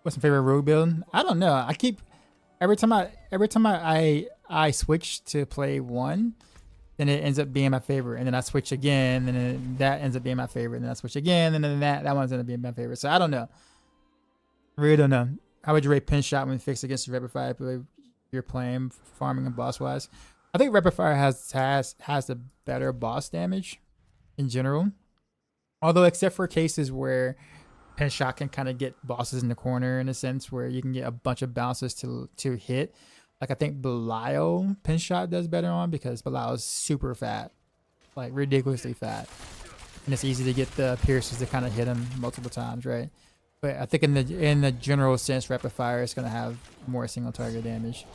[SPEAKER 1] What's my favorite rogue build? I don't know. I keep every time I switch to play one, then it ends up being my favorite. And then I switch again, and then that ends up being my favorite. And then I switch again, and then that one's gonna be my favorite. So I don't know. I really don't know. How would you rate Pin Shot when fixed against the Rapid Fire if you're playing farming and boss wise? I think Rapid Fire has the better boss damage in general. Although except for cases where Pin Shot can kind of get bosses in the corner in a sense where you can get a bunch of bounces to hit. Like I think Belial Pin Shot does better on because Belial is super fat. Like ridiculously fat. And it's easy to get the pierces to kind of hit him multiple times, right? But I think in the general sense, Rapid Fire is going to have more single target damage.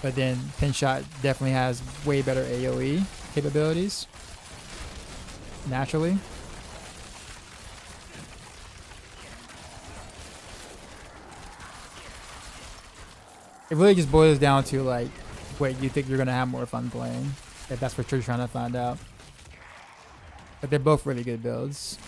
[SPEAKER 1] But then Pin Shot definitely has way better AoE capabilities. Naturally. It really just boils down to like, what you think you're going to have more fun playing. If that's what you're trying to find out. But they're both really good builds.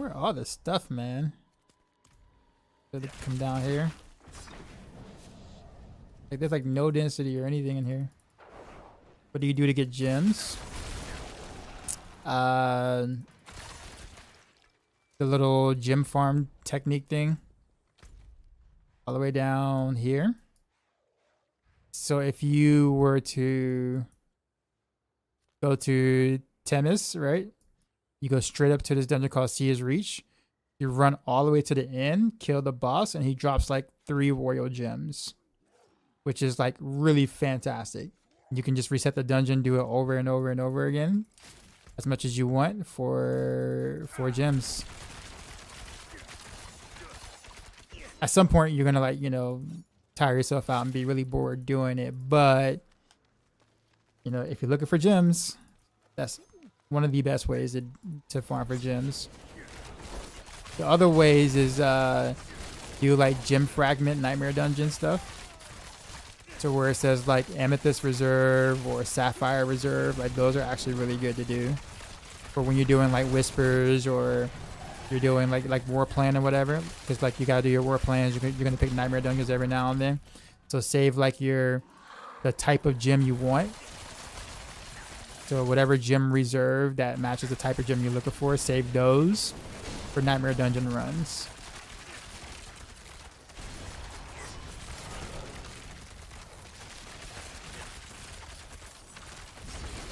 [SPEAKER 1] Where are all this stuff, man? Did it come down here? Like there's like no density or anything in here. What do you do to get gems? The little gem farm technique thing. All the way down here. So if you were to go to Temis, right? You go straight up to this dungeon called Sea's Reach. You run all the way to the end, kill the boss, and he drops like 3 royal gems, which is like really fantastic. You can just reset the dungeon, do it over and over and over again, as much as you want for 4 gems. At some point, you're gonna like, you know, tire yourself out and be really bored doing it. But you know, if you're looking for gems, that's one of the best ways to farm for gems. The other ways is do like gem fragment nightmare dungeon stuff. So where it says like amethyst reserve or sapphire reserve, like those are actually really good to do. For when you're doing like whispers or you're doing like war plan or whatever, because like you gotta do your war plans. You're gonna pick nightmare dungeons every now and then. So save like the type of gem you want. So whatever gem reserve that matches the type of gem you're looking for, save those for nightmare dungeon runs.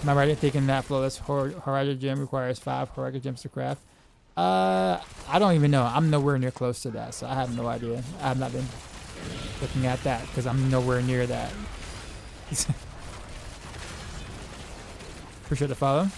[SPEAKER 1] Am I right in thinking that flawless Horizon gem requires 5 Horizon gems to craft? I don't even know. I'm nowhere near close to that, so I have no idea. I have not been looking at that because I'm nowhere near that. Appreciate the follow.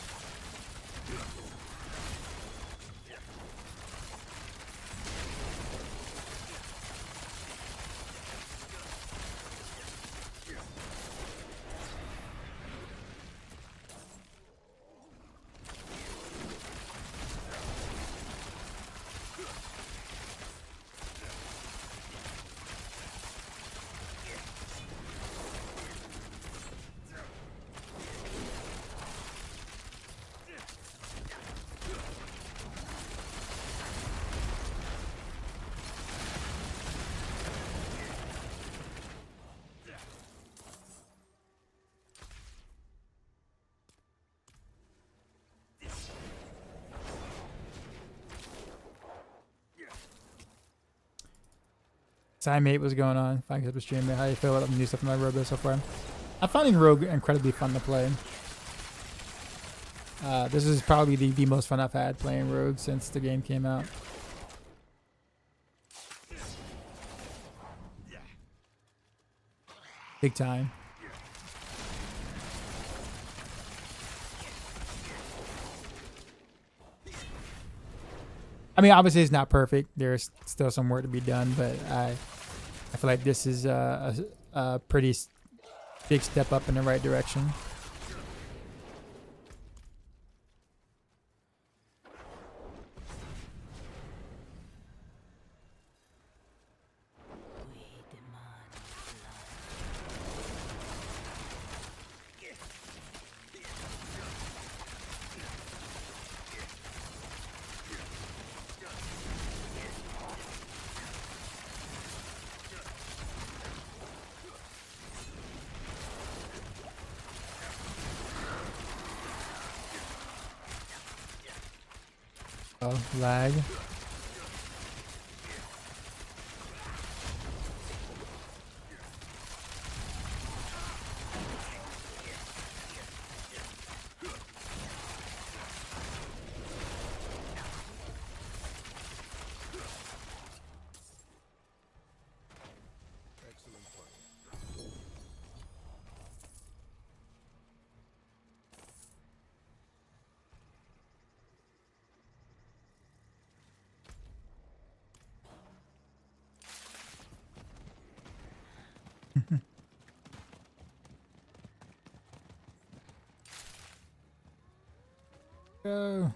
[SPEAKER 1] Hi mate, what's going on? Thanks for streaming. How you feel about the new stuff in my Rogue so far? I'm finding Rogue incredibly fun to play. This is probably the most fun I've had playing Rogue since the game came out. Big time. I mean, obviously it's not perfect. There's still some work to be done, but I feel like this is a pretty big step up in the right direction. Oh, lag. Go.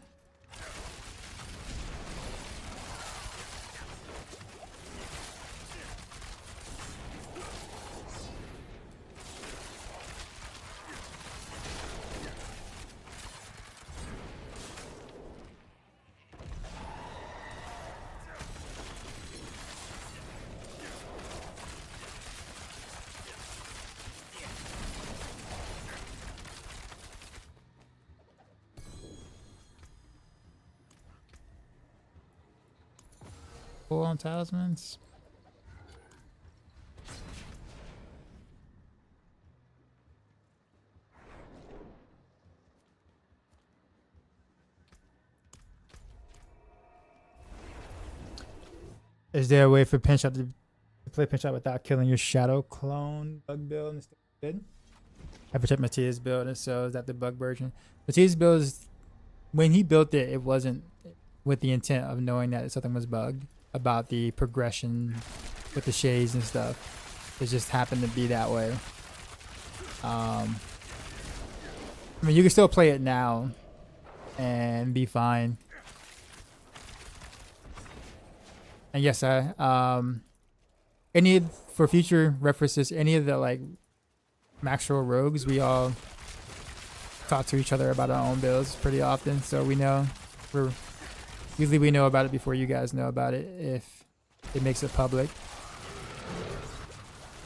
[SPEAKER 1] Full on talismans. Is there a way for Pinch Shot to play Pinch Shot without killing your Shadow Clone bug build and stuff? Good. I checked Matthias build, and so is that the bug version? Matthias build is, when he built it, it wasn't with the intent of knowing that something was bugged about the progression with the shades and stuff. It just happened to be that way. I mean, you can still play it now and be fine. And yes, any for future references, any of the like Maxwell Rogues, we all talk to each other about our own builds pretty often, so we know. Usually we know about it before you guys know about it if it makes it public.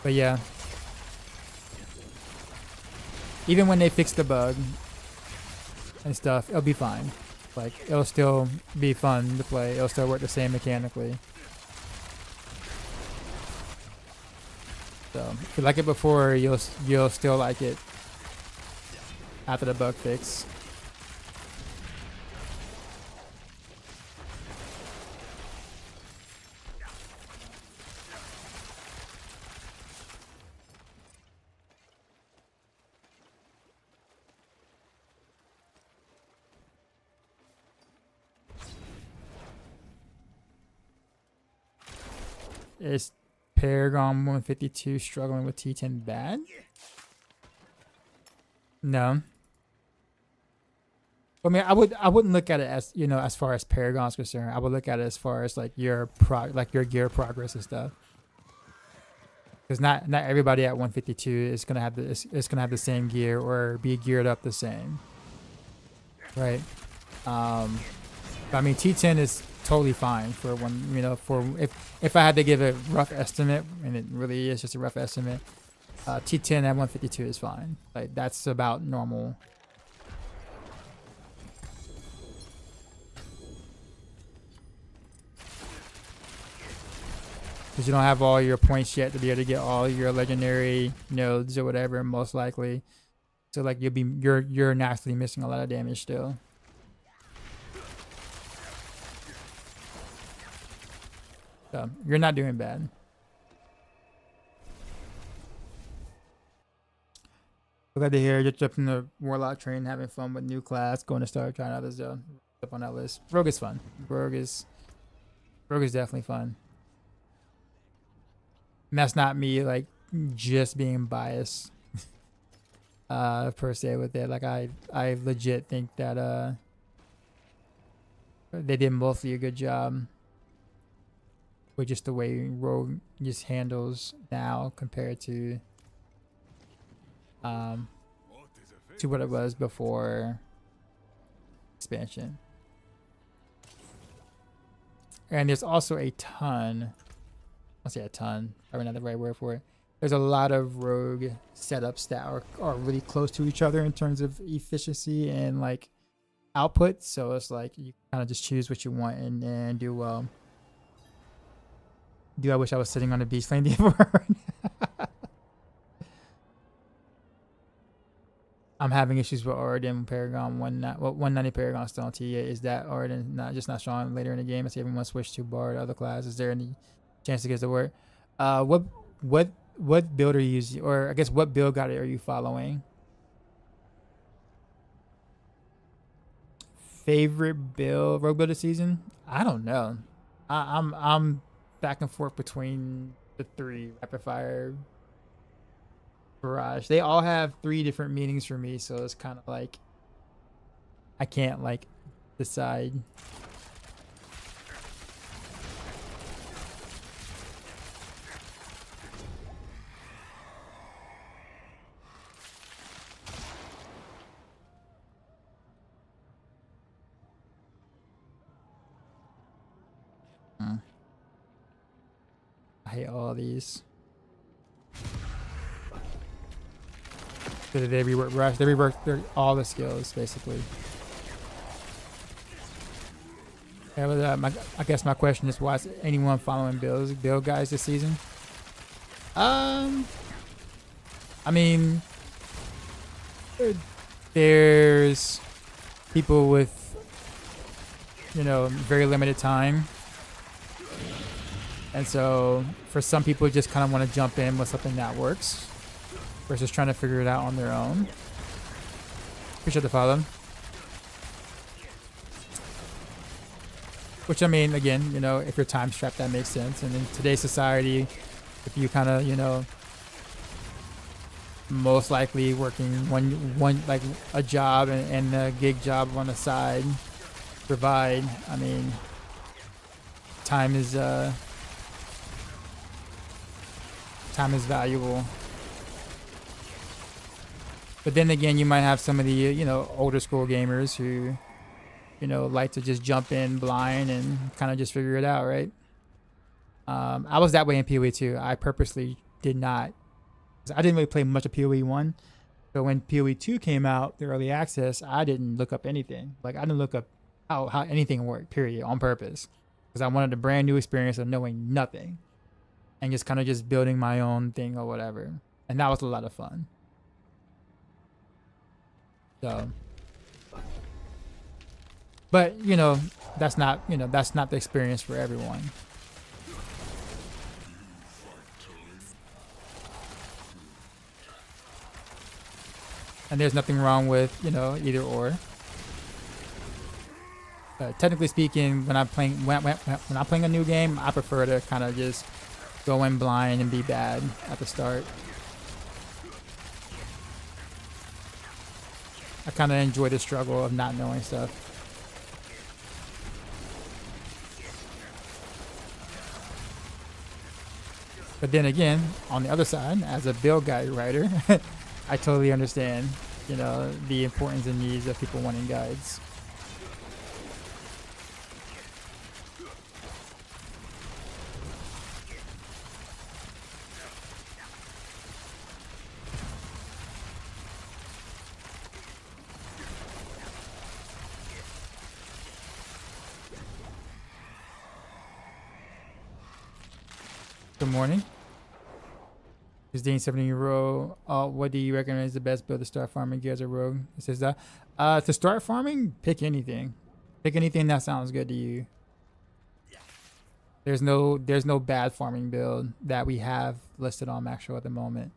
[SPEAKER 1] But yeah, even when they fix the bug and stuff, it'll be fine. Like, it'll still be fun to play. It'll still work the same mechanically. So if you like it before, you'll still like it after the bug fix. Is Paragon 152 struggling with T10 bad? No. I mean, I wouldn't look at it as, you know, as far as Paragon's concerned. I would look at it as far as like your gear progress and stuff. Because not everybody at 152 is gonna have the same gear or be geared up the same, right? I mean, T10 is totally fine for one, you know, for if I had to give a rough estimate, and it really is just a rough estimate, T10 at 152 is fine. Like, that's about normal. Because you don't have all your points yet to be able to get all your legendary nodes or whatever, most likely. So like you're naturally missing a lot of damage still. So you're not doing bad. Glad to hear you're jumping the Warlock train, having fun with new class, going to start trying others though. Up on that list. Rogue is fun. Rogue is definitely fun. And that's not me like just being biased per se with it. Like I legit think that they did mostly a good job with just the way Rogue just handles now compared to what it was before expansion. And there's also a ton, I'll say a ton, probably not the right word for it. There's a lot of Rogue setups that are really close to each other in terms of efficiency and like output. So it's like you kind of just choose what you want and do well. I wish I was sitting on the beach playing D4. I'm having issues with Oridan Paragon 190 Paragon still on T8. Is that Oridan not strong later in the game? I see everyone switch to Bard other class. Is there any chance it gets to work? What build are you using, or I guess what build guide are you following? Favorite build, Rogue build this season? I don't know. I'm back and forth between the three: Rapid Fire, Barrage. They all have three different meanings for me, so it's kind of like I can't like decide. I hate all these. They rework Rush. They rework all the skills, basically. Yeah, but, I guess my question is, why is anyone following build guys this season? I mean, there's people with, you know, very limited time, and so for some people, just kind of want to jump in with something that works versus trying to figure it out on their own. Appreciate the follow. Which, I mean, again, you know, if you're time strapped, that makes sense. And in today's society, if you kind of, you know, most likely working one like a job and a gig job on the side provide, I mean, time is valuable. But then again, you might have some of the, you know, older school gamers who, you know, like to just jump in blind and kind of just figure it out, right? I was that way in PoE 2. I purposely did not. I didn't really play much of PoE 1. So when PoE 2 came out, the early access, I didn't look up anything. Like, I didn't look up how anything worked, period, on purpose. Because I wanted a brand new experience of knowing nothing. And just kind of just building my own thing or whatever. And that was a lot of fun. So, but you know, that's not the experience for everyone. And there's nothing wrong with, you know, either or. Technically speaking, when I'm playing a new game, I prefer to kind of just go in blind and be bad at the start. I kind of enjoy the struggle of not knowing stuff. But then again, on the other side, as a build guide writer, I totally understand, you know, the importance and needs of people wanting guides. Good morning. Is Dean 70-year-old? What do you recommend is the best build to start farming gears or rogue? It says that. To start farming, pick anything. Pick anything that sounds good to you. There's no bad farming build that we have listed on Max Show at the moment.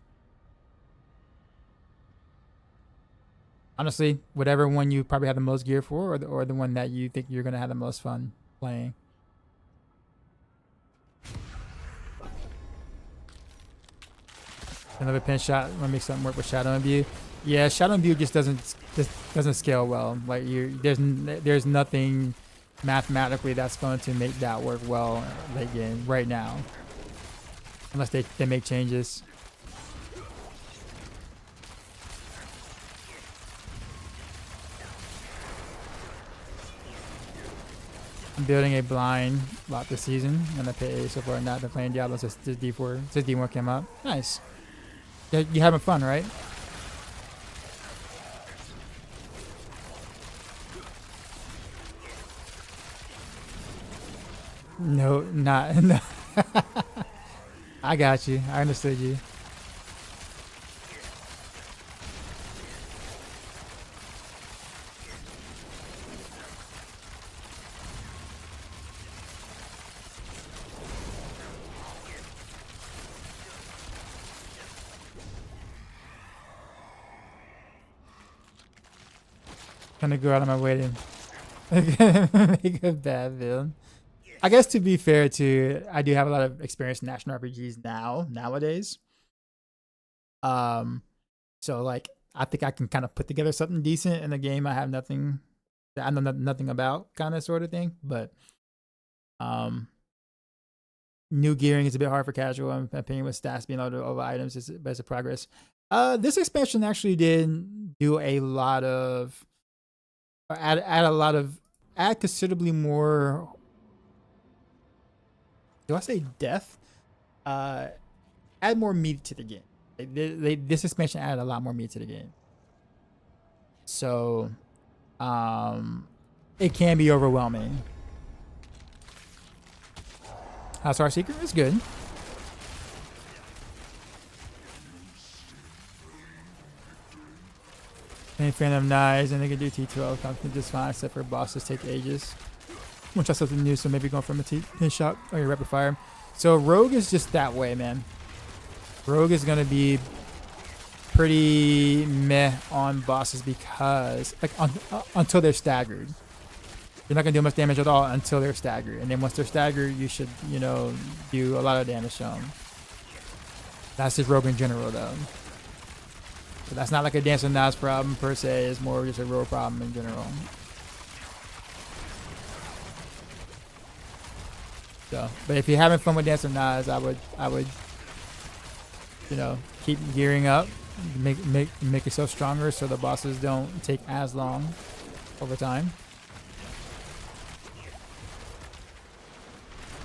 [SPEAKER 1] Honestly, whatever one you probably have the most gear for, or the one that you think you're gonna have the most fun playing. Another pin shot. Want to make something work with Shadow Imbue? Yeah, Shadow Imbue just doesn't scale well. Like there's nothing mathematically that's going to make that work well late game right now, unless they make changes. I'm building a blind lot this season, and I pay so far not been playing Diablo since D4 came out. Nice. You having fun, right? No, not. No. I got you. I understood you. Gonna go out of my way to make a bad build. I guess to be fair to, I do have a lot of experience in action RPGs nowadays. So like I think I can kind of put together something decent in a game I have nothing that I know nothing about, kind of sort of thing. But new gearing is a bit hard for casual. I'm opinion with stats being over items is best of progress. This expansion actually did do a lot of add considerably more. Do I say depth? Add more meat to the game. This expansion added a lot more meat to the game. So, it can be overwhelming. House Heart Seeker is good. And Phantom Knives, and they can do T12 content just fine, except for bosses take ages. Which is something new, so maybe going from a hit shot or your rapid fire. So Rogue is just that way, man. Rogue is gonna be pretty meh on bosses because like until they're staggered. You're not gonna do much damage at all until they're staggered, and then once they're staggered, you should, you know, do a lot of damage to them. That's just Rogue in general, though. So that's not like a Dancing Knives problem per se. It's more just a Rogue problem in general. So, but if you're having fun with Dancing Knives, I would, you know, keep gearing up, make yourself stronger, so the bosses don't take as long over time.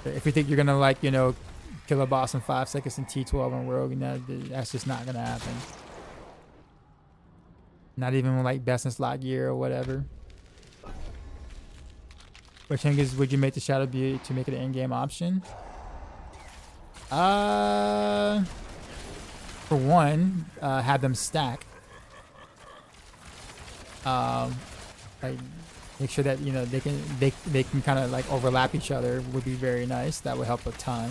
[SPEAKER 1] If you think you're gonna, like, you know, kill a boss in 5 seconds in T12 on Rogue, that's just not gonna happen. Not even with like best in slot gear or whatever. Which changes would you make the Shadow Beauty to make it an in-game option? For one, have them stack. Like make sure that, you know, they can kind of like overlap each other would be very nice. That would help a ton.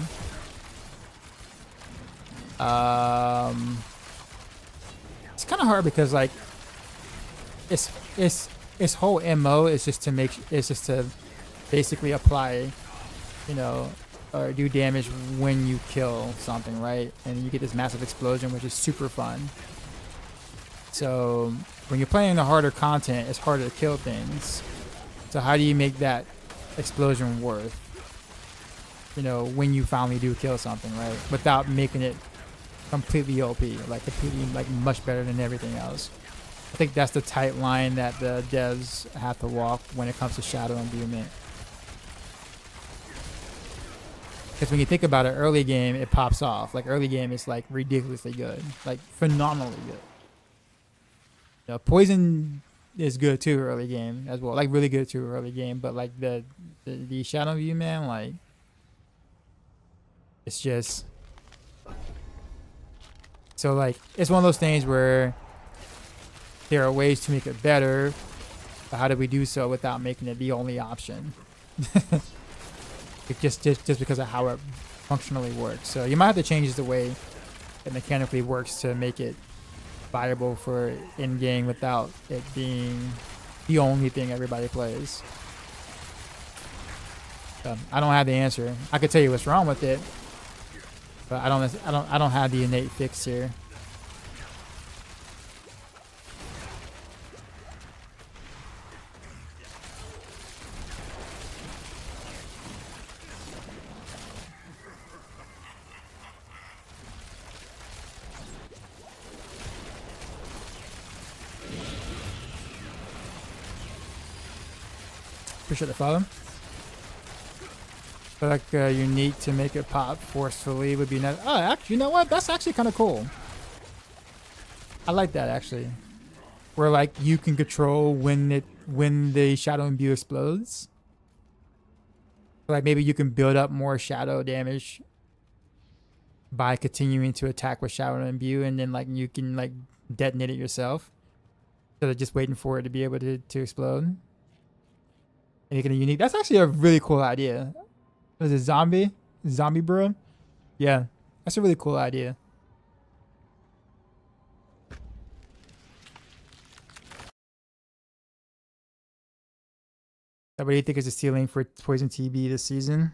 [SPEAKER 1] It's kind of hard because like its whole MO is just to basically apply, you know, or do damage when you kill something, right? And you get this massive explosion, which is super fun. So when you're playing the harder content, it's harder to kill things. So how do you make that explosion worth, you know, when you finally do kill something, right? Without making it completely OP, like completely, like much better than everything else. I think that's the tight line that the devs have to walk when it comes to shadow imbuement. Because when you think about it, early game, it pops off. Like early game is like ridiculously good, like phenomenally good. You know, poison is good too early game as well, like really good too early game. But like the shadow view, man, like it's just so like it's one of those things where there are ways to make it better, but how do we do so without making it the only option? just because of how it functionally works. So you might have to change the way it mechanically works to make it viable for in-game without it being the only thing everybody plays. I don't have the answer. I could tell you what's wrong with it, but I don't have the innate fix here. Appreciate the follow. But like unique to make it pop forcefully would be nice. Oh, actually, you know what? That's actually kind of cool. I like that actually. Where like you can control when the shadow imbue explodes. Like maybe you can build up more shadow damage by continuing to attack with shadow imbue, and then like you can like detonate it yourself instead of just waiting for it to be able to explode. Making it unique. That's actually a really cool idea. Was it zombie bro? Yeah, that's a really cool idea. What do you think is the ceiling for Poison TB this season?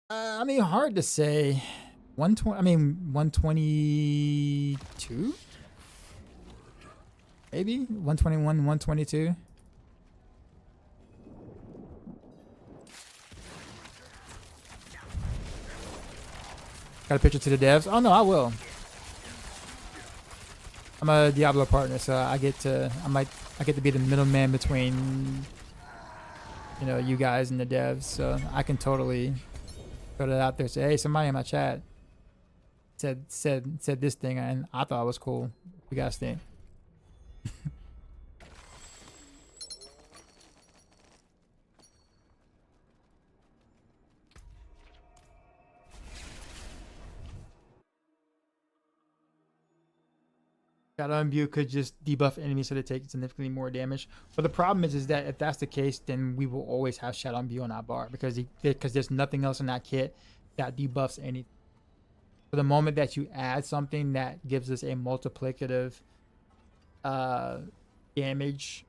[SPEAKER 1] I mean, hard to say. 120. I mean, 122. Maybe 121, 122. Got a picture to the devs? Oh no, I will. I'm a Diablo partner, so I get to be the middleman between, you know, you guys and the devs. So I can totally put it out there. Say, hey, somebody in my chat said this thing, and I thought it was cool. What you guys think? Shadow Imbue could just debuff enemies so they take significantly more damage. But the problem is that if that's the case, then we will always have Shadow Imbue on our bar because there's nothing else in that kit that debuffs anything. So the moment that you add something that gives us a multiplicative damage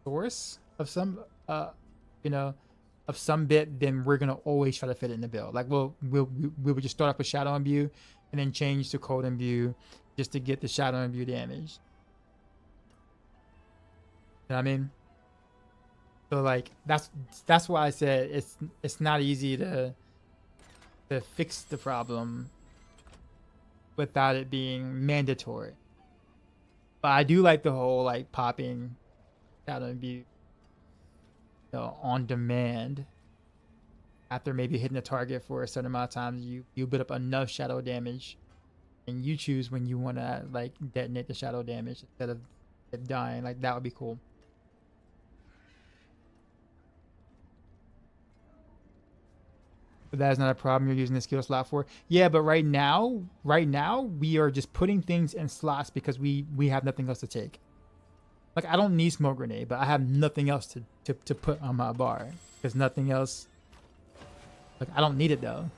[SPEAKER 1] source of some of some bit, then we're gonna always try to fit it in the build. Like we would just start off with Shadow Imbue and then change to Cold Imbue just to get the Shadow Imbue damage. You know what I mean? So like that's why I said it's not easy to fix the problem without it being mandatory. But I do like the whole like popping Shadow Imbue on demand after maybe hitting a target for a certain amount of times. You build up enough shadow damage and you choose when you want to like detonate the shadow damage instead of it dying. Like that would be cool. But that is not a problem you're using the skill slot for. Yeah, but right now we are just putting things in slots because we have nothing else to take. Like I don't need smoke grenade, but I have nothing else to put on my bar because nothing else. Like I don't need it though.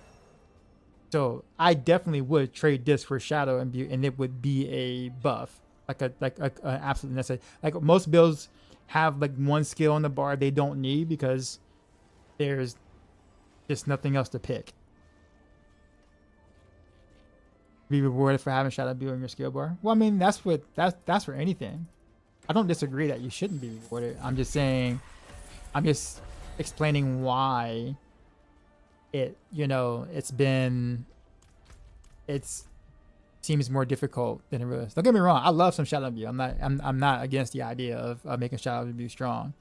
[SPEAKER 1] So I definitely would trade this for Shadow Imbue, and it would be a buff, like a absolute necessary. Like most builds have like one skill on the bar they don't need because there's just nothing else to pick. Be rewarded for having Shadow Imbue in your skill bar. Well, I mean that's for anything. I don't disagree that you shouldn't be rewarded. I'm just saying, I'm just explaining why it seems more difficult than it really is. Don't get me wrong, I love some Shadow Imbue. I'm not against the idea of making Shadow Imbue strong.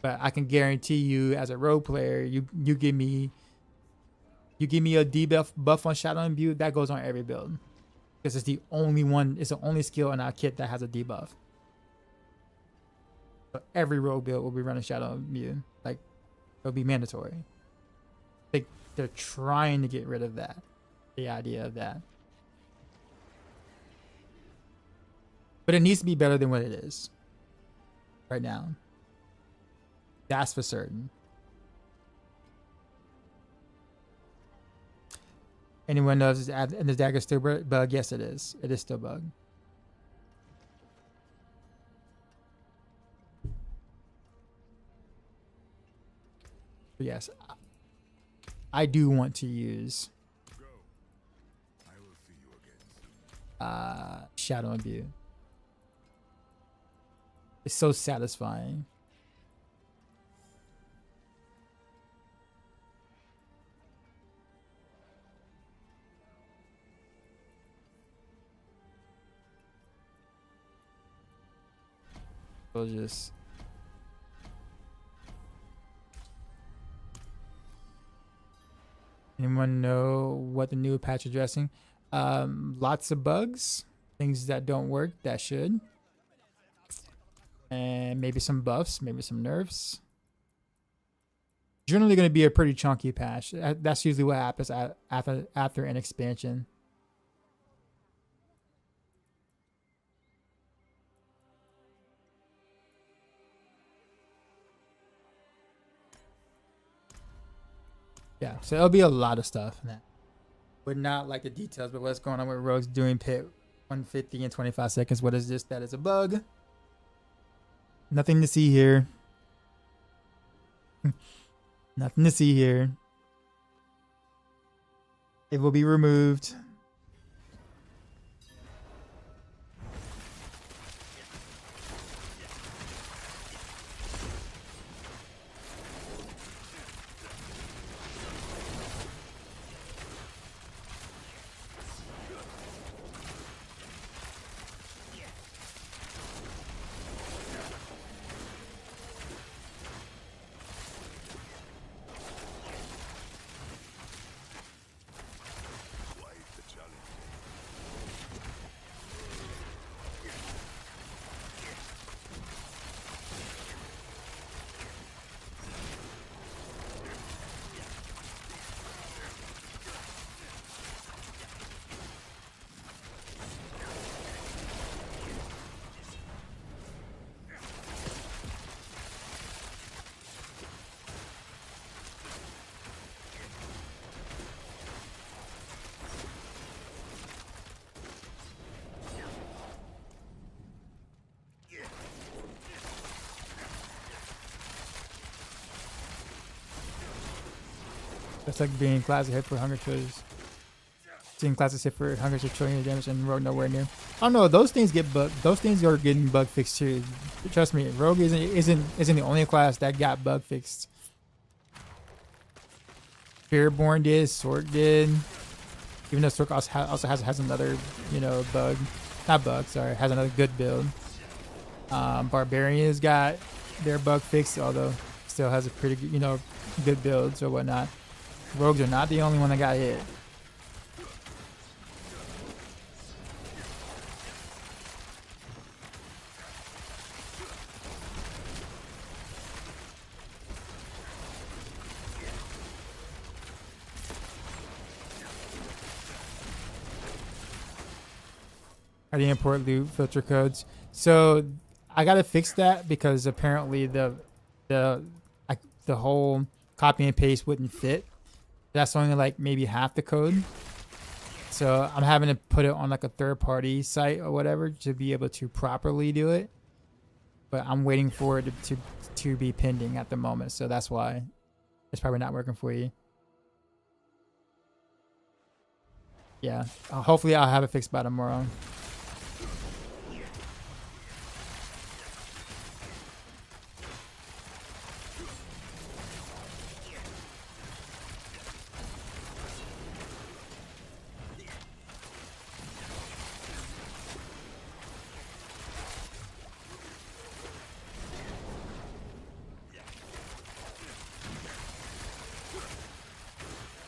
[SPEAKER 1] But I can guarantee you as a rogue player, you give me a debuff buff on Shadow Imbue, that goes on every build. Because it's the only skill in our kit that has a debuff. So every rogue build will be running Shadow Imbue. Like it'll be mandatory. They're trying to get rid of that. The idea of that. But it needs to be better than what it is right now. That's for certain. Anyone knows and the dagger still bug? Yes, it is. It is still bug. But yes, I do want to use Shadow Imbue. It's so satisfying. So just anyone know what the new patch addressing? Lots of bugs, things that don't work that should, and maybe some buffs, maybe some nerfs. Generally going to be a pretty chunky patch. That's usually what happens after an expansion. Yeah, so it'll be a lot of stuff in that. But not like the details, but what's going on with Rogues doing pit 150 in 25 seconds. What is this? That is a bug. Nothing to see here. Nothing to see here. It will be removed. That's like being classic hit for hunger choices. Seeing classes hit for hunger to trillion damage and Rogue nowhere near. I don't know. Those things get bug. Those things are getting bug fixed too. Trust me, Rogue isn't the only class that got bug fixed. Fearborn did, Sword did. Even though Sword also has another, you know, bug. Not bug, sorry. Has another good build. Barbarians got their bug fixed, although still has a pretty, you know, good builds or whatnot. Rogues are not the only one that got hit. I didn't import loot filter codes, so I gotta fix that because apparently the whole copy and paste wouldn't fit. That's only like maybe half the code, so I'm having to put it on like a third-party site or whatever to be able to properly do it. But I'm waiting for it to be pending at the moment, so that's why it's probably not working for you. Yeah, hopefully I'll have it fixed by tomorrow.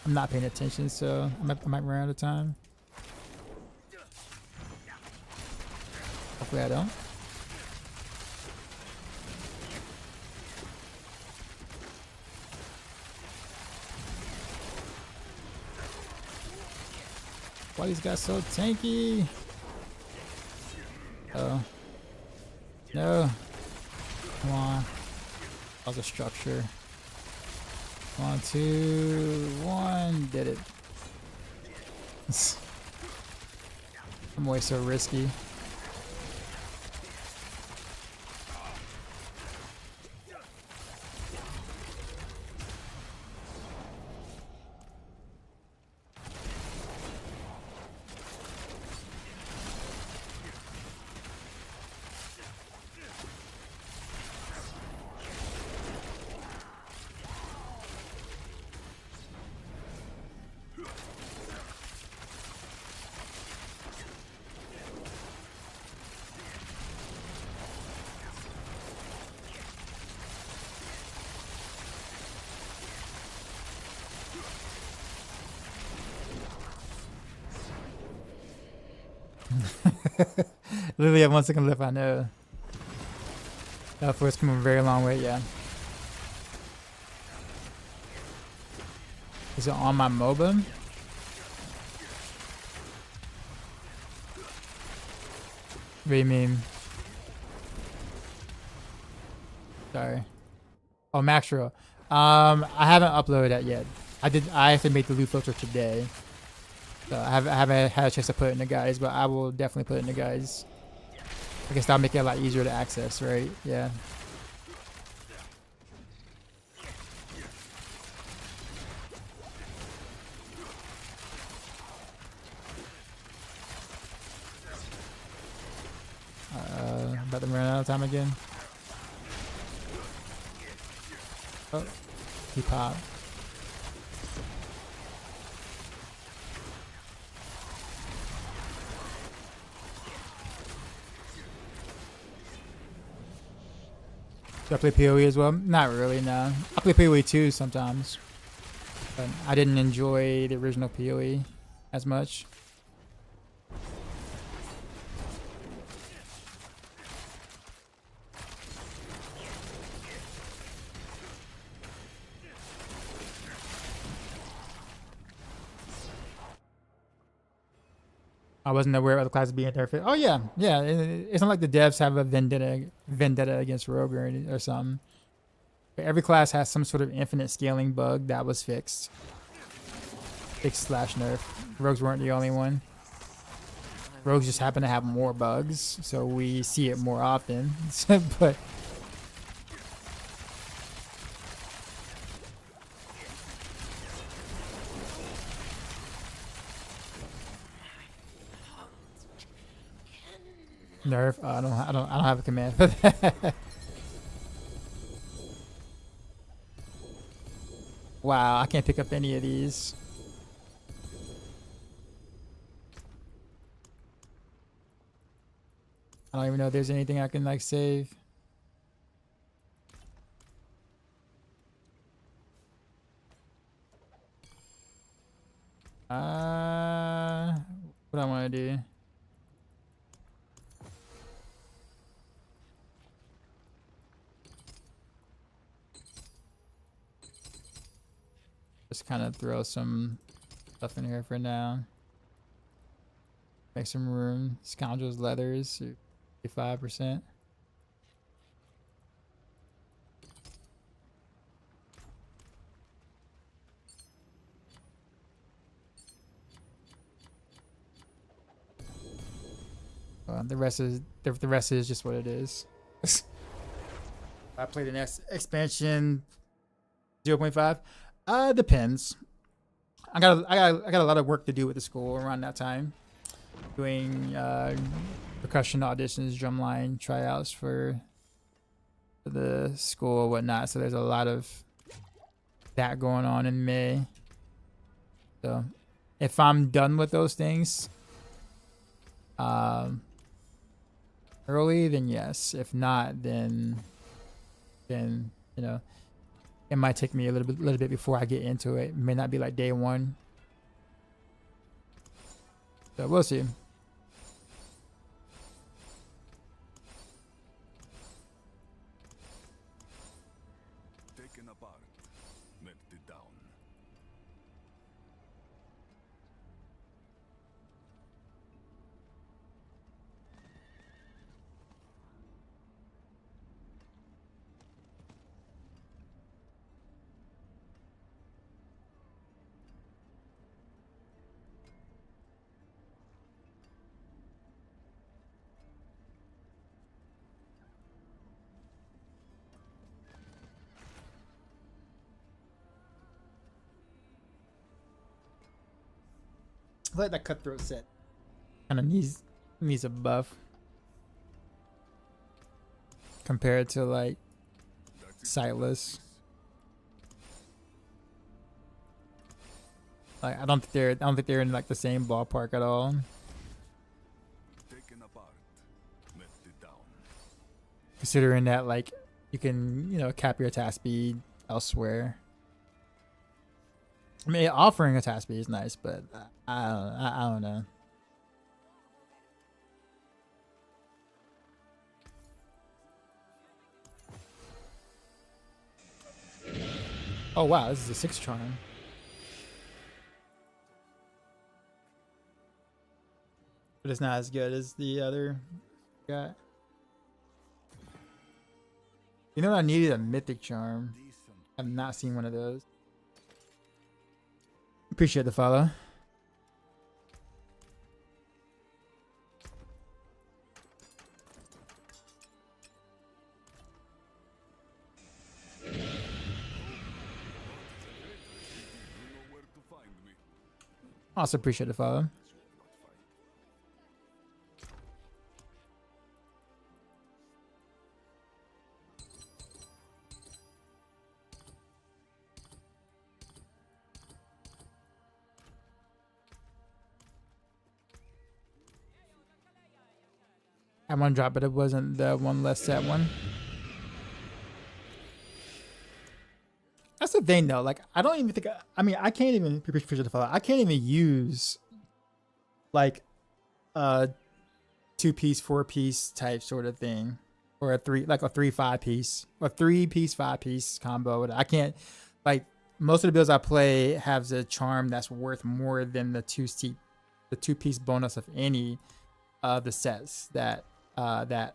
[SPEAKER 1] I'm not paying attention, so I might run out of time. Hopefully I don't. Why these guys so tanky? Oh. No. Come on. That was a structure. 1, 2, 1. Did it. I'm always so risky. Literally have 1 second left, I know. That force come a very long way, yeah. Is it on my MOBA? What do you mean? Sorry. Oh, Maxro. I haven't uploaded that yet. I have to make the loot filter today. So I haven't had a chance to put it in the guides, but I will definitely put it in the guides. I guess that'll make it a lot easier to access, right? Yeah. About to run out of time again. Oh, he popped. Do I play PoE as well? Not really, no. I play PoE too sometimes. But I didn't enjoy the original PoE as much. I wasn't aware of the classes being interfaced. Oh yeah, yeah. It's not like the devs have a vendetta against Rogue or something. But every class has some sort of infinite scaling bug that was fixed. Fixed / nerf. Rogues weren't the only one. Rogues just happen to have more bugs, so we see it more often. But Nerf. I don't have a command for that. Wow, I can't pick up any of these. I don't even know if there's anything I can like save. What I want to do? Just kind of throw some stuff in here for now. Make some room. Scoundrels leathers, 55%. The rest is just what it is. I played the next expansion 0.5. Depends. I got a lot of work to do with the school around that time. Doing percussion auditions, drumline tryouts for the school and whatnot. So there's a lot of that going on in May. So if I'm done with those things early, then yes. If not, then you know, it might take me a little bit before I get into it. It may not be like day one. So we'll see.
[SPEAKER 2] Taken apart, melted down.
[SPEAKER 1] I like that cutthroat set. Kind of needs a buff compared to like sightless. Like I don't think they're in like the same ballpark at all.
[SPEAKER 2] Taken apart, melted down.
[SPEAKER 1] Considering that like you can, you know, cap your attack speed elsewhere. I mean, offering attack speed is nice, but I don't know. Oh wow, this is a 6 charm. But it's not as good as the other guy. You know what? I needed a mythic charm. I've not seen one of those. Appreciate the follow. Also appreciate the follow. I had one drop, but it wasn't the one less set one. That's the thing, though. Like, I don't even think. I mean, I can't even appreciate the follow. I can't even use like a 2-piece, 4-piece type sort of thing, or a 3-5-piece, or 3-piece, 5-piece combo. I can't. Like, most of the builds I play have a charm that's worth more than the 2-piece bonus of any of the sets that I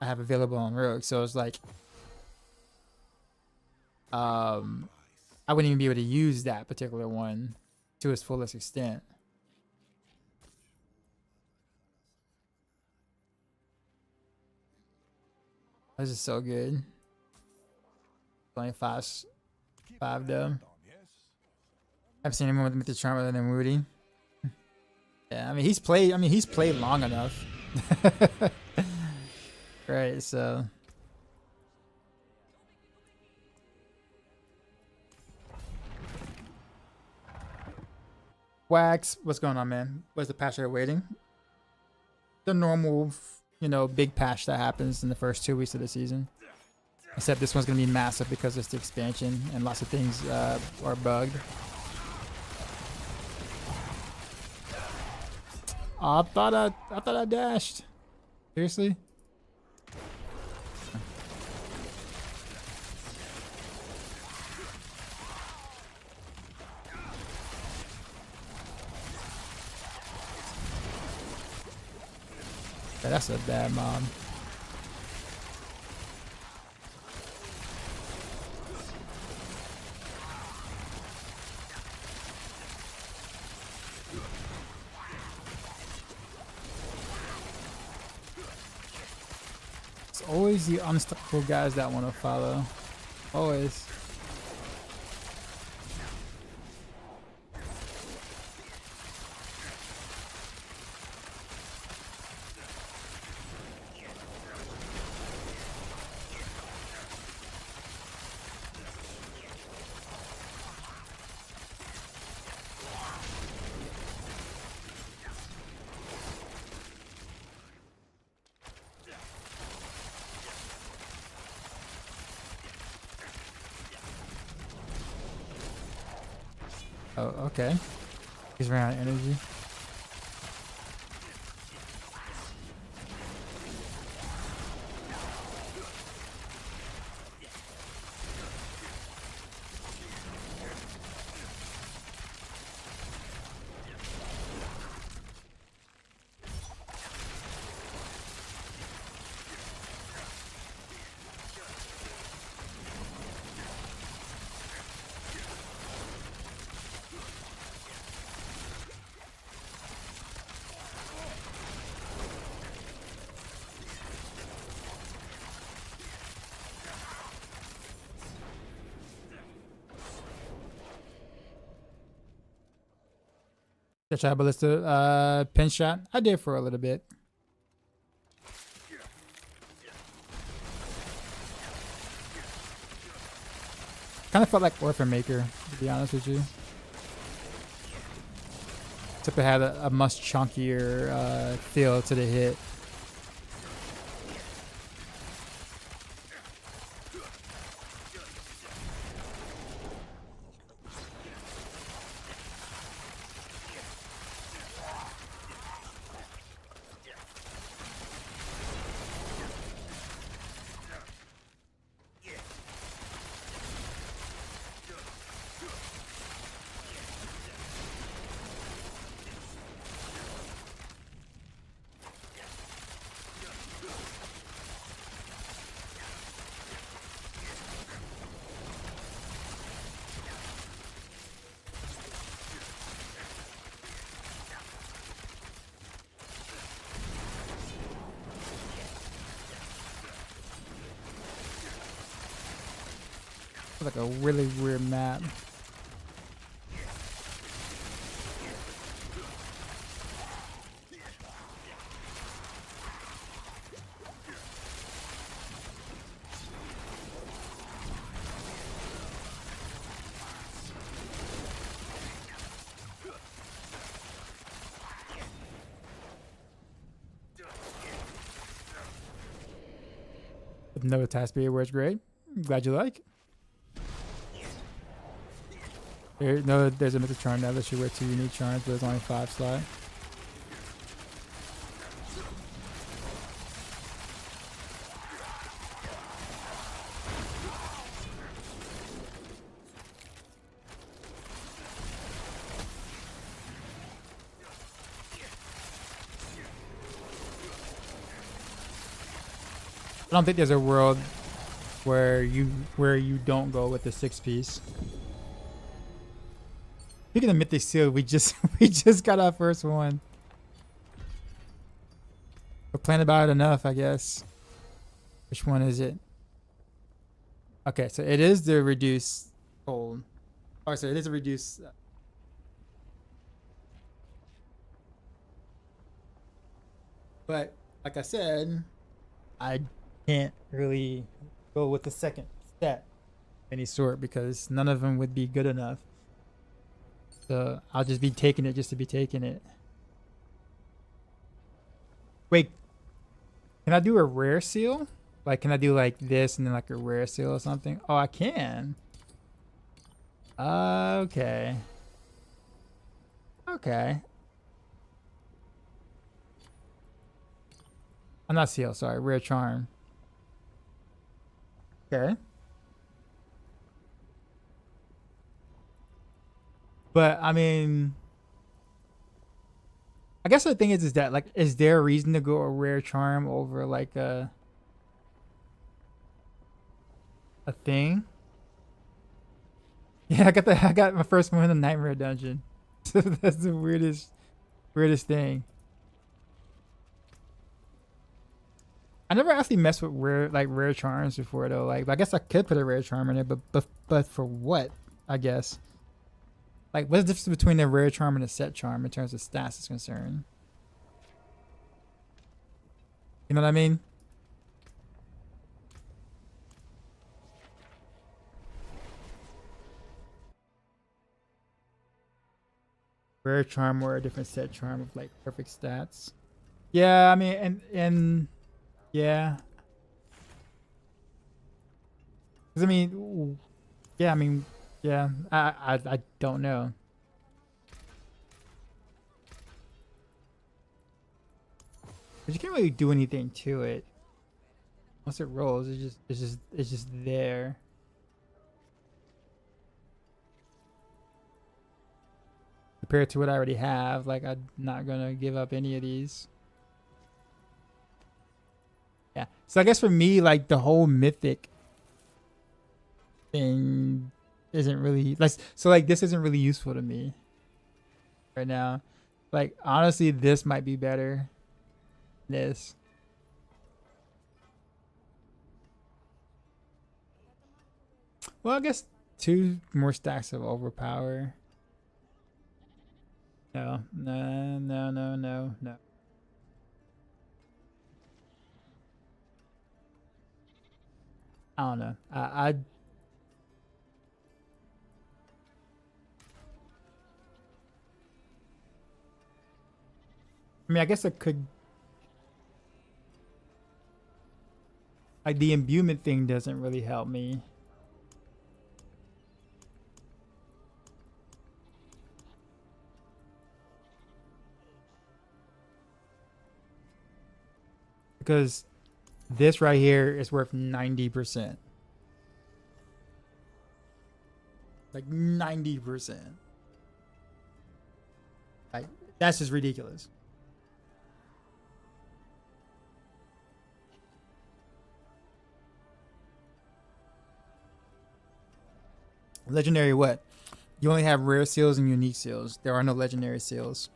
[SPEAKER 1] have available on Rogue. So it's like, I wouldn't even be able to use that particular one to its fullest extent. This is so good. Only 5 though. I've seen anyone with the charm other than Moody. Yeah, I mean he's played long enough. Right, so Wax, what's going on, man? What's the patch you're waiting? The normal, you know, big patch that happens in the first 2 weeks of the season. Except this one's gonna be massive because it's the expansion and lots of things are bugged. I thought I dashed. Seriously? Yeah, that's a bad mob. It's always the unstoppable guys that want to follow. Always. Oh, okay. He's running out of energy. The try ballista pin shot. I did for a little bit. Kind of felt like Orphan Maker, to be honest with you. Except it had a much chunkier feel to the hit. Like a really weird map. With no attack speed works great. I'm glad you like. There's a mythic charm now that you wear 2 unique charms, but there's only 5 slot. I don't think there's a world where you don't go with the 6-piece. Speaking of Mythic Seal, we just got our first one. We're playing about it enough, I guess. Which one is it? Okay, so it is the reduced cold. Oh, so it is a reduced. But like I said, I can't really go with the second stat of any sort because none of them would be good enough. So I'll just be taking it just to be taking it. Wait, can I do a rare seal? Like, can I do like this and then like a rare seal or something? Oh, I can. Okay. Okay. I'm not seal, sorry. Rare charm. Okay. But I mean, I guess the thing is that like, is there a reason to go a rare charm over like a thing? Yeah, I got my first one in the nightmare dungeon. So that's the weirdest thing. I never actually messed with rare charms before though. Like, I guess I could put a rare charm in it, but for what? I guess. Like, what's the difference between a rare charm and a set charm in terms of stats is concerned? You know what I mean? Rare charm or a different set charm of like perfect stats. Yeah, I mean, and yeah. 'Cause I mean, yeah, I mean, yeah. I don't know. But you can't really do anything to it. Once it rolls, it's just there. Compared to what I already have, like I'm not gonna give up any of these. Yeah. So I guess for me, like the whole mythic thing isn't really like so like this isn't really useful to me right now. Like honestly, this might be better. This. Well, I guess 2 more stacks of overpower. No. I don't know. I mean, I guess I could. Like the imbuement thing doesn't really help me. Because this right here is worth 90%. Like 90%. Like that's just ridiculous. Legendary what? You only have rare seals and unique seals. There are no legendary seals.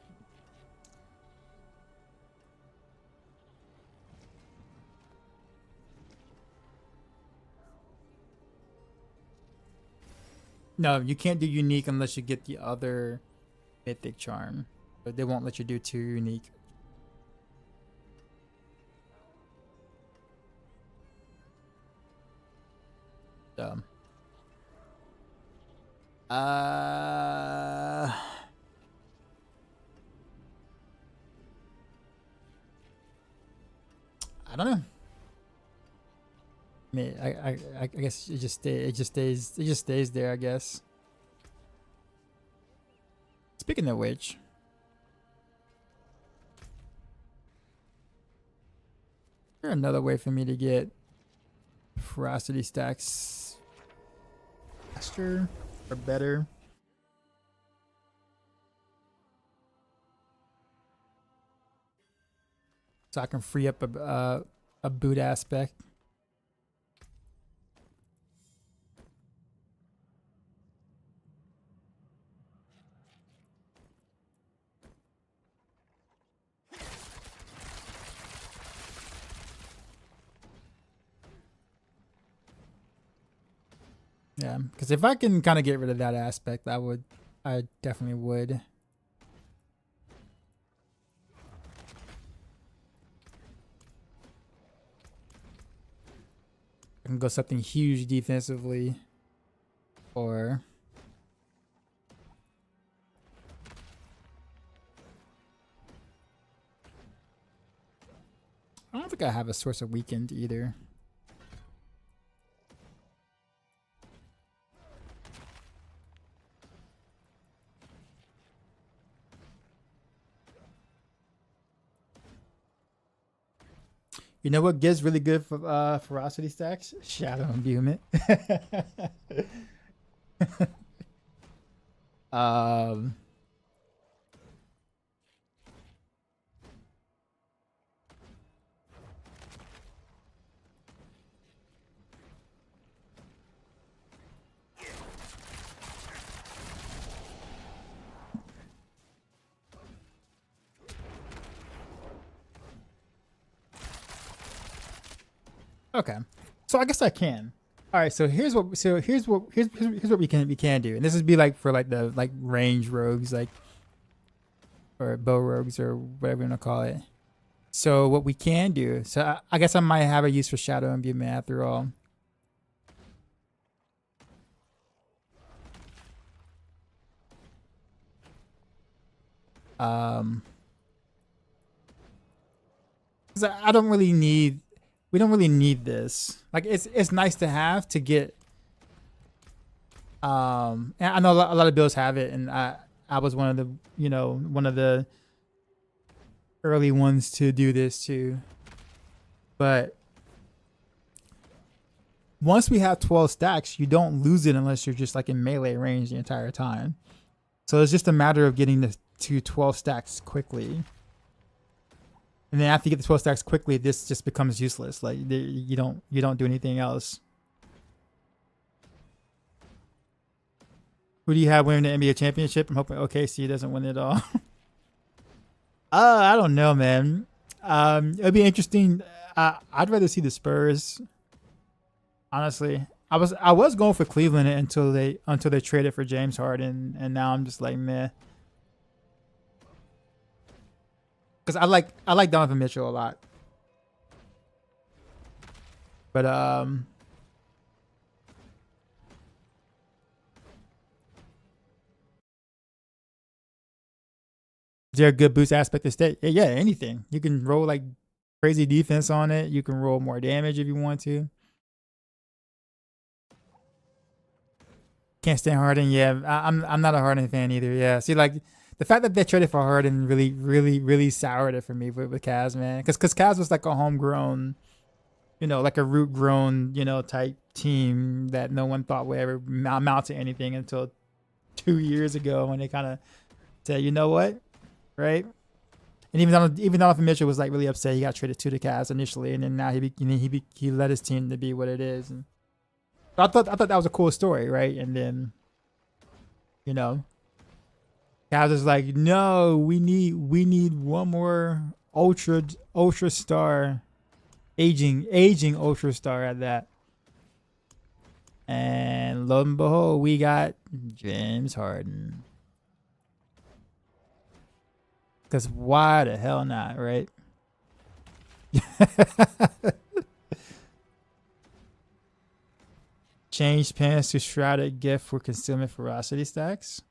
[SPEAKER 1] No, you can't do unique unless you get the other mythic charm. But they won't let you do 2 unique. So. I don't know. I mean, I guess it just stays there, I guess. Speaking of which, is there another way for me to get ferocity stacks faster or better? So I can free up a boot aspect. Yeah, because if I can kind of get rid of that aspect, I definitely would. can go something huge defensively, or I don't think I have a source of weakened either. You know what gives really good for ferocity stacks? Shadow imbuement. um Okay, so I guess I can. All right, so here's what we can do, and this would be like for like the range rogues, like, or bow rogues, or whatever you want to call it. So what we can do, so I guess I might have a use for shadow imbuement after all. Cause I don't really need. We don't really need this. Like it's nice to have to get. And I know a lot of builds have it, and I was one of the one of the early ones to do this too. But once we have 12 stacks, you don't lose it unless you're just like in melee range the entire time. So it's just a matter of getting to 12 stacks quickly. And then after you get the 12 stacks quickly, this just becomes useless. Like you don't do anything else. Who do you have winning the NBA championship? I'm hoping OKC doesn't win it all. I don't know, man. It'll be interesting. I'd rather see the Spurs. Honestly, I was going for Cleveland until they traded for James Harden, and now I'm just like meh. Because I like Donovan Mitchell a lot. But is there a good boost aspect to state? Yeah, anything. You can roll like crazy defense on it. You can roll more damage if you want to. Can't stand Harden. Yeah, I'm not a Harden fan either. Yeah, see, like the fact that they traded for Harden really soured it for me with Cavs, man. Because Cavs was like a homegrown, like a root grown, type team that no one thought would ever amount to anything until 2 years ago when they kind of said, you know what, right? And even Donovan Mitchell was like really upset he got traded to the Cavs initially, and then now he led his team to be what it is. And I thought that was a cool story, right? And then, Cavs is like, no, we need one more ultra star, aging ultra star at that. And lo and behold, we got James Harden. Because why the hell not, right? Change pants to shrouded gift for concealment ferocity stacks.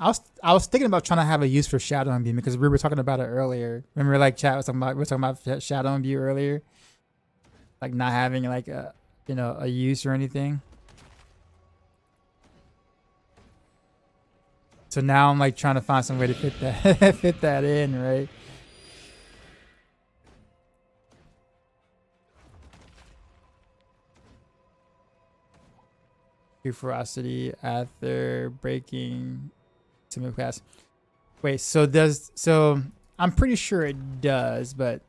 [SPEAKER 1] I was thinking about trying to have a use for Shadow Imbue because we were talking about it earlier. Remember, like chat was talking about Shadow Imbue earlier, like not having like a use or anything. So now I'm like trying to find some way to fit that in, right? Ferocity after breaking to move past. Wait, so I'm pretty sure it does, but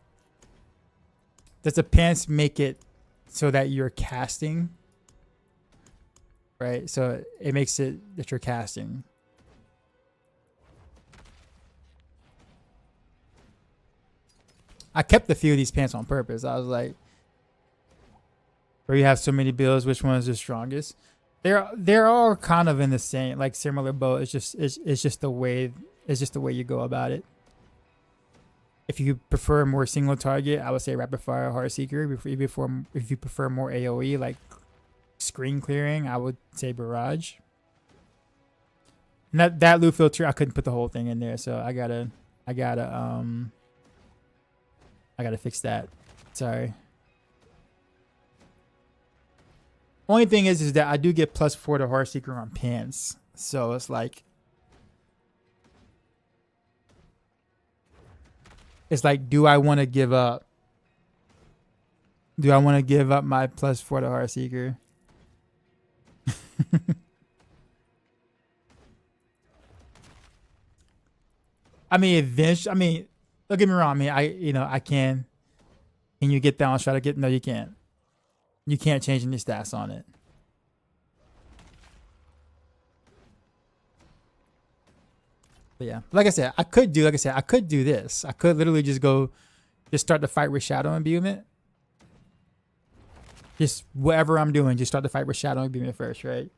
[SPEAKER 1] does the pants make it so that you're casting? Right, so it makes it that you're casting. I kept a few of these pants on purpose. I was like, where you have so many builds, which one is the strongest? They're all kind of in the same, like similar boat. It's just the way you go about it. If you prefer more single target, I would say rapid fire heart seeker. If you prefer more AOE like screen clearing, I would say barrage. And that loot filter, I couldn't put the whole thing in there, so I gotta fix that. Sorry. Only thing is that I do get +4 to heart seeker on pants, so it's like do I want to give up? Do I want to give up my +4 to heart seeker? I mean, eventually. I mean, don't get me wrong. I mean, I can. Can you get that on shot? No, you can't. You can't change any stats on it. But yeah, like I said, I could do this. I could literally just start the fight with shadow imbuement. Just whatever I'm doing, just start the fight with shadow imbuement first, right?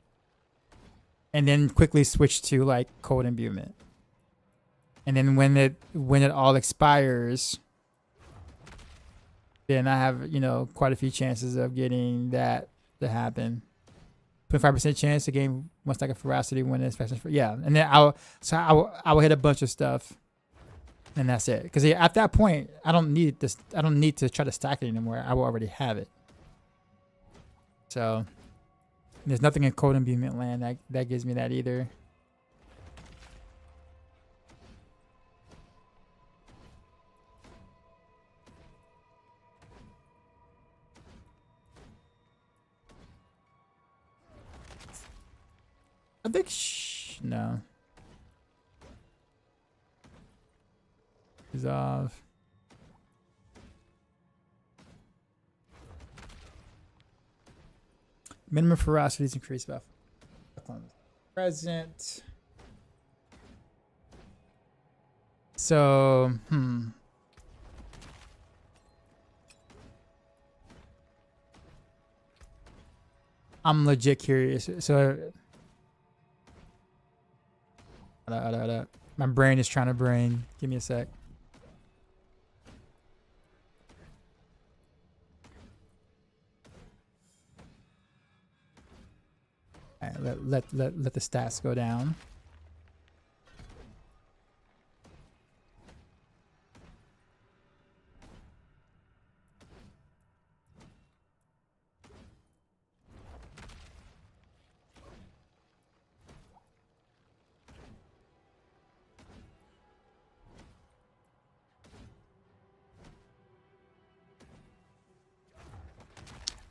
[SPEAKER 1] And then quickly switch to like cold imbuement. And then when it all expires, then I have, quite a few chances of getting that to happen. 25% chance to gain one stack of ferocity when it's fast. Yeah, and then I will hit a bunch of stuff, and that's it. Because at that point, I don't need this. I don't need to try to stack it anymore. I will already have it. So there's nothing in cold imbuement land that gives me that either. I think no. He's off. Minimum ferocity is increased by present. So, I'm legit curious. So, my brain is trying to brain. Give me a sec. All right, let the stats go down.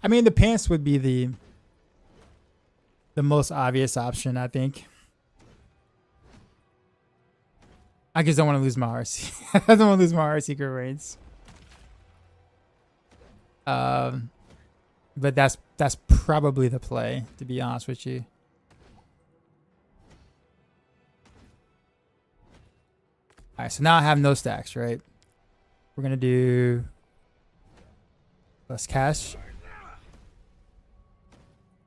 [SPEAKER 1] I mean, the pants would be the most obvious option, I think. I just don't want to lose my RC. I don't want to lose my RC secret raids. But that's probably the play, to be honest with you. All right, so now I have no stacks, right? We're gonna do. Let's cast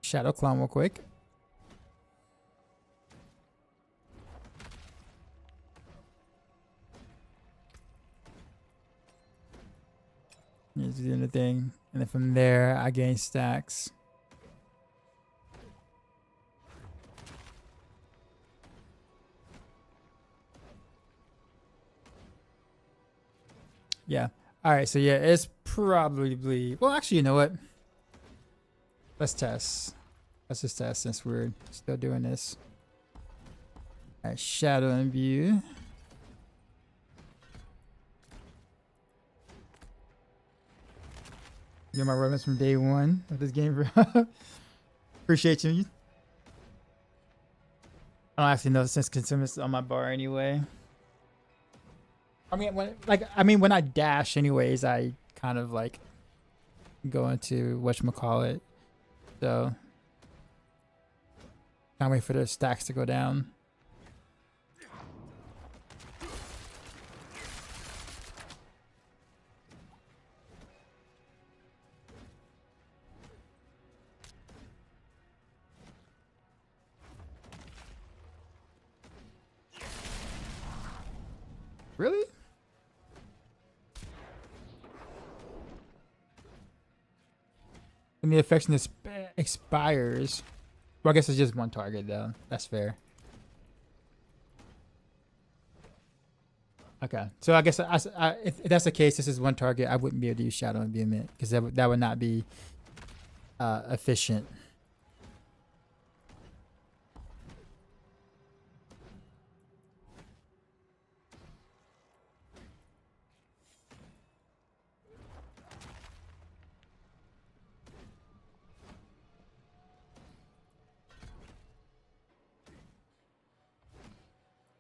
[SPEAKER 1] Shadow Clone real quick. Here's the other thing. And then from there, I gain stacks. Yeah. All right. So yeah, it's probably, well, actually, you know what? Let's test. Let's just test since we're still doing this. All right. Shadow Imbue. You're my reference from day one of this game, bro. Appreciate you. I don't actually know since consumers on my bar anyway. I mean, when I dash, anyways, I kind of like go into whatchamacallit. So, can't wait for the stacks to go down. Really? When the affection expires. Well, I guess it's just one target though. That's fair. Okay, so I guess if that's the case, this is one target. I wouldn't be able to use Shadow Imbuement because that would not be efficient.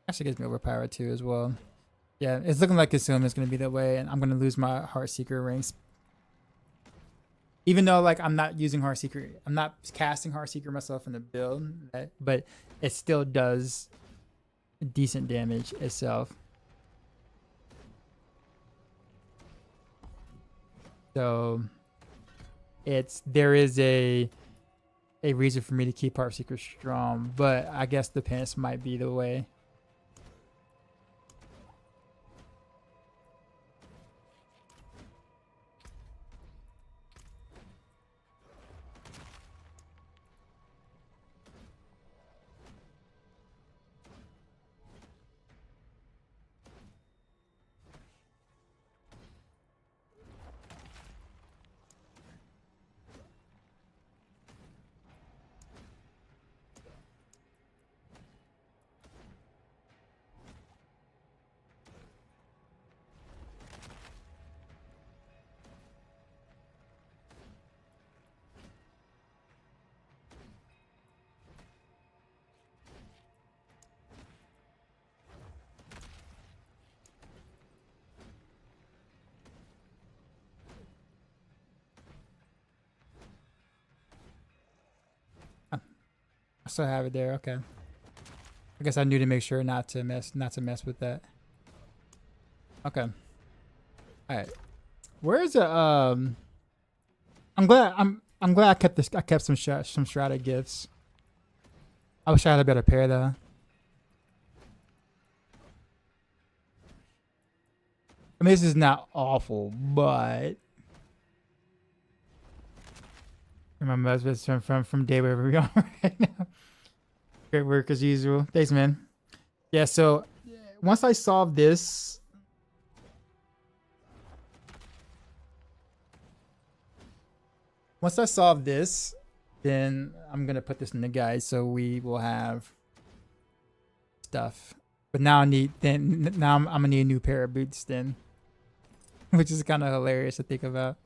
[SPEAKER 1] Actually gives me overpower too as well. Yeah, it's looking like Consume is going to be that way, and I'm going to lose my Heartseeker ranks. Even though, like, I'm not using Heartseeker, I'm not casting Heartseeker myself in the build, but it still does decent damage itself. So, there is a reason for me to keep Heartseeker strong, but I guess the Pants might be the way. I still have it there. Okay. I guess I knew to make sure not to mess with that. Okay. All right. Where's the I'm glad I kept this. I kept some Strata gifts. I wish I had a better pair though. I mean, this is not awful, but remember that's from day where we are right now. Great work as usual. Thanks, man. Yeah. So once I solve this. Once I solve this, then I'm gonna put this in the guide so we will have stuff. But now I'm gonna need a new pair of boots then, which is kind of hilarious to think about.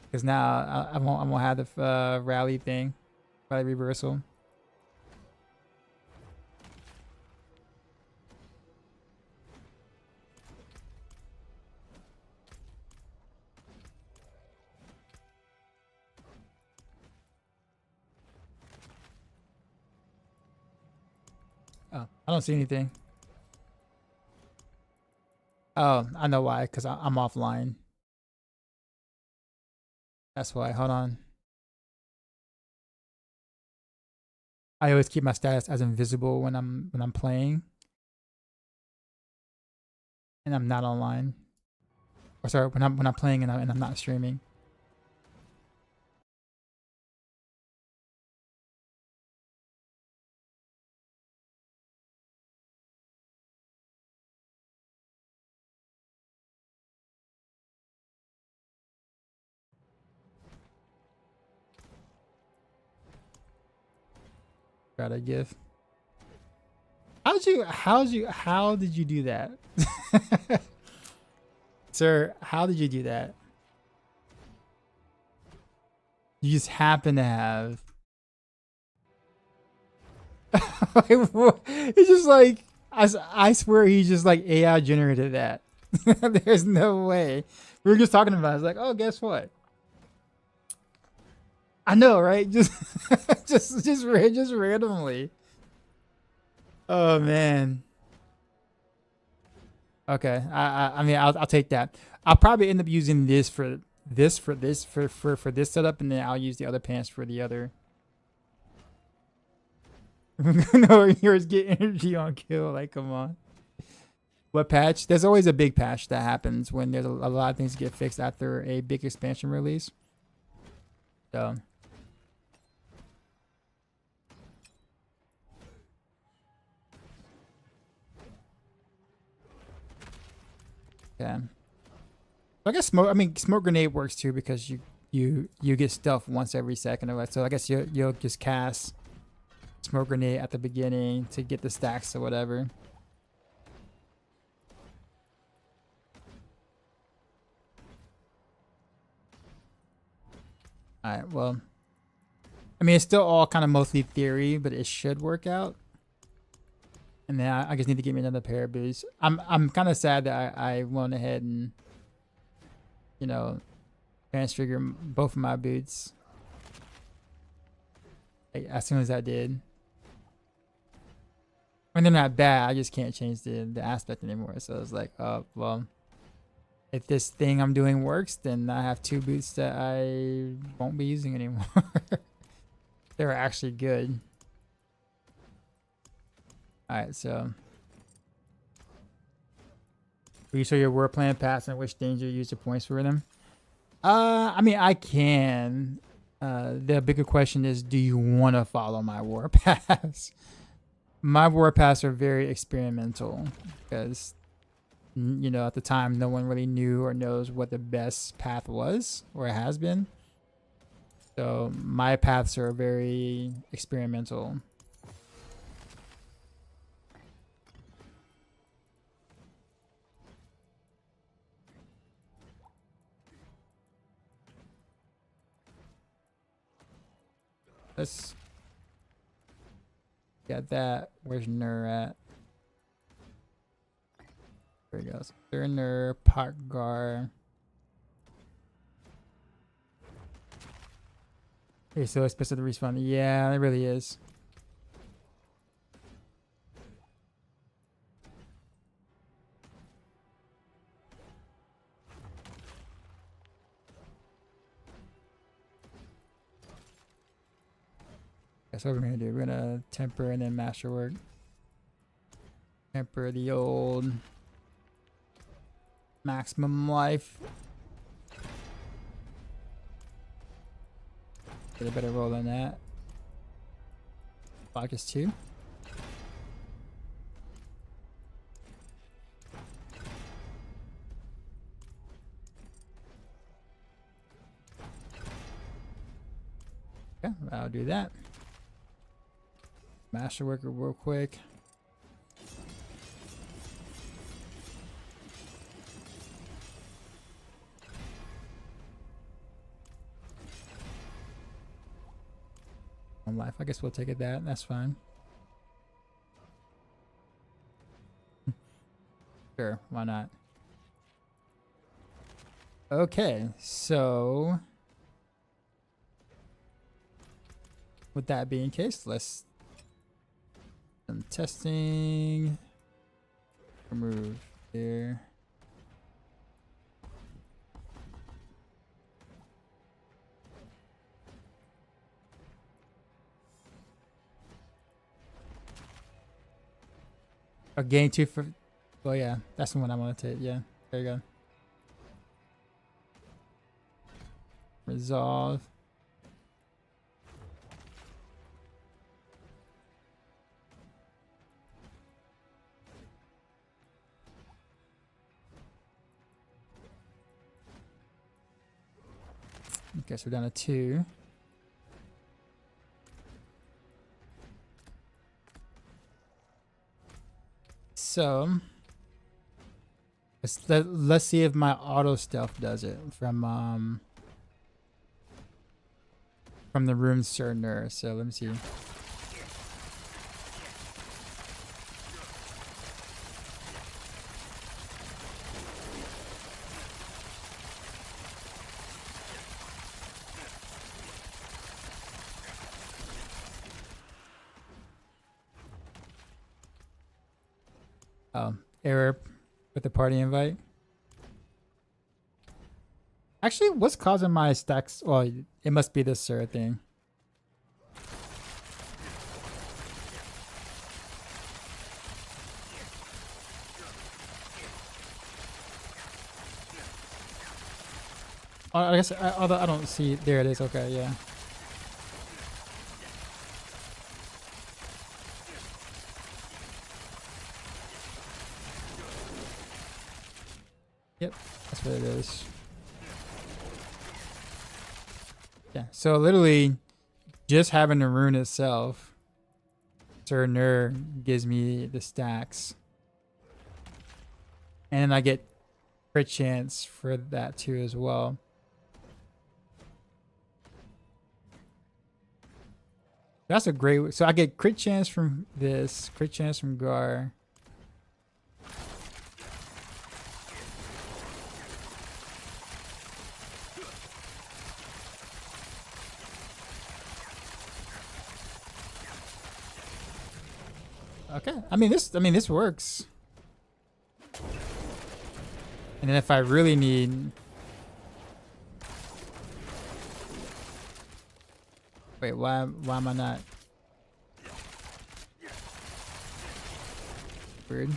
[SPEAKER 1] Because now I won't have the rally thing, rally reversal. Oh, I don't see anything. Oh, I know why. Because I'm offline. That's why. Hold on. I always keep my status as invisible when I'm playing, and I'm not online. Or sorry, when I'm playing and I'm not streaming. Gotta give. How did you do that? Sir, how did you do that? You just happen to have It's just like I swear he just like AI generated that. There's no way. We were just talking about it. It's like, oh, guess what? I know, right? Just just randomly. Oh man. Okay. I mean I'll take that. I'll probably end up using this for this setup, and then I'll use the other pants for the other. No, yours get energy on kill. Like, come on. What patch? There's always a big patch that happens when there's a lot of things get fixed after a big expansion release. So. Yeah. I guess smoke grenade works too because you get stealth once every second or less. So I guess you'll just cast smoke grenade at the beginning to get the stacks or whatever. Alright, well. I mean, it's still all kind of mostly theory, but it should work out. And then I just need to get me another pair of boots. I'm kind of sad that I went ahead and, you know, transfigure both of my boots. Like, as soon as I did. I mean, they're not bad. I just can't change the aspect anymore. So it's like, oh, well, if this thing I'm doing works, then I have 2 boots that I won't be using anymore. They're actually good. Alright, so. Will you show your war plan paths and which things you use your points for them? I mean, I can. The bigger question is, do you want to follow my war paths? My war paths are very experimental because, you know, at the time, no one really knew or knows what the best path was or has been. So my paths are very experimental. Let's get that. Where's Nur at? There he goes. Nur, Potgar. Okay, so expensive to respawn. Yeah, it really is. That's what we're gonna do. We're gonna temper and then masterwork. Temper the old maximum life. Get a better roll than that. Focus 2. Okay, I'll do that. Masterworker real quick. On life, I guess we'll take it that. That's fine. Sure, why not? Okay, so with that being the case, let's some testing. Remove there. Oh, gain 2 for. Oh yeah, that's the one I want to take. Yeah, there you go. Resolve. Okay, so we're down to 2. So let's see if my auto stealth does it from the rune Cerner. So let me see. Error with the party invite. Actually, what's causing my stacks? Well, it must be this Sir thing. I guess although I don't see. There it is. Okay, yeah. Yep, that's what it is. Yeah. So literally, just having the rune itself, Sir Nur gives me the stacks, and I get crit chance for that too as well. That's a great. So I get crit chance from this, crit chance from Gar. Okay, I mean this works. And then if I really need, wait, why am I not? Weird.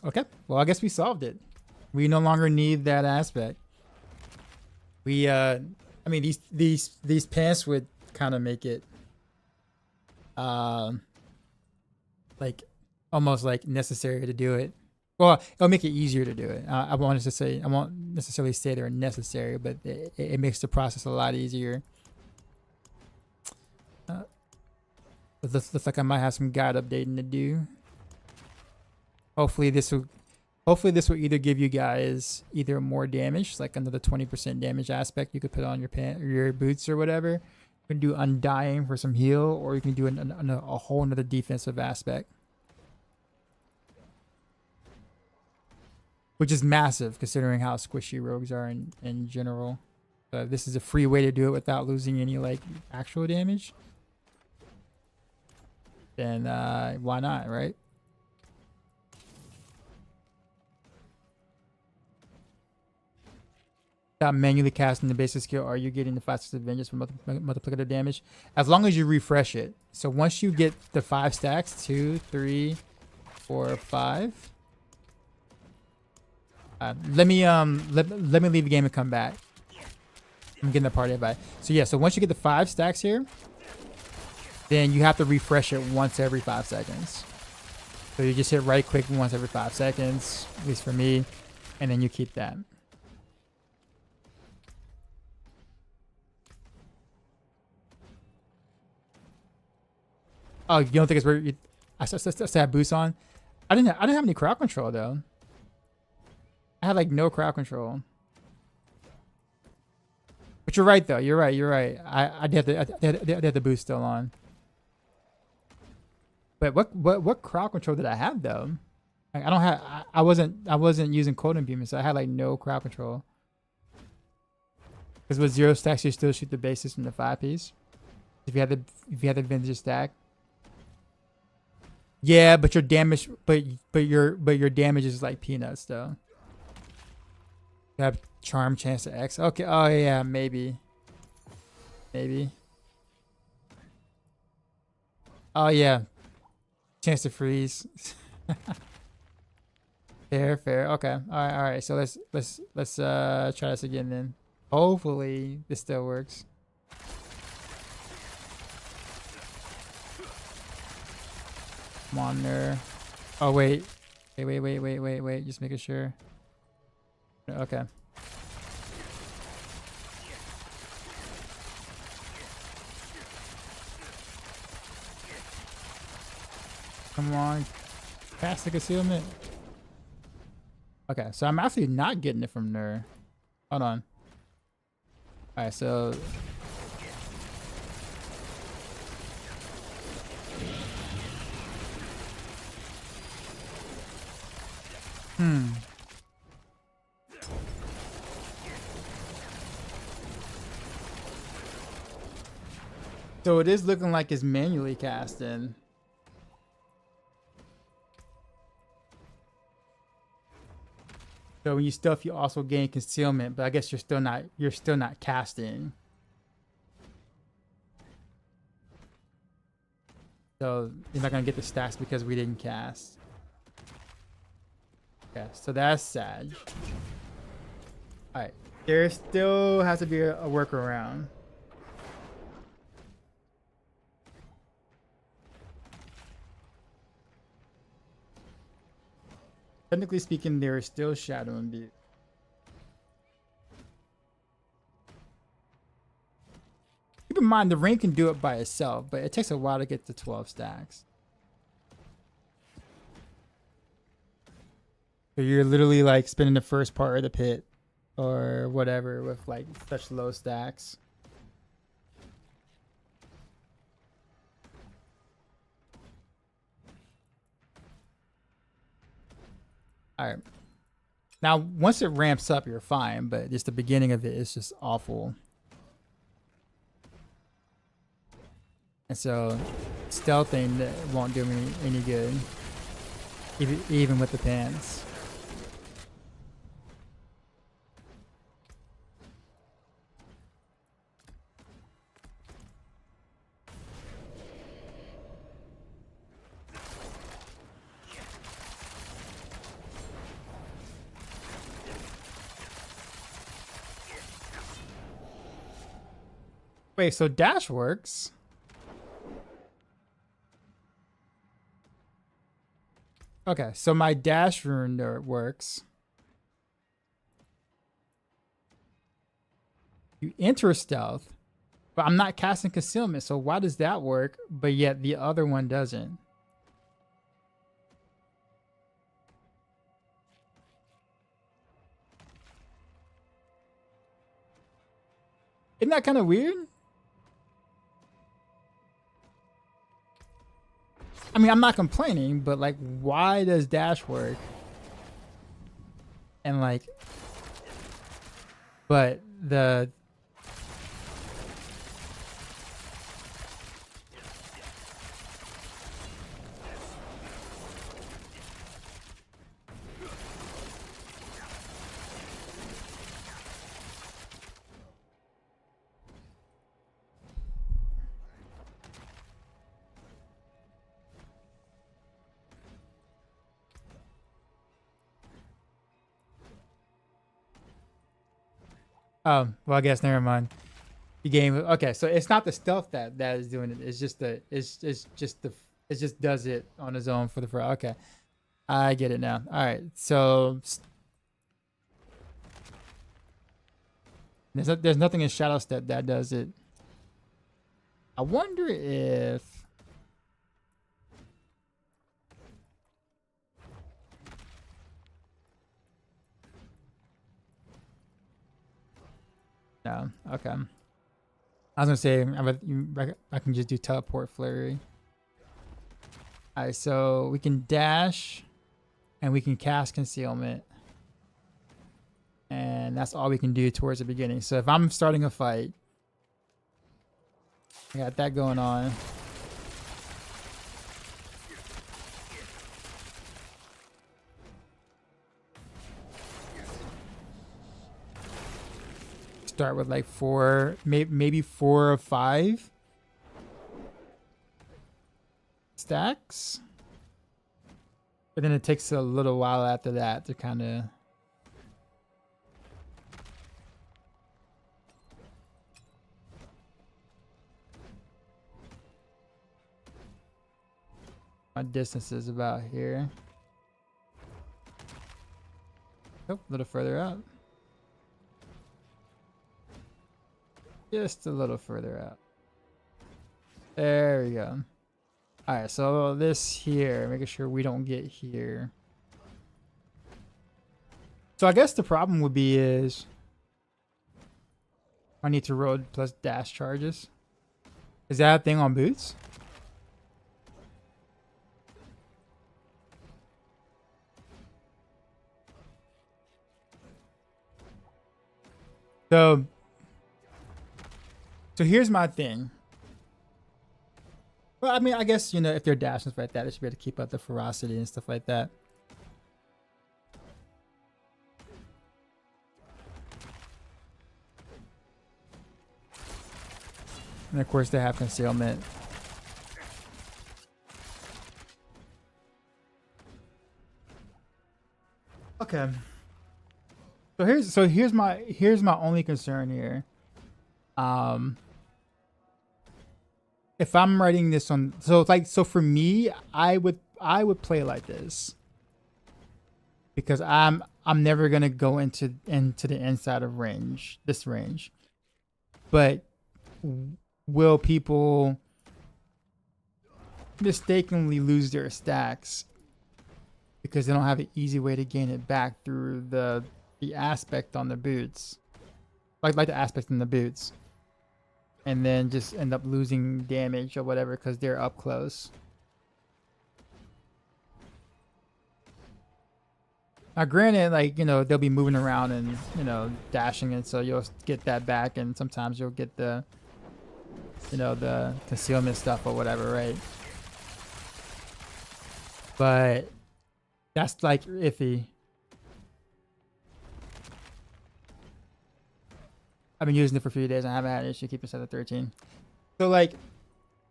[SPEAKER 1] Okay, well I guess we solved it. We no longer need that aspect. We I mean these pants would kind of make it like almost like necessary to do it. Well, it'll make it easier to do it. I won't necessarily say they're necessary, but it makes the process a lot easier. It looks like I might have some guide updating to do. Hopefully this will either give you guys either more damage, like another 20% damage aspect you could put on your boots or whatever. You can do undying for some heal, or you can do a whole another defensive aspect, which is massive considering how squishy rogues are in general. This is a free way to do it without losing any like actual damage. Then why not, right? Without manually casting the basic skill, are you getting the fastest vengeance for multiplicative damage? As long as you refresh it. So once you get the 5 stacks, 2, 3, 4, 5. Let me leave the game and come back. I'm getting the party invite. So yeah, so once you get the 5 stacks here, then you have to refresh it once every 5 seconds. So you just hit right click once every 5 seconds, at least for me, and then you keep that. Oh, you don't think it's where I still have boost on? I didn't have any crowd control though. I had like no crowd control. But you're right though. You're right. I did have the boost still on. But what crowd control did I have though? Like, I wasn't using cold imbuement, so I had like no crowd control. Because with 0 stacks, you still shoot the bases from the 5 piece. If you had the vintage stack. Yeah, but your damage, but your damage is like peanuts though. You have charm chance to X. Okay. Oh yeah, maybe. Oh yeah, chance to freeze. fair. Okay. All right. So let's try this again then. Hopefully this still works. Come on there. Oh wait. Just making sure. Okay. Come on. Pass the concealment. Okay, so I'm actually not getting it from there. Hold on. Alright, so So it is looking like it's manually casting. So when you stuff, you also gain concealment, but I guess you're still not casting. So he's not gonna get the stacks because we didn't cast. Okay, so that's sad. Alright. There still has to be a workaround. Technically speaking, there is still Shadow Imbued. Keep in mind, the ring can do it by itself, but it takes a while to get to 12 stacks. So you're literally like spending the first part of the pit or whatever with like such low stacks. All right. Now, once it ramps up, you're fine, but just the beginning of it is just awful. And so, stealthing won't do me any good, even with the pants. Wait, so dash works? Okay, so my dash rune works. You enter stealth, but I'm not casting concealment, so why does that work, but yet the other one doesn't? Isn't that kind of weird? I mean, I'm not complaining, but like, why does dash work? And like, but the well, I guess never mind. The game. Okay, so it's not the stealth that is doing it. It's just the. It just does it on its own for the. Okay, I get it now. All right, so there's nothing in Shadow Step that does it. I wonder if. No, okay. I was gonna say I can just do teleport flurry. Alright, so we can dash and we can cast concealment. And that's all we can do towards the beginning. So if I'm starting a fight, I got that going on. Start with like 4, maybe 4 or 5 stacks, but then it takes a little while after that to kind of my distance is about here. Oh, a little further out. Just a little further out. There we go. Alright, so this here, making sure we don't get here. So I guess the problem would be is I need to road plus dash charges. Is that a thing on boots? So here's my thing. Well, I mean, I guess, you know, if they're dashing like that, they should be able to keep up the ferocity and stuff like that. And of course they have concealment. Okay. So here's my only concern here. If I'm writing this on, so it's like, so for me, I would play like this because I'm never gonna go into the inside of this range, but will people mistakenly lose their stacks because they don't have an easy way to gain it back through the aspect on the boots, like the aspect in the boots, and then just end up losing damage or whatever because they're up close. Now, granted, like, you know, they'll be moving around and, you know, dashing, and so you'll get that back, and sometimes you'll get the, you know, the concealment stuff or whatever, right? But that's like iffy. I've been using it for a few days and I haven't had an issue keeping set at 13. So like,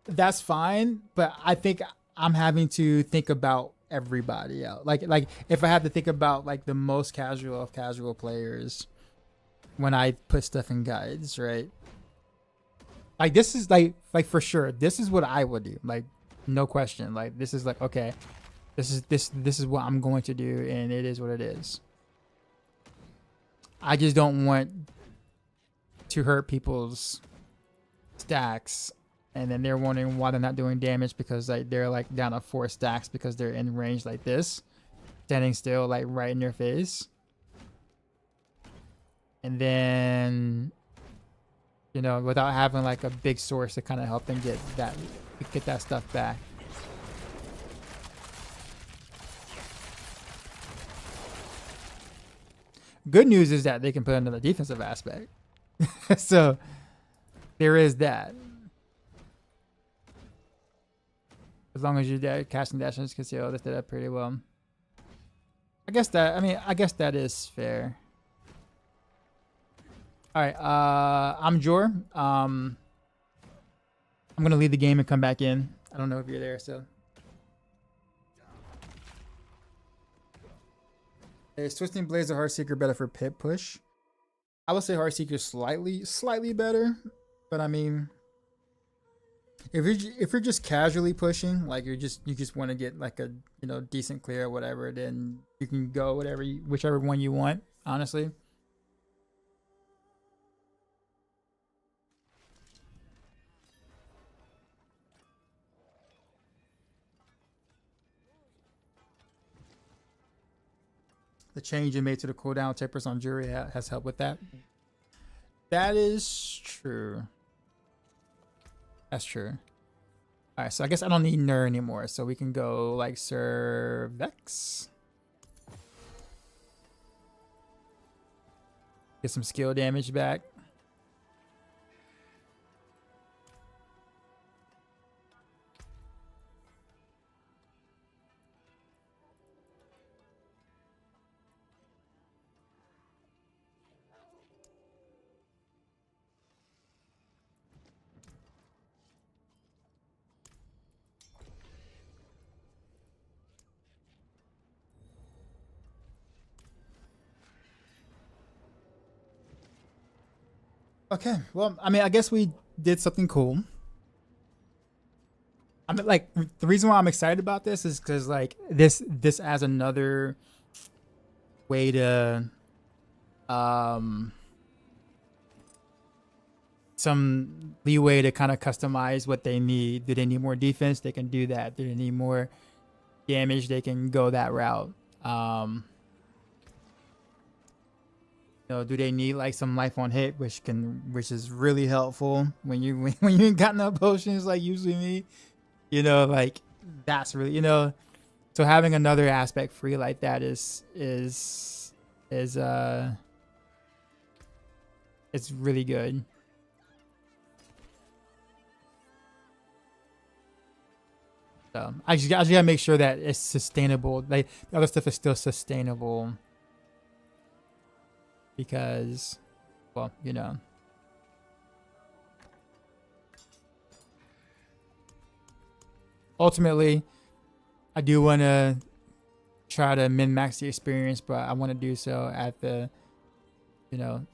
[SPEAKER 1] that's fine, but I think I'm having to think about everybody else. Like if I have to think about like the most casual of casual players when I put stuff in guides, right? Like this is like for sure, this is what I would do. Like, no question. Like this is like, okay, this is what I'm going to do, and it is what it is. I just don't want to hurt people's stacks, and then they're wondering why they're not doing damage because like they're like down to 4 stacks because they're in range like this, standing still like right in your face, and then, you know, without having like a big source to kind of help them get that stuff back. Good news is that they can put another defensive aspect. So there is that. As long as you're casting dash and conceal, they did that pretty well. I guess that is fair. All right, I'm Jor. I'm gonna leave the game and come back in. I don't know if you're there, so. Is Twisting Blades or Heartseeker better for pit push? I would say Heartseeker slightly better, but I mean, if you're just casually pushing, like you just want to get like a, you know, decent clear or whatever, then you can go whichever one you want, honestly. The change you made to the cooldown tapers on Jury has helped with that. That is true. That's true. All right, so I guess I don't need Nur anymore, so we can go like Sir Vex. Get some skill damage back. Okay, well, I mean, I guess we did something cool. I mean, like, the reason why I'm excited about this is because, like, this adds another way to, some leeway to kind of customize what they need. Do they need more defense? They can do that. Do they need more damage? They can go that route. You know, do they need like some life on hit, which is really helpful when you ain't got no potions like usually me. You know, like that's really, you know, so having another aspect free like that is it's really good. So I just gotta make sure that it's sustainable. Like the other stuff is still sustainable. Because, well, you know. Ultimately, I do want to try to min-max the experience, but I want to do so at the, you know,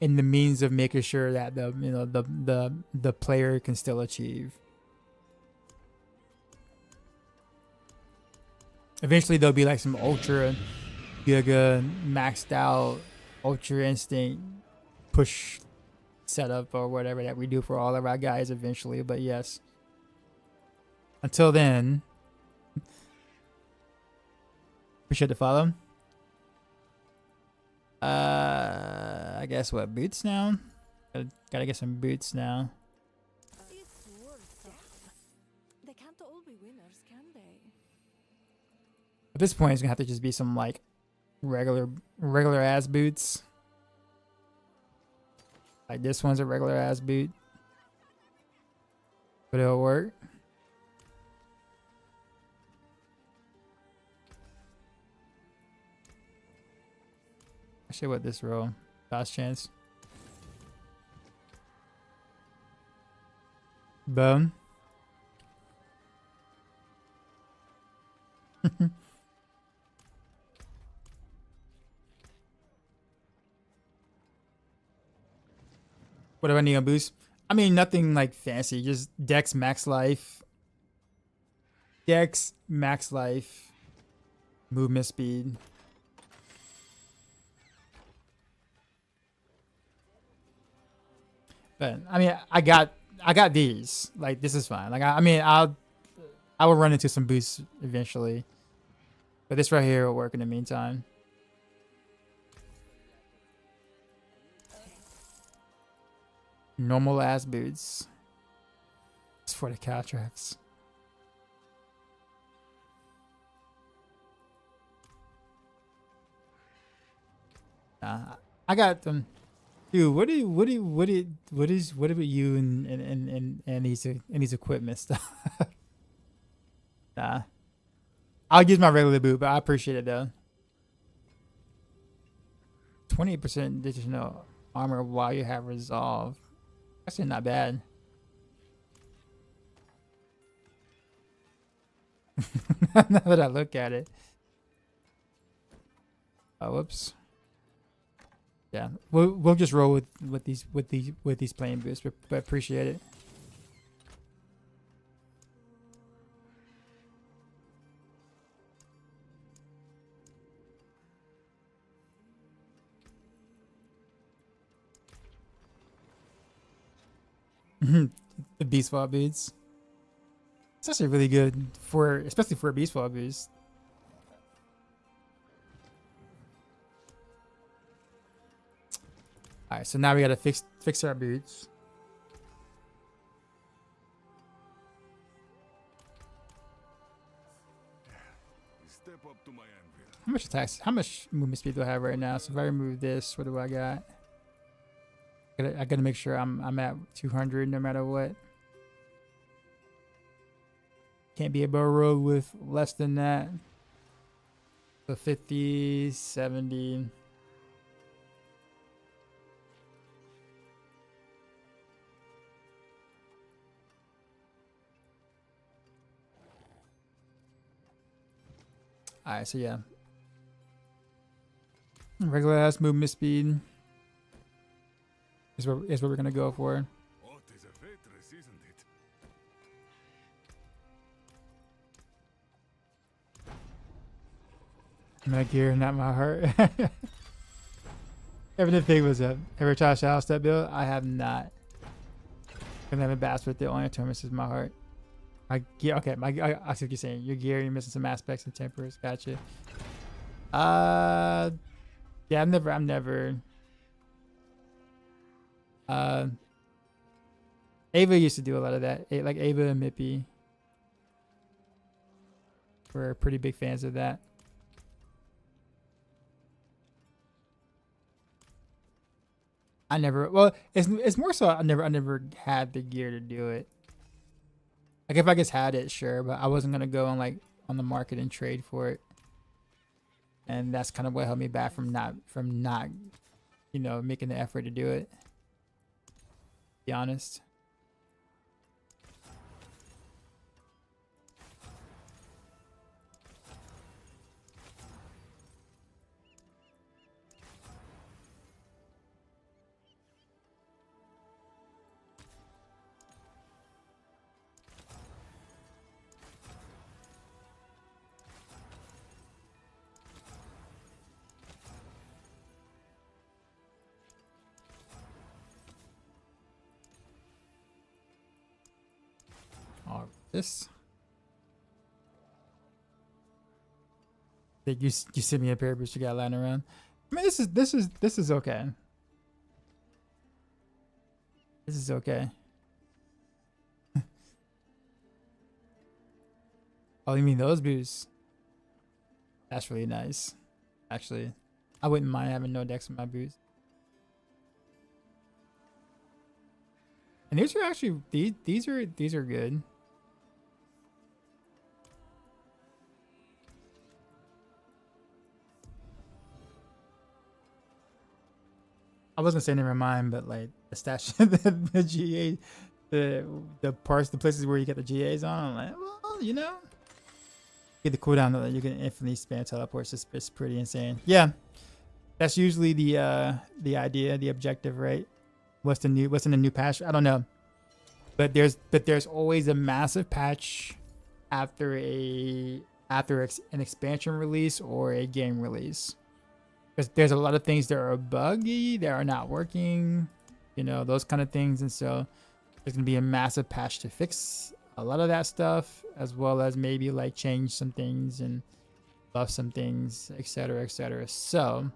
[SPEAKER 1] in the means of making sure that the, you know, the player can still achieve. Eventually there'll be like some ultra giga maxed out ultra instinct push setup or whatever that we do for all of our guys eventually, but yes. Until then, appreciate the follow. I guess what, boots now? Gotta get some boots now.
[SPEAKER 5] It's worth them. They can't all be winners, can they?
[SPEAKER 1] At this point, it's gonna have to just be some like regular ass boots. Like this one's a regular ass boot, but it'll work. Actually, what this roll? Last chance. Boom. What do I need on boost? I mean, nothing like fancy. Just Dex max life. Dex max life. Movement speed. But I mean, I got these. Like this is fine. Like I mean, I will run into some boosts eventually. But this right here will work in the meantime. Normal ass boots. It's for the Caltrax. I got them. Dude, what about you and these equipment stuff? Nah. I'll use my regular boot, but I appreciate it though. 20% additional armor while you have resolve. Actually not bad. Now that I look at it. Oh, whoops. Yeah, we'll just roll with these plain boosts, but appreciate it. The beast fall boots. It's actually really good for, especially for a beast fall boost. All right, so now we gotta fix our boots.
[SPEAKER 2] Step up to my anvil.
[SPEAKER 1] How much attacks? How much movement speed do I have right now? So if I remove this, what do I got? I gotta make sure I'm at 200 no matter what. Can't be a bow rogue with less than that. So 50, 70. Alright, so yeah. Regular ass movement speed is what we're gonna go for.
[SPEAKER 2] What is a waitress, isn't it?
[SPEAKER 1] My gear, not my heart. Everything big was up. Ever tried to house that build? I have not. I haven't bassed with it. Only tournaments is my heart. My gear, okay. I see what you're saying. Your gear, you're missing some aspects and tempers. Gotcha. Yeah, I'm never. Ava used to do a lot of that. Like Ava and Mippy were pretty big fans of that. I never. Well, it's more so I never had the gear to do it. Like if I just had it, sure, but I wasn't gonna go on the market and trade for it. And that's kind of what held me back from not, you know, making the effort to do it. To be honest. this. That you send me a pair of boots you got lying around. I mean, this is okay. This is okay. Oh, you mean those boots? That's really nice. Actually, I wouldn't mind having no decks in my boots. And these are actually these are good. I was gonna say never mind, but like the stash, the GA, the parts, the places where you get the GAs on, I'm like, well, you know, get the cooldown that you can infinitely spam teleports. It's pretty insane. Yeah, that's usually the idea, the objective, right? What's in the new patch? I don't know, but there's always a massive patch after an expansion release or a game release. Because there's a lot of things that are buggy, that are not working, you know, those kind of things. And so there's going to be a massive patch to fix a lot of that stuff, as well as maybe like change some things and buff some things, etc., etc. So,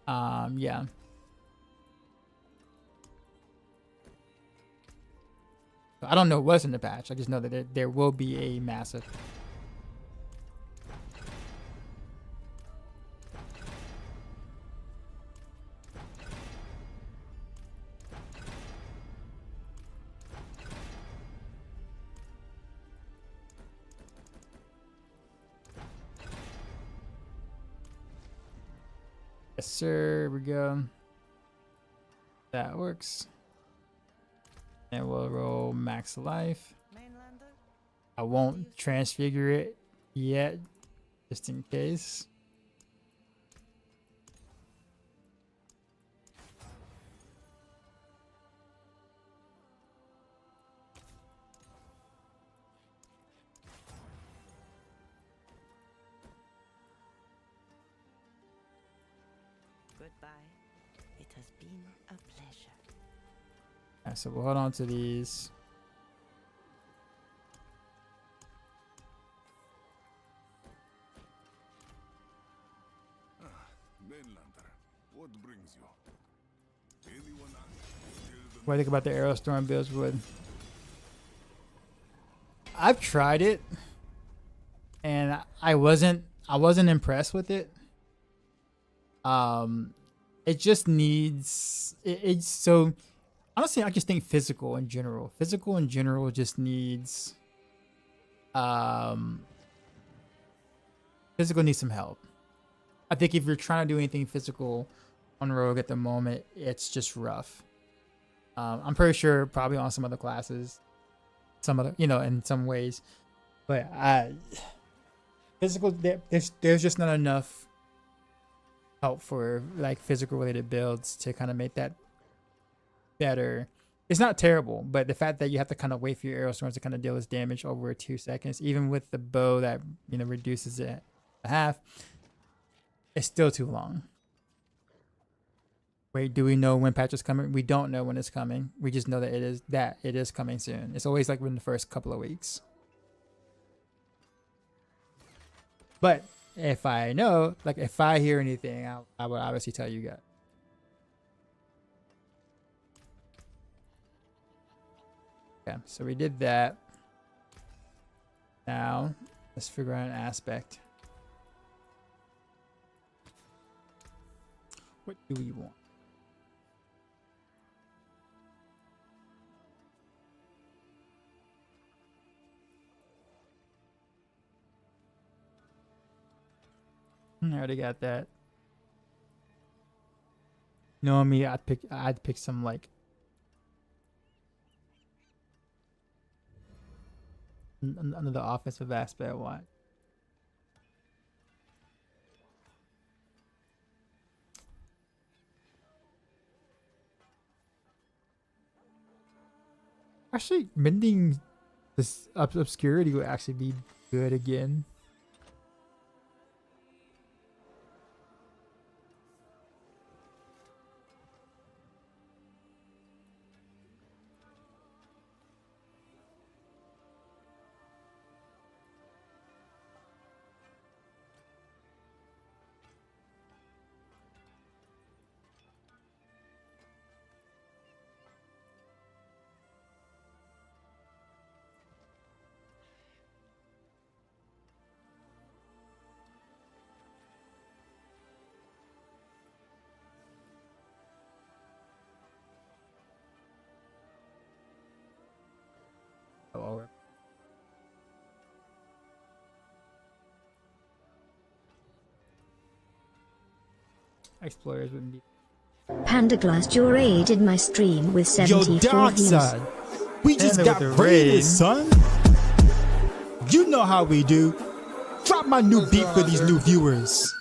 [SPEAKER 1] yeah. I don't know what's in the patch. I just know that there will be a massive. Yes, sir. Here we go. That works. And we'll roll max life.
[SPEAKER 5] Mainlander?
[SPEAKER 1] I won't transfigure it yet, just in case.
[SPEAKER 5] Goodbye. It has been a pleasure.
[SPEAKER 1] Alright, so we'll hold on to these.
[SPEAKER 2] Mainlander, what brings you? Anyone
[SPEAKER 1] What do you think about the Aerostorm builds wood? I've tried it, and I wasn't impressed with it. It just needs it's so honestly, I just think physical in general just needs physical needs some help. I think if you're trying to do anything physical on Rogue at the moment, it's just rough. I'm pretty sure probably on some other classes, some other, you know, in some ways, but physical, there's just not enough help for like physical related builds to kind of make that better. It's not terrible, but the fact that you have to kind of wait for your Aerostorms to kind of deal this damage over 2 seconds, even with the bow that, you know, reduces it a half, it's still too long. Wait, do we know when patch is coming? We don't know when it's coming. We just know that it is coming soon. It's always like within the first couple of weeks. But if I know, like if I hear anything, I would obviously tell you guys. Okay, so we did that. Now, let's figure out an aspect. What do we want? I already got that. Knowing me, I'd pick some like another offensive aspect. What? Actually, mending this obscurity would actually be good again. explorers wouldn't be.
[SPEAKER 3] Pandaglass raided my stream with
[SPEAKER 4] Yo,
[SPEAKER 3] 74
[SPEAKER 4] dark
[SPEAKER 3] views.
[SPEAKER 4] side. We just
[SPEAKER 1] Panda
[SPEAKER 4] got
[SPEAKER 1] with the
[SPEAKER 4] raided,
[SPEAKER 1] raid.
[SPEAKER 4] son. You know how we do. Drop my new beat for these new viewers.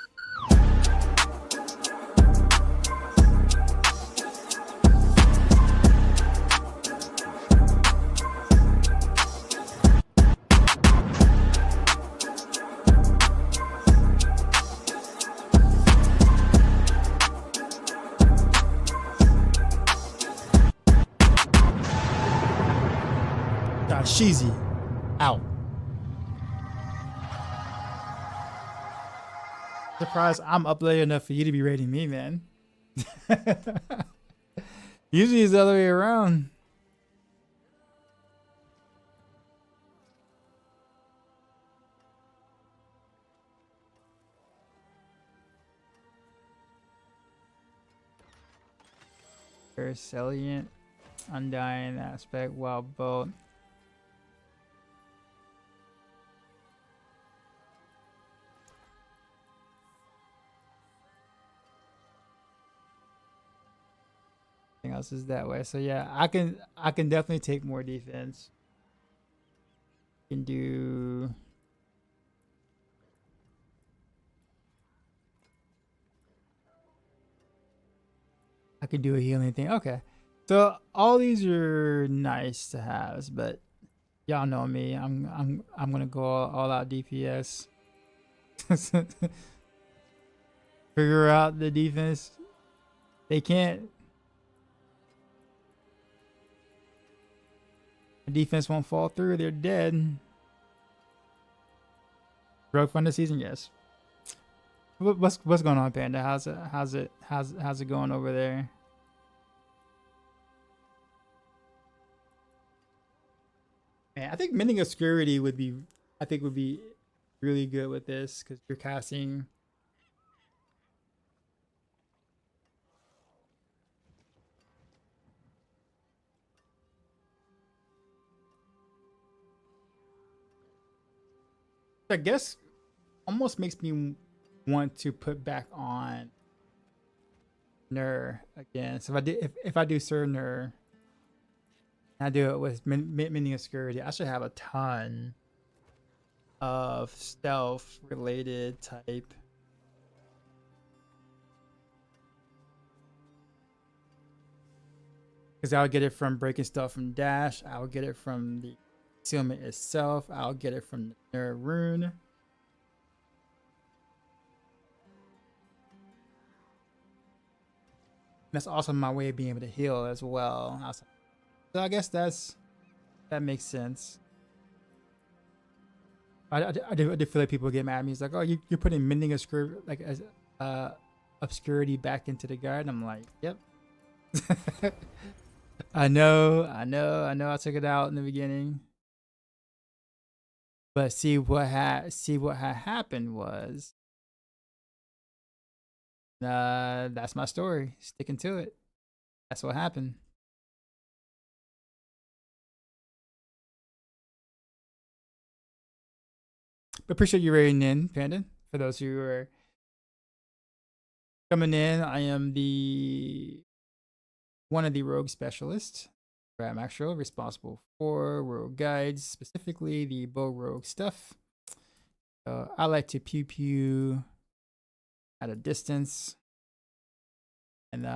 [SPEAKER 4] Sheezy out.
[SPEAKER 1] Surprised I'm up late enough for you to be rating me, man. Usually it's the other way around. Very salient, undying aspect, wild bolt. Else is that way. So yeah, I can definitely take more defense. Can do I can do a healing thing. Okay. So all these are nice to have, but y'all know me. I'm gonna go all out DPS. Figure out the defense. They can't. The defense won't fall through. They're dead. Rogue fun this season, yes. What's going on, Panda? How's it going over there? Man, I think mending obscurity would be really good with this because you're casting. I guess almost makes me want to put back on Nur again. So if I do Sir Nur, I do it with mending obscurity, I should have a ton of stealth related type. Because I'll get it from breaking stuff from dash. I'll get it from the concealment itself. I'll get it from the Nur rune. That's also my way of being able to heal as well. So I guess that makes sense. I do feel like people get mad at me. It's like, oh, you're putting mending obscurity like as obscurity back into the guard. I'm like, yep. I know. I took it out in the beginning. But see what had happened was that's my story. Sticking to it. That's what happened. But appreciate you rating in, Panda. For those who are coming in, I am one of the rogue specialists. I'm actually responsible for rogue guides, specifically the Bow Rogue stuff. I like to pew pew at a distance, and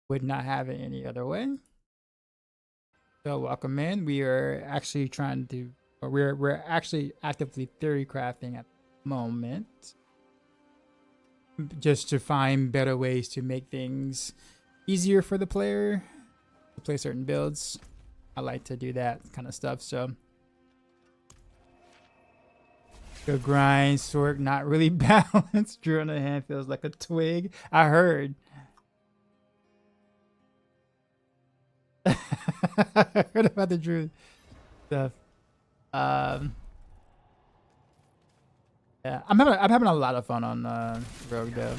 [SPEAKER 1] would not have it any other way. So welcome in. We are actually trying to, or we're actually actively theory crafting at the moment, just to find better ways to make things easier for the player to play certain builds. I like to do that kind of stuff. So go grind, Sork, not really balanced. Drew on the hand feels like a twig. I heard. I heard about the Drew stuff. Yeah, I'm having a lot of fun on Rogue though.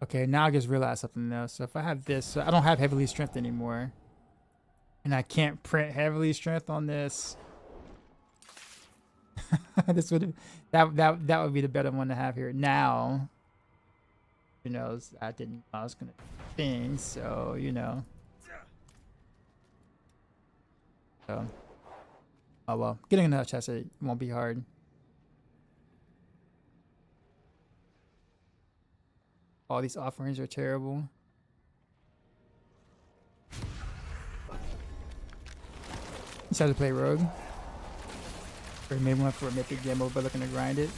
[SPEAKER 1] Okay, now I just realized something though. So if I have this, so I don't have heavily strength anymore. And I can't print heavily strength on this. This would that would be the better one to have here. Now, who knows? I didn't know I was gonna thing, so you know. So, oh well, getting another chest it won't be hard. All these offerings are terrible. Decided to play Rogue. Or maybe one for a mythic demo, but looking to grind it.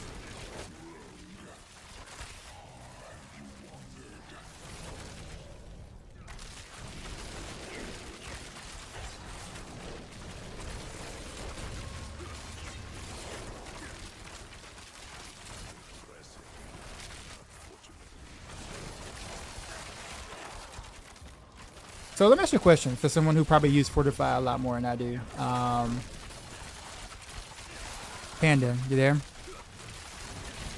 [SPEAKER 1] So let me ask you a question for someone who probably used Fortify a lot more than I do. Panda, you there?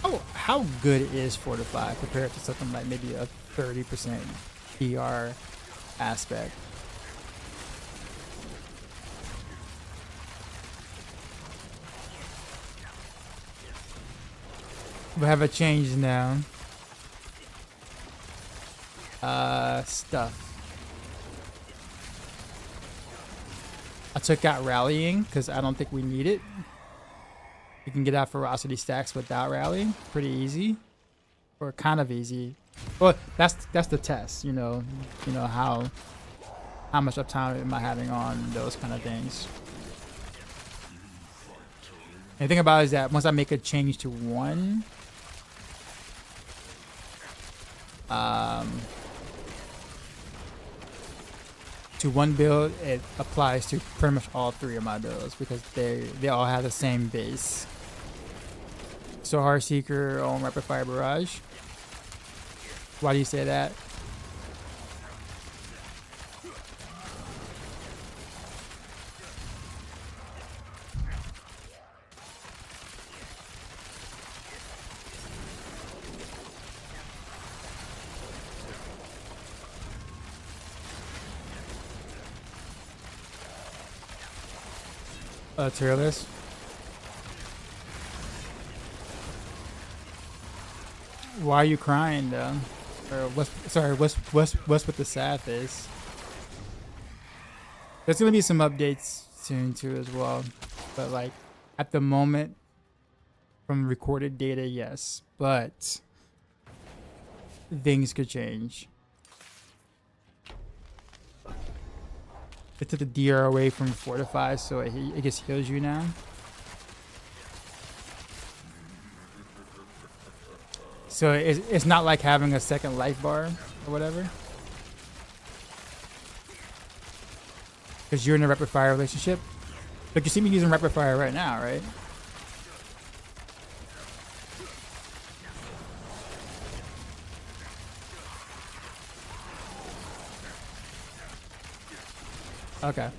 [SPEAKER 1] Oh, how good is Fortify compared to something like maybe a 30% PR aspect? We have a change now. Stuff. I took out rallying because I don't think we need it. You can get out ferocity stacks without rallying, pretty easy, or kind of easy. Well, that's the test, you know how much uptime am I having on those kind of things. And the thing about it is that once I make a change to one, build, it applies to pretty much all three of my builds because they all have the same base. So Heart Seeker on Rapid Fire Barrage. Why do you say that? Tier list. Why are you crying though? Or what's with the sad face? There's gonna be some updates soon too as well, but like at the moment, from recorded data, yes, but things could change. It took the DR away from Fortify, so it just heals you now. So it's not like having a second life bar or whatever. Because you're in a rapid fire relationship. Like you see me using rapid fire right now, right? Okay.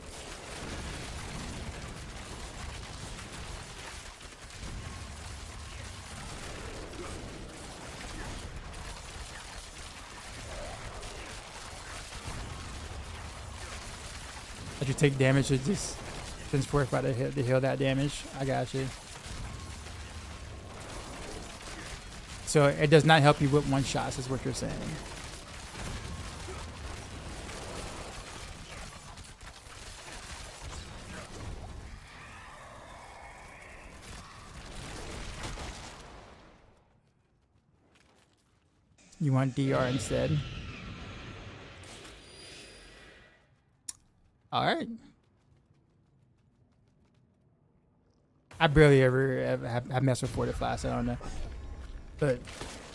[SPEAKER 1] Did you take damage to just since Fortify to heal that damage? I got you. So it does not help you with one shots, is what you're saying. You want DR instead? All right. I barely ever have messed with Fortify, so I don't know. But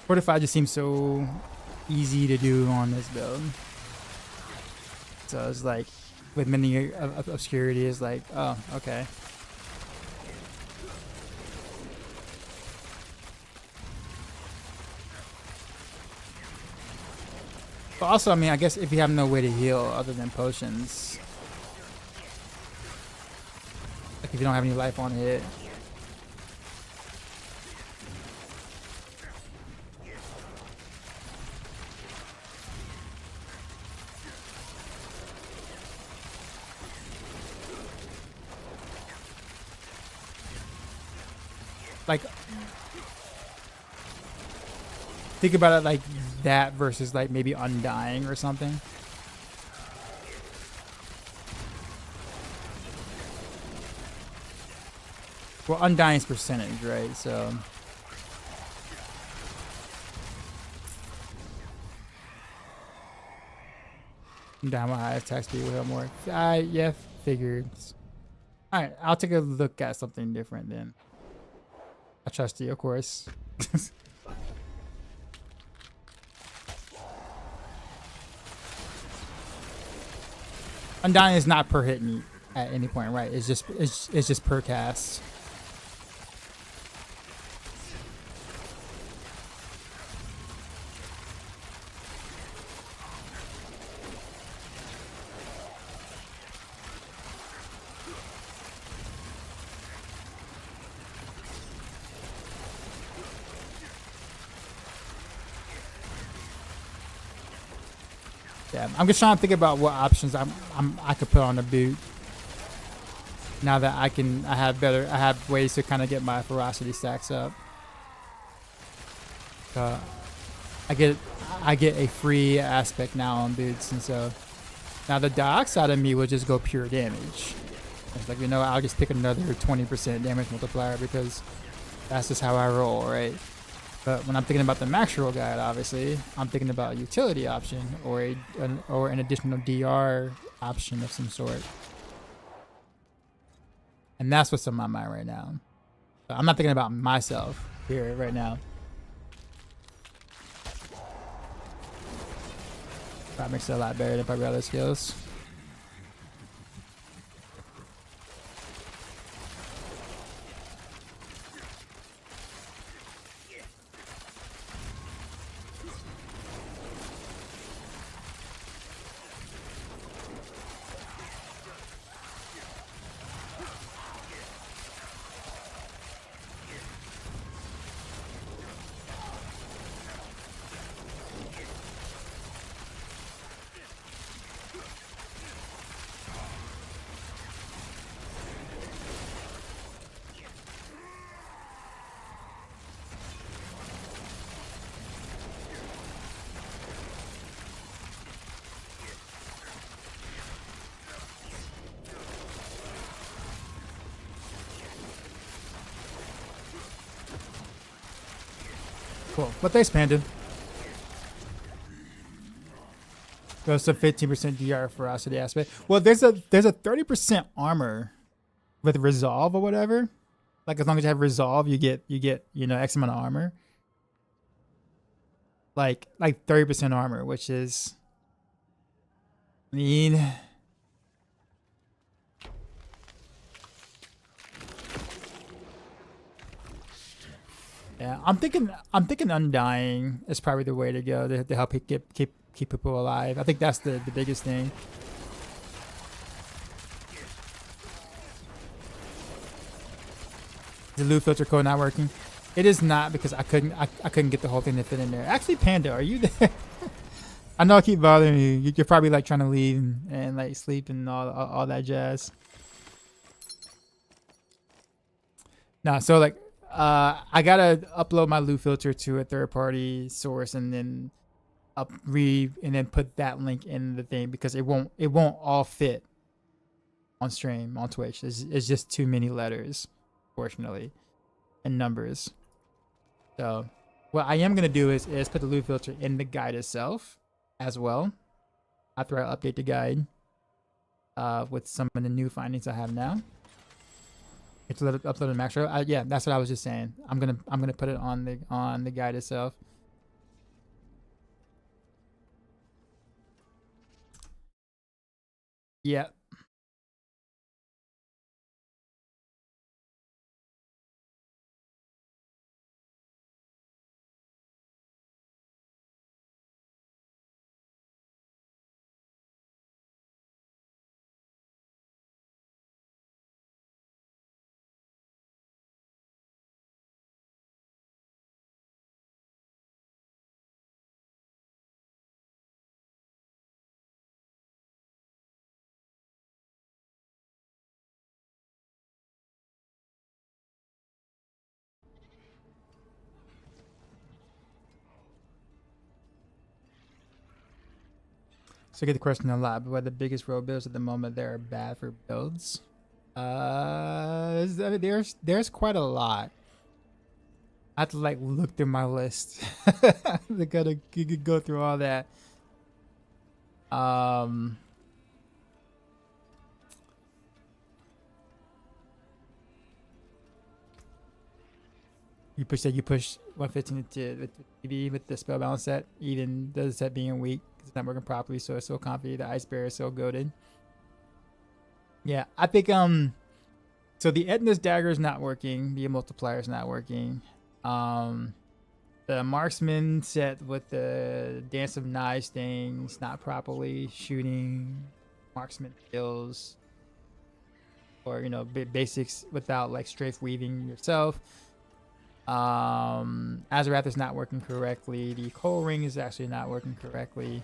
[SPEAKER 1] Fortify just seems so easy to do on this build. So it's like, with many obscurity, is like, oh, okay. But also, I mean, I guess if you have no way to heal other than potions, like if you don't have any life on hit. like think about it like that versus like maybe Undying or something. Well, Undying's percentage, right? So Undying with high attack speed will help more. Yeah, figured. All right, I'll take a look at something different then. I trust you, of course. Undying is not per hit me at any point, right? It's just per cast. Yeah, I'm just trying to think about what options I could put on the boot. Now that I have ways to kind of get my ferocity stacks up. I get a free aspect now on boots, and so now the dioxide of me will just go pure damage. It's like, you know, I'll just pick another 20% damage multiplier because that's just how I roll, right? But when I'm thinking about the max roll guide, obviously, I'm thinking about a utility option or an additional DR option of some sort. And that's what's on my mind right now. So I'm not thinking about myself here right now. That makes it a lot better than probably other skills. Cool. But they expanded. Goes to 15% DR ferocity aspect. Well, there's a 30% armor with resolve or whatever. Like as long as you have resolve, you get you know X amount of armor. Like 30% armor, which is, I mean, yeah, I'm thinking Undying is probably the way to go to help keep people alive. I think that's the biggest thing. Is the loot filter code not working? It is not because I couldn't get the whole thing to fit in there. Actually, Panda, are you there? I know I keep bothering you. You're probably like trying to leave and like sleep and all that jazz. Nah, so like I gotta upload my loot filter to a third party source and then and then put that link in the thing because it won't all fit on stream on Twitch. It's just too many letters, fortunately, and numbers. So what I am gonna do is put the loot filter in the guide itself as well after I update the guide with some of the new findings I have now. It's upload the max row. Yeah, that's what I was just saying. I'm gonna put it on the guide itself. Yeah. So I get the question a lot, but what are the biggest rogue builds at the moment that are bad for builds? There's quite a lot. I have to like look through my list. I gotta go through all that. You push 115 to TV with the spell balance set, even the set being weak, it's not working properly, so it's so comfy. The ice bear is so goated. Yeah, I think so the Etna's dagger is not working, the multiplier is not working. The marksman set with the dance of knives things not properly shooting marksman skills, or you know basics without like strafe weaving yourself. Azarath is not working correctly. The coal ring is actually not working correctly.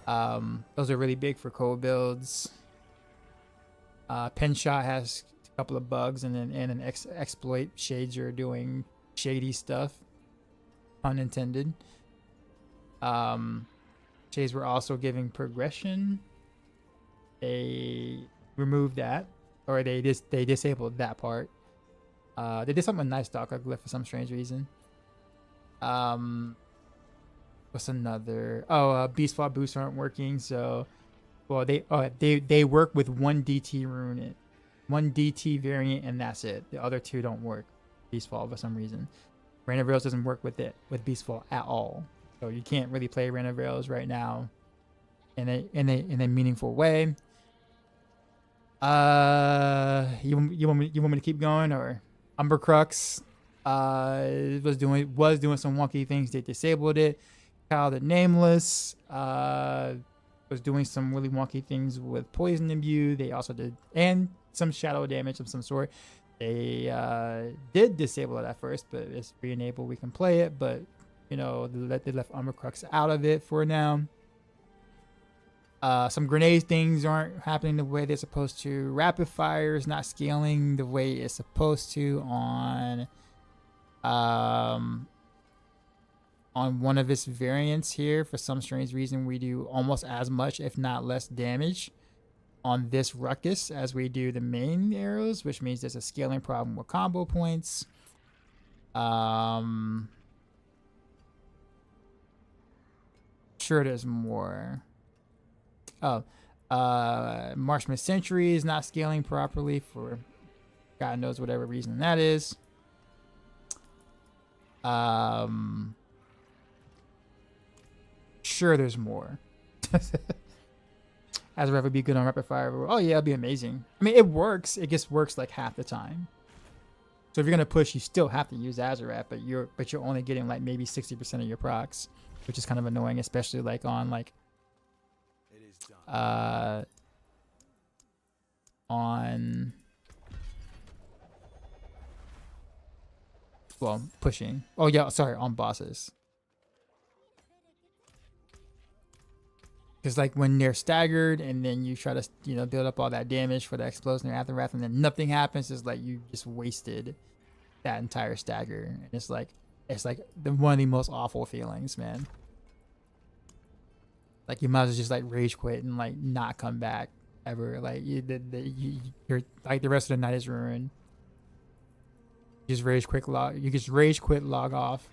[SPEAKER 1] Those are really big for coal builds. Pen shot has a couple of bugs, and an exploit. Shades are doing shady stuff, unintended. Shades were also giving progression. They removed that, or they disabled that part. They did something with Nice Stock Glyph for some strange reason. What's another? Beastfall boosts aren't working. So, well, they work with one DT rune, one DT variant, and that's it. The other two don't work. Beastfall for some reason. Rain of Rails doesn't work with Beastfall at all. So you can't really play Rain of Rails right now in a meaningful way. You want me to keep going, or? Umber Crux was doing some wonky things. They disabled it. Kyle the Nameless was doing some really wonky things with Poison Imbue. They also did, and some shadow damage of some sort. They did disable it at first, but it's re-enabled. We can play it, but you know they left Umber Crux out of it for now. Some grenade things aren't happening the way they're supposed to. Rapid fire is not scaling the way it's supposed to on one of its variants here. For some strange reason, we do almost as much, if not less, damage on this ruckus as we do the main arrows, which means there's a scaling problem with combo points. Sure, there's more. Marshman Sentry is not scaling properly for God knows whatever reason that is. Sure, there's more. Azarath would be good on rapid fire. Oh yeah, it'd be amazing. I mean, it works. It just works like half the time. So if you're gonna push, you still have to use Azarath, but you're only getting like maybe 60% of your procs, which is kind of annoying, especially like on like pushing. Oh yeah, sorry, on bosses. Because like when they're staggered and then you try to build up all that damage for the explosion or aftermath, and then nothing happens, it's like you just wasted that entire stagger, and it's like one of the most awful feelings, man. Like you might as well just like rage quit and like not come back ever. Like you're like the rest of the night is ruined. You just rage quit, log off.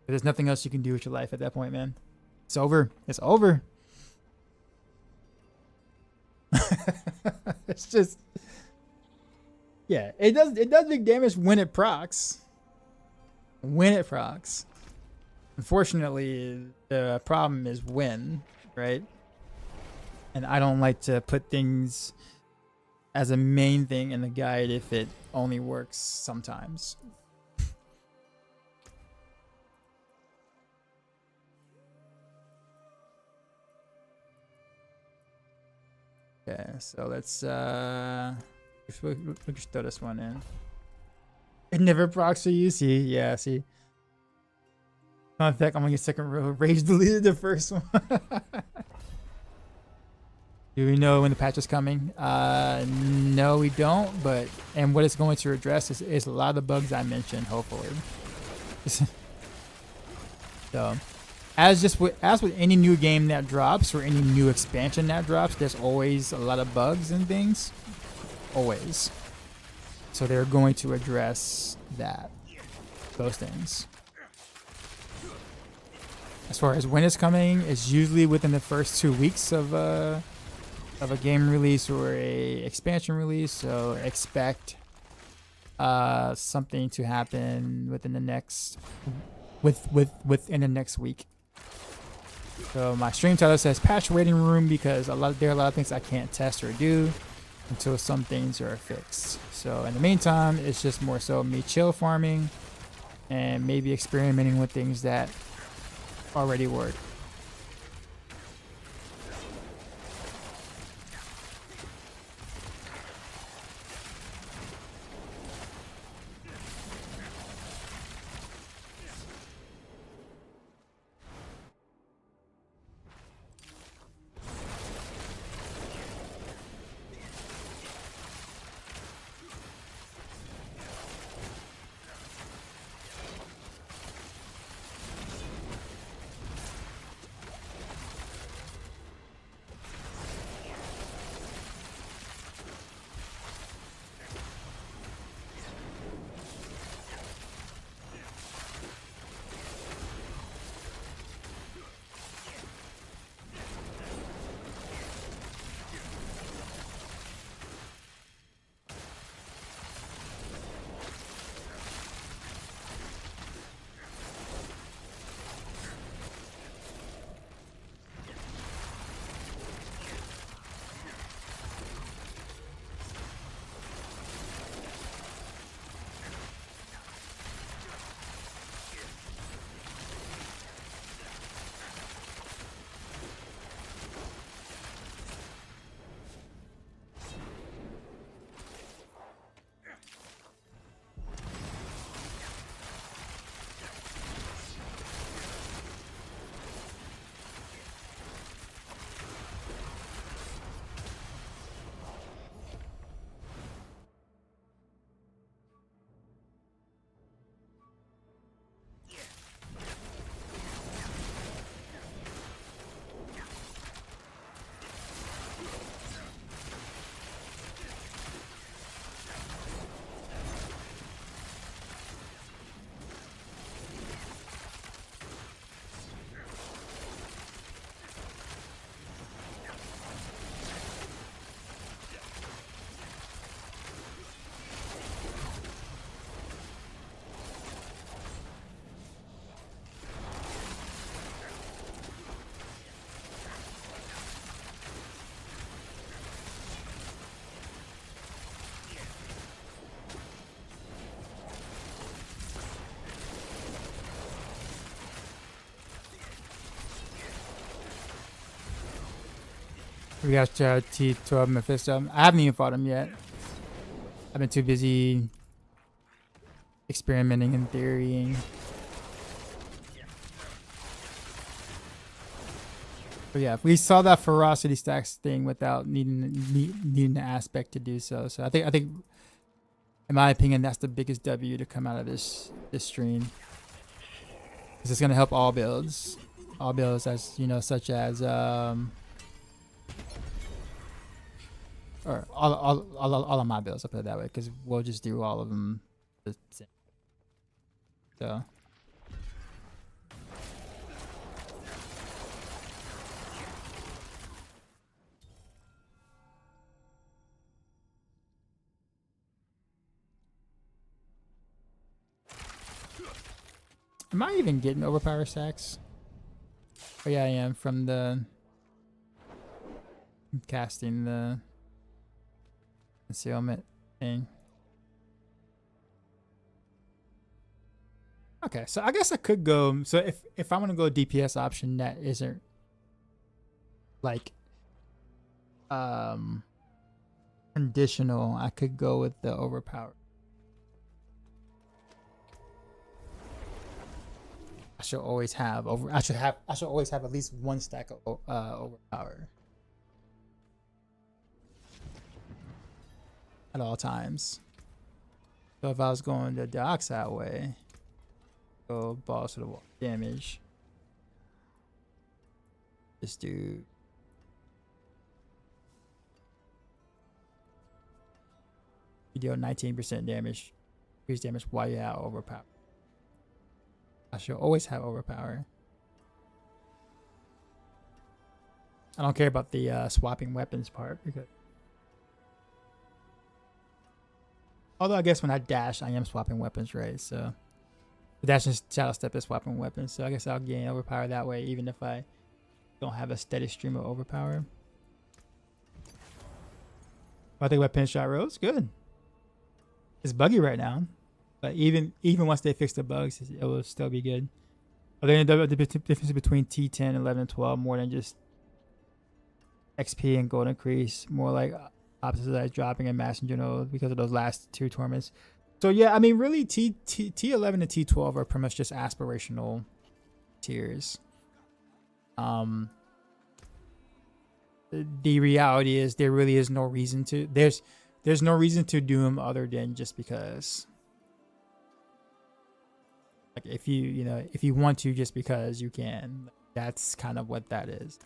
[SPEAKER 1] There's nothing else you can do with your life at that point, man. It's over. It's over. It's just, yeah. It does big damage when it procs. Unfortunately, the problem is when, right? And I don't like to put things as a main thing in the guide if it only works sometimes. Okay, so let's we'll just throw this one in. It never procs for you, see? Yeah, see. In fact, I'm gonna get second row. Rage deleted the first one. Do we know when the patch is coming? No, we don't. But what it's going to address is a lot of the bugs I mentioned. Hopefully. So as with any new game that drops or any new expansion that drops, there's always a lot of bugs and things. Always. So they're going to address those things. As far as when it's coming, it's usually within the first 2 weeks of a game release or a expansion release. So expect something to happen within the next within the next week. So my stream title says patch waiting room because there are a lot of things I can't test or do until some things are fixed. So in the meantime, it's just more so me chill farming and maybe experimenting with things that already work. We got T12 Mephisto. I haven't even fought him yet. I've been too busy experimenting and theorying. But yeah, we saw that ferocity stacks thing without needing the aspect to do so. So I think in my opinion that's the biggest W to come out of this stream. Because it's gonna help all builds. All builds as such as or all of my builds, I'll put it that way, because we'll just do all of them the same. So am I even getting overpower stacks? Oh yeah, I am from the casting the concealment thing. Okay, so I guess I could go. So if I want to go DPS option that isn't like conditional, I could go with the overpower. I should always have I should always have at least one stack of overpower at all times. So if I was going the Dioxide way, go balls to the wall damage. Just do. You deal 19% damage. Increase damage while you have overpower. I should always have overpower. I don't care about the swapping weapons part because. Although I guess when I dash, I am swapping weapons, right? So the dash and shadow step is swapping weapons. So I guess I'll gain overpower that way, even if I don't have a steady stream of overpower. What I think about pin shot rolls, good. It's buggy right now, but even once they fix the bugs, it will still be good. Are there any differences between T10, 11, and 12 more than just XP and gold increase? More like opposites like dropping and mass in general because of those last two tournaments. So yeah, I mean, really, T11 and T12 are pretty much just aspirational tiers. The reality is there really is no reason to. There's no reason to do them other than just because. Like if you want to, just because you can. That's kind of what that is.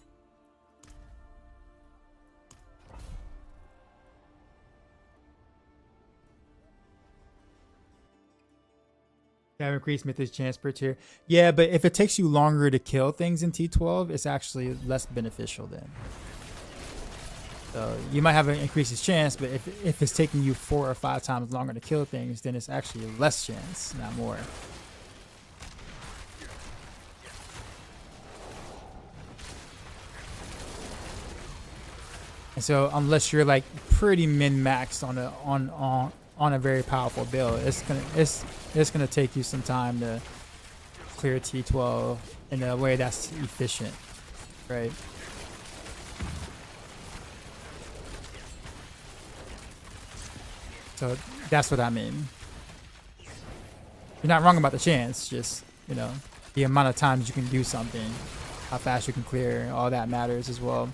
[SPEAKER 1] Have increased mythic chance per tier. Yeah, but if it takes you longer to kill things in T12, it's actually less beneficial then. So you might have an increased chance, but if it's taking you 4 or 5 times longer to kill things, then it's actually less chance, not more. And so unless you're like pretty min-maxed on a very powerful build, it's gonna take you some time to clear T12 in a way that's efficient, right? So that's what I mean. You're not wrong about the chance, just the amount of times you can do something, how fast you can clear, all that matters as well.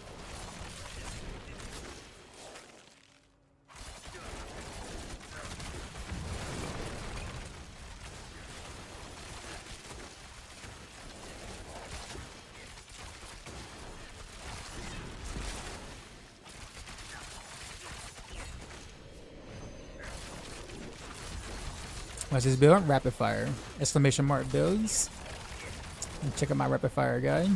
[SPEAKER 1] What's this build? Rapid fire. Exclamation mark builds. And check out my rapid fire guide.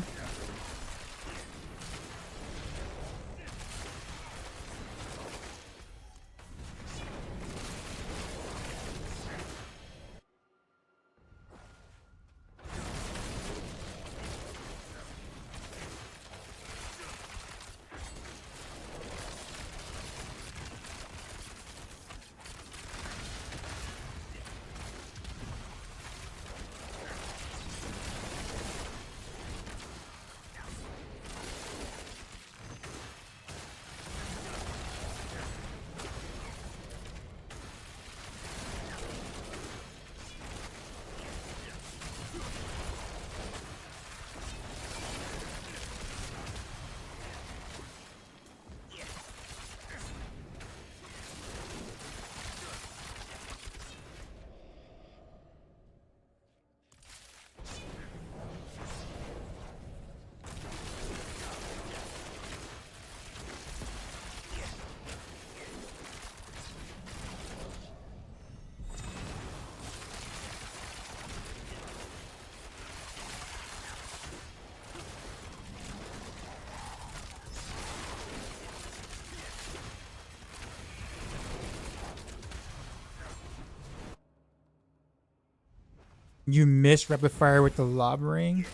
[SPEAKER 1] You miss rapid fire with the lob ring,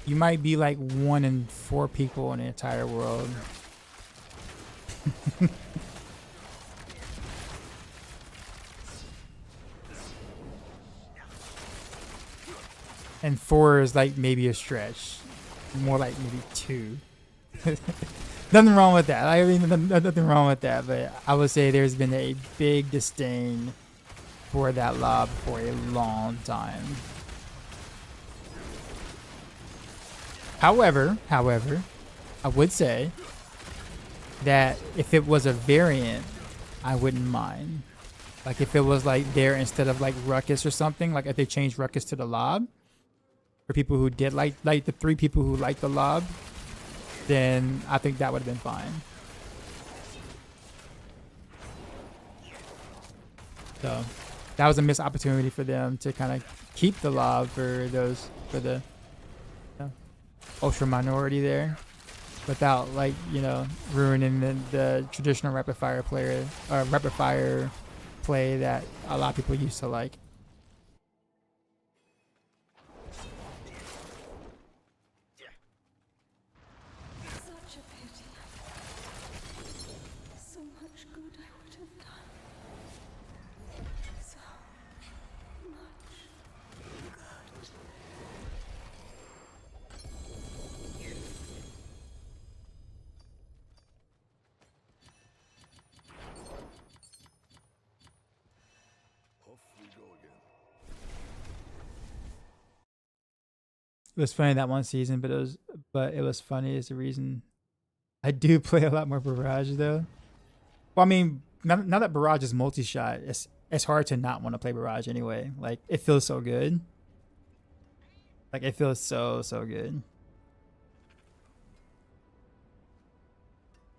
[SPEAKER 1] you might be like 1 in 4 people in the entire world. And 4 is like maybe a stretch, more like maybe 2. Nothing wrong with that. I mean, nothing wrong with that, but I would say there's been a big disdain for that lob for a long time. However, I would say that if it was a variant, I wouldn't mind. Like if it was like there instead of like Ruckus or something, like if they changed Ruckus to the lob, for people who did like the 3 people who like the lob, then I think that would have been fine. So that was a missed opportunity for them to kind of keep the law for the ultra minority there, without like ruining the traditional rapid fire player or rapid fire play that a lot of people used to like.
[SPEAKER 5] Such a pity. So much good I would have done. So much good.
[SPEAKER 2] Off we go again.
[SPEAKER 1] It was funny that one season, but it was funny is the reason I do play a lot more Barrage though. Well, I mean, now that Barrage is multi-shot, it's hard to not want to play Barrage anyway. Like, it feels so good. Like, it feels so good.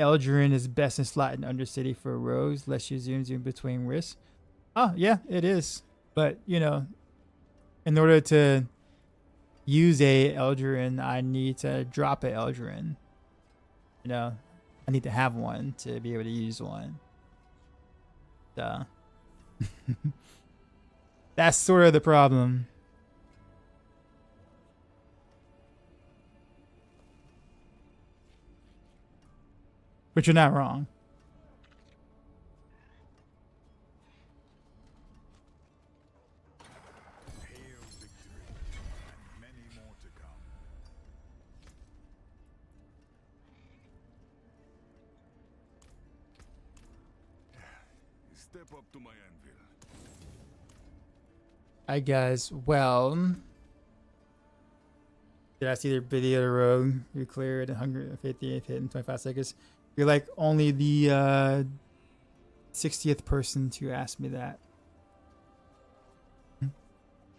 [SPEAKER 1] Eldrin is best in slot in Undercity for rogues, lets you zoom between risks. Oh, yeah, it is. But, in order to use a Eldrin, I need to drop a Eldrin. I need to have one to be able to use one. So that's sort of the problem. But you're not wrong.
[SPEAKER 2] Hail victory, and many more to come. Step up to my anvil.
[SPEAKER 1] Hi guys. Well, did I see the video of the rogue? You cleared 150th hit in 25 seconds. You're like only the 60th person to ask me that.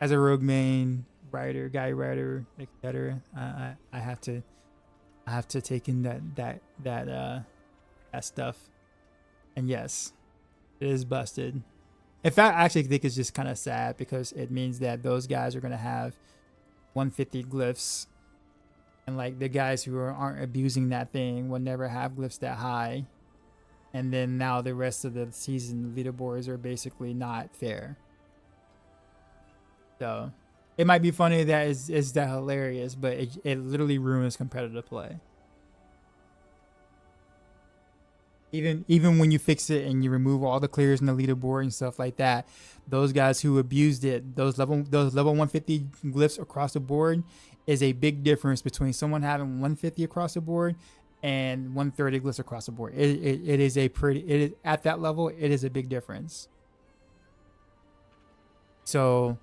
[SPEAKER 1] As a rogue main writer, guy writer, etc., I have to take in that stuff. And yes, it is busted. In fact, I actually think it's just kind of sad because it means that those guys are gonna have 150 glyphs, and like the guys who aren't abusing that thing will never have glyphs that high. And then now the rest of the season leaderboards are basically not fair. So it might be funny that is that hilarious, but it literally ruins competitive play. Even when you fix it and you remove all the clears in the leaderboard and stuff like that, those guys who abused it, those level 150 glyphs across the board, is a big difference between someone having 150 across the board and 130 glyphs across the board. It is at that level, it is a big difference. So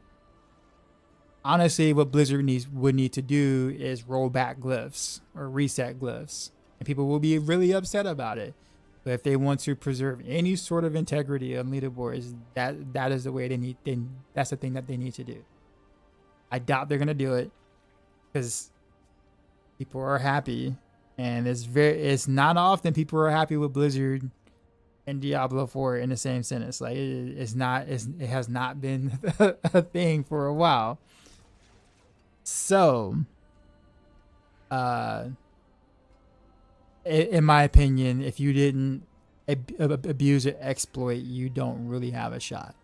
[SPEAKER 1] honestly, what Blizzard would need to do is roll back glyphs or reset glyphs, and people will be really upset about it. But if they want to preserve any sort of integrity on leaderboards, that is the way that's the thing that they need to do. I doubt they're gonna do it because people are happy, and it's not often people are happy with Blizzard and Diablo 4 in the same sentence. Like it has not been a thing for a while. So, in my opinion, if you didn't abuse or exploit, you don't really have a shot.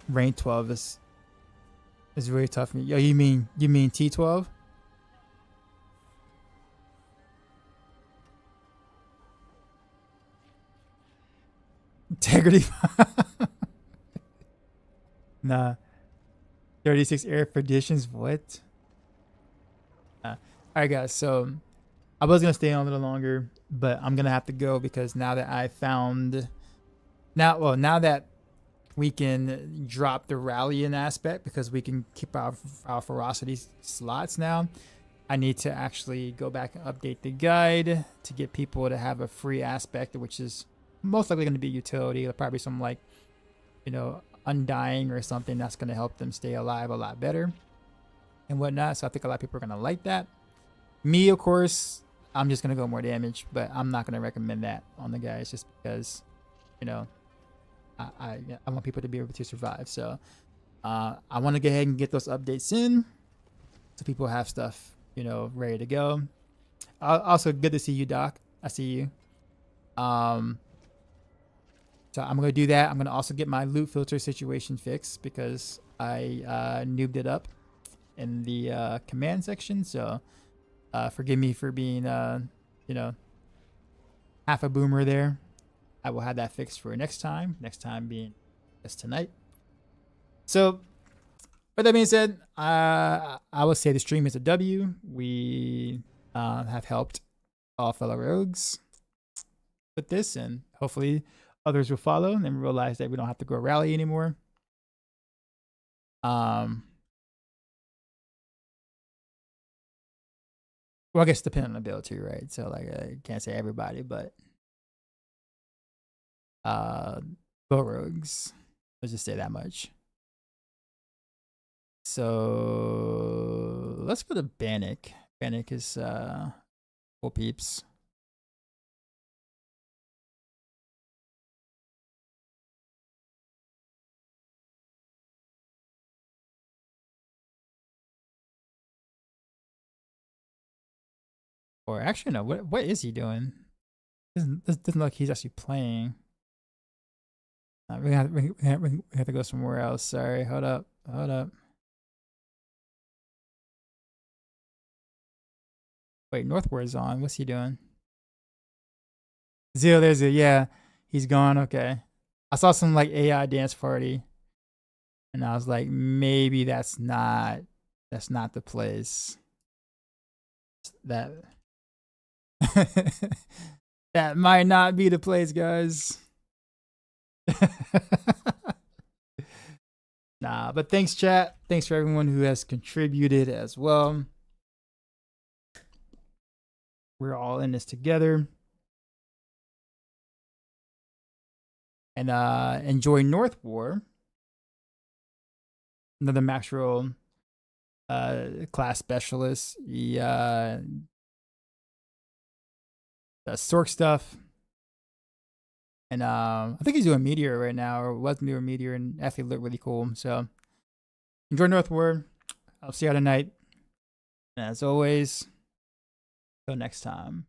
[SPEAKER 1] Rank 12 is really tough for me. Yo, you mean T12? Integrity. Nah. 36 air perditions. What? All right, guys. So I was gonna stay on a little longer, but I'm gonna have to go because now that we can drop the rallying aspect because we can keep our ferocity slots now, I need to actually go back and update the guide to get people to have a free aspect, which is most likely going to be utility. It'll probably be some like, undying or something that's going to help them stay alive a lot better and whatnot. So I think a lot of people are going to like that. Me, of course, I'm just going to go more damage, but I'm not going to recommend that on the guys just because, you know, I want people to be able to survive. So I want to go ahead and get those updates in so people have stuff, you know, ready to go. Also, good to see you, Doc. I see you. So I'm going to do that. I'm going to also get my loot filter situation fixed because I noobed it up in the command section. So forgive me for being, you know, half a boomer there. I will have that fixed for next time. Next time being just tonight. So, with that being said, I would say the stream is a W. We have helped all fellow rogues with this, and hopefully others will follow and realize that we don't have to go rally anymore. Well, I guess depending on the build too, right? So like I can't say everybody, but Bow Rogues. Let's just say that much. So let's go to Bannock. Bannock is cool peeps. Or actually no, what is he doing? Doesn't look like he's actually playing. We have to go somewhere else. Sorry, hold up. Wait, Northward's on. What's he doing? Zio, there's a yeah. He's gone. Okay. I saw some like AI dance party, and I was like, maybe that's not the place. That that might not be the place, guys. Nah, but thanks, chat. Thanks for everyone who has contributed as well. We're all in this together. And enjoy North War. Another Maxwell class specialist. He does Sork stuff. And I think he's doing Meteor right now, or was doing Meteor, and actually looked really cool. So enjoy North War. I'll see you tonight. And as always, till next time.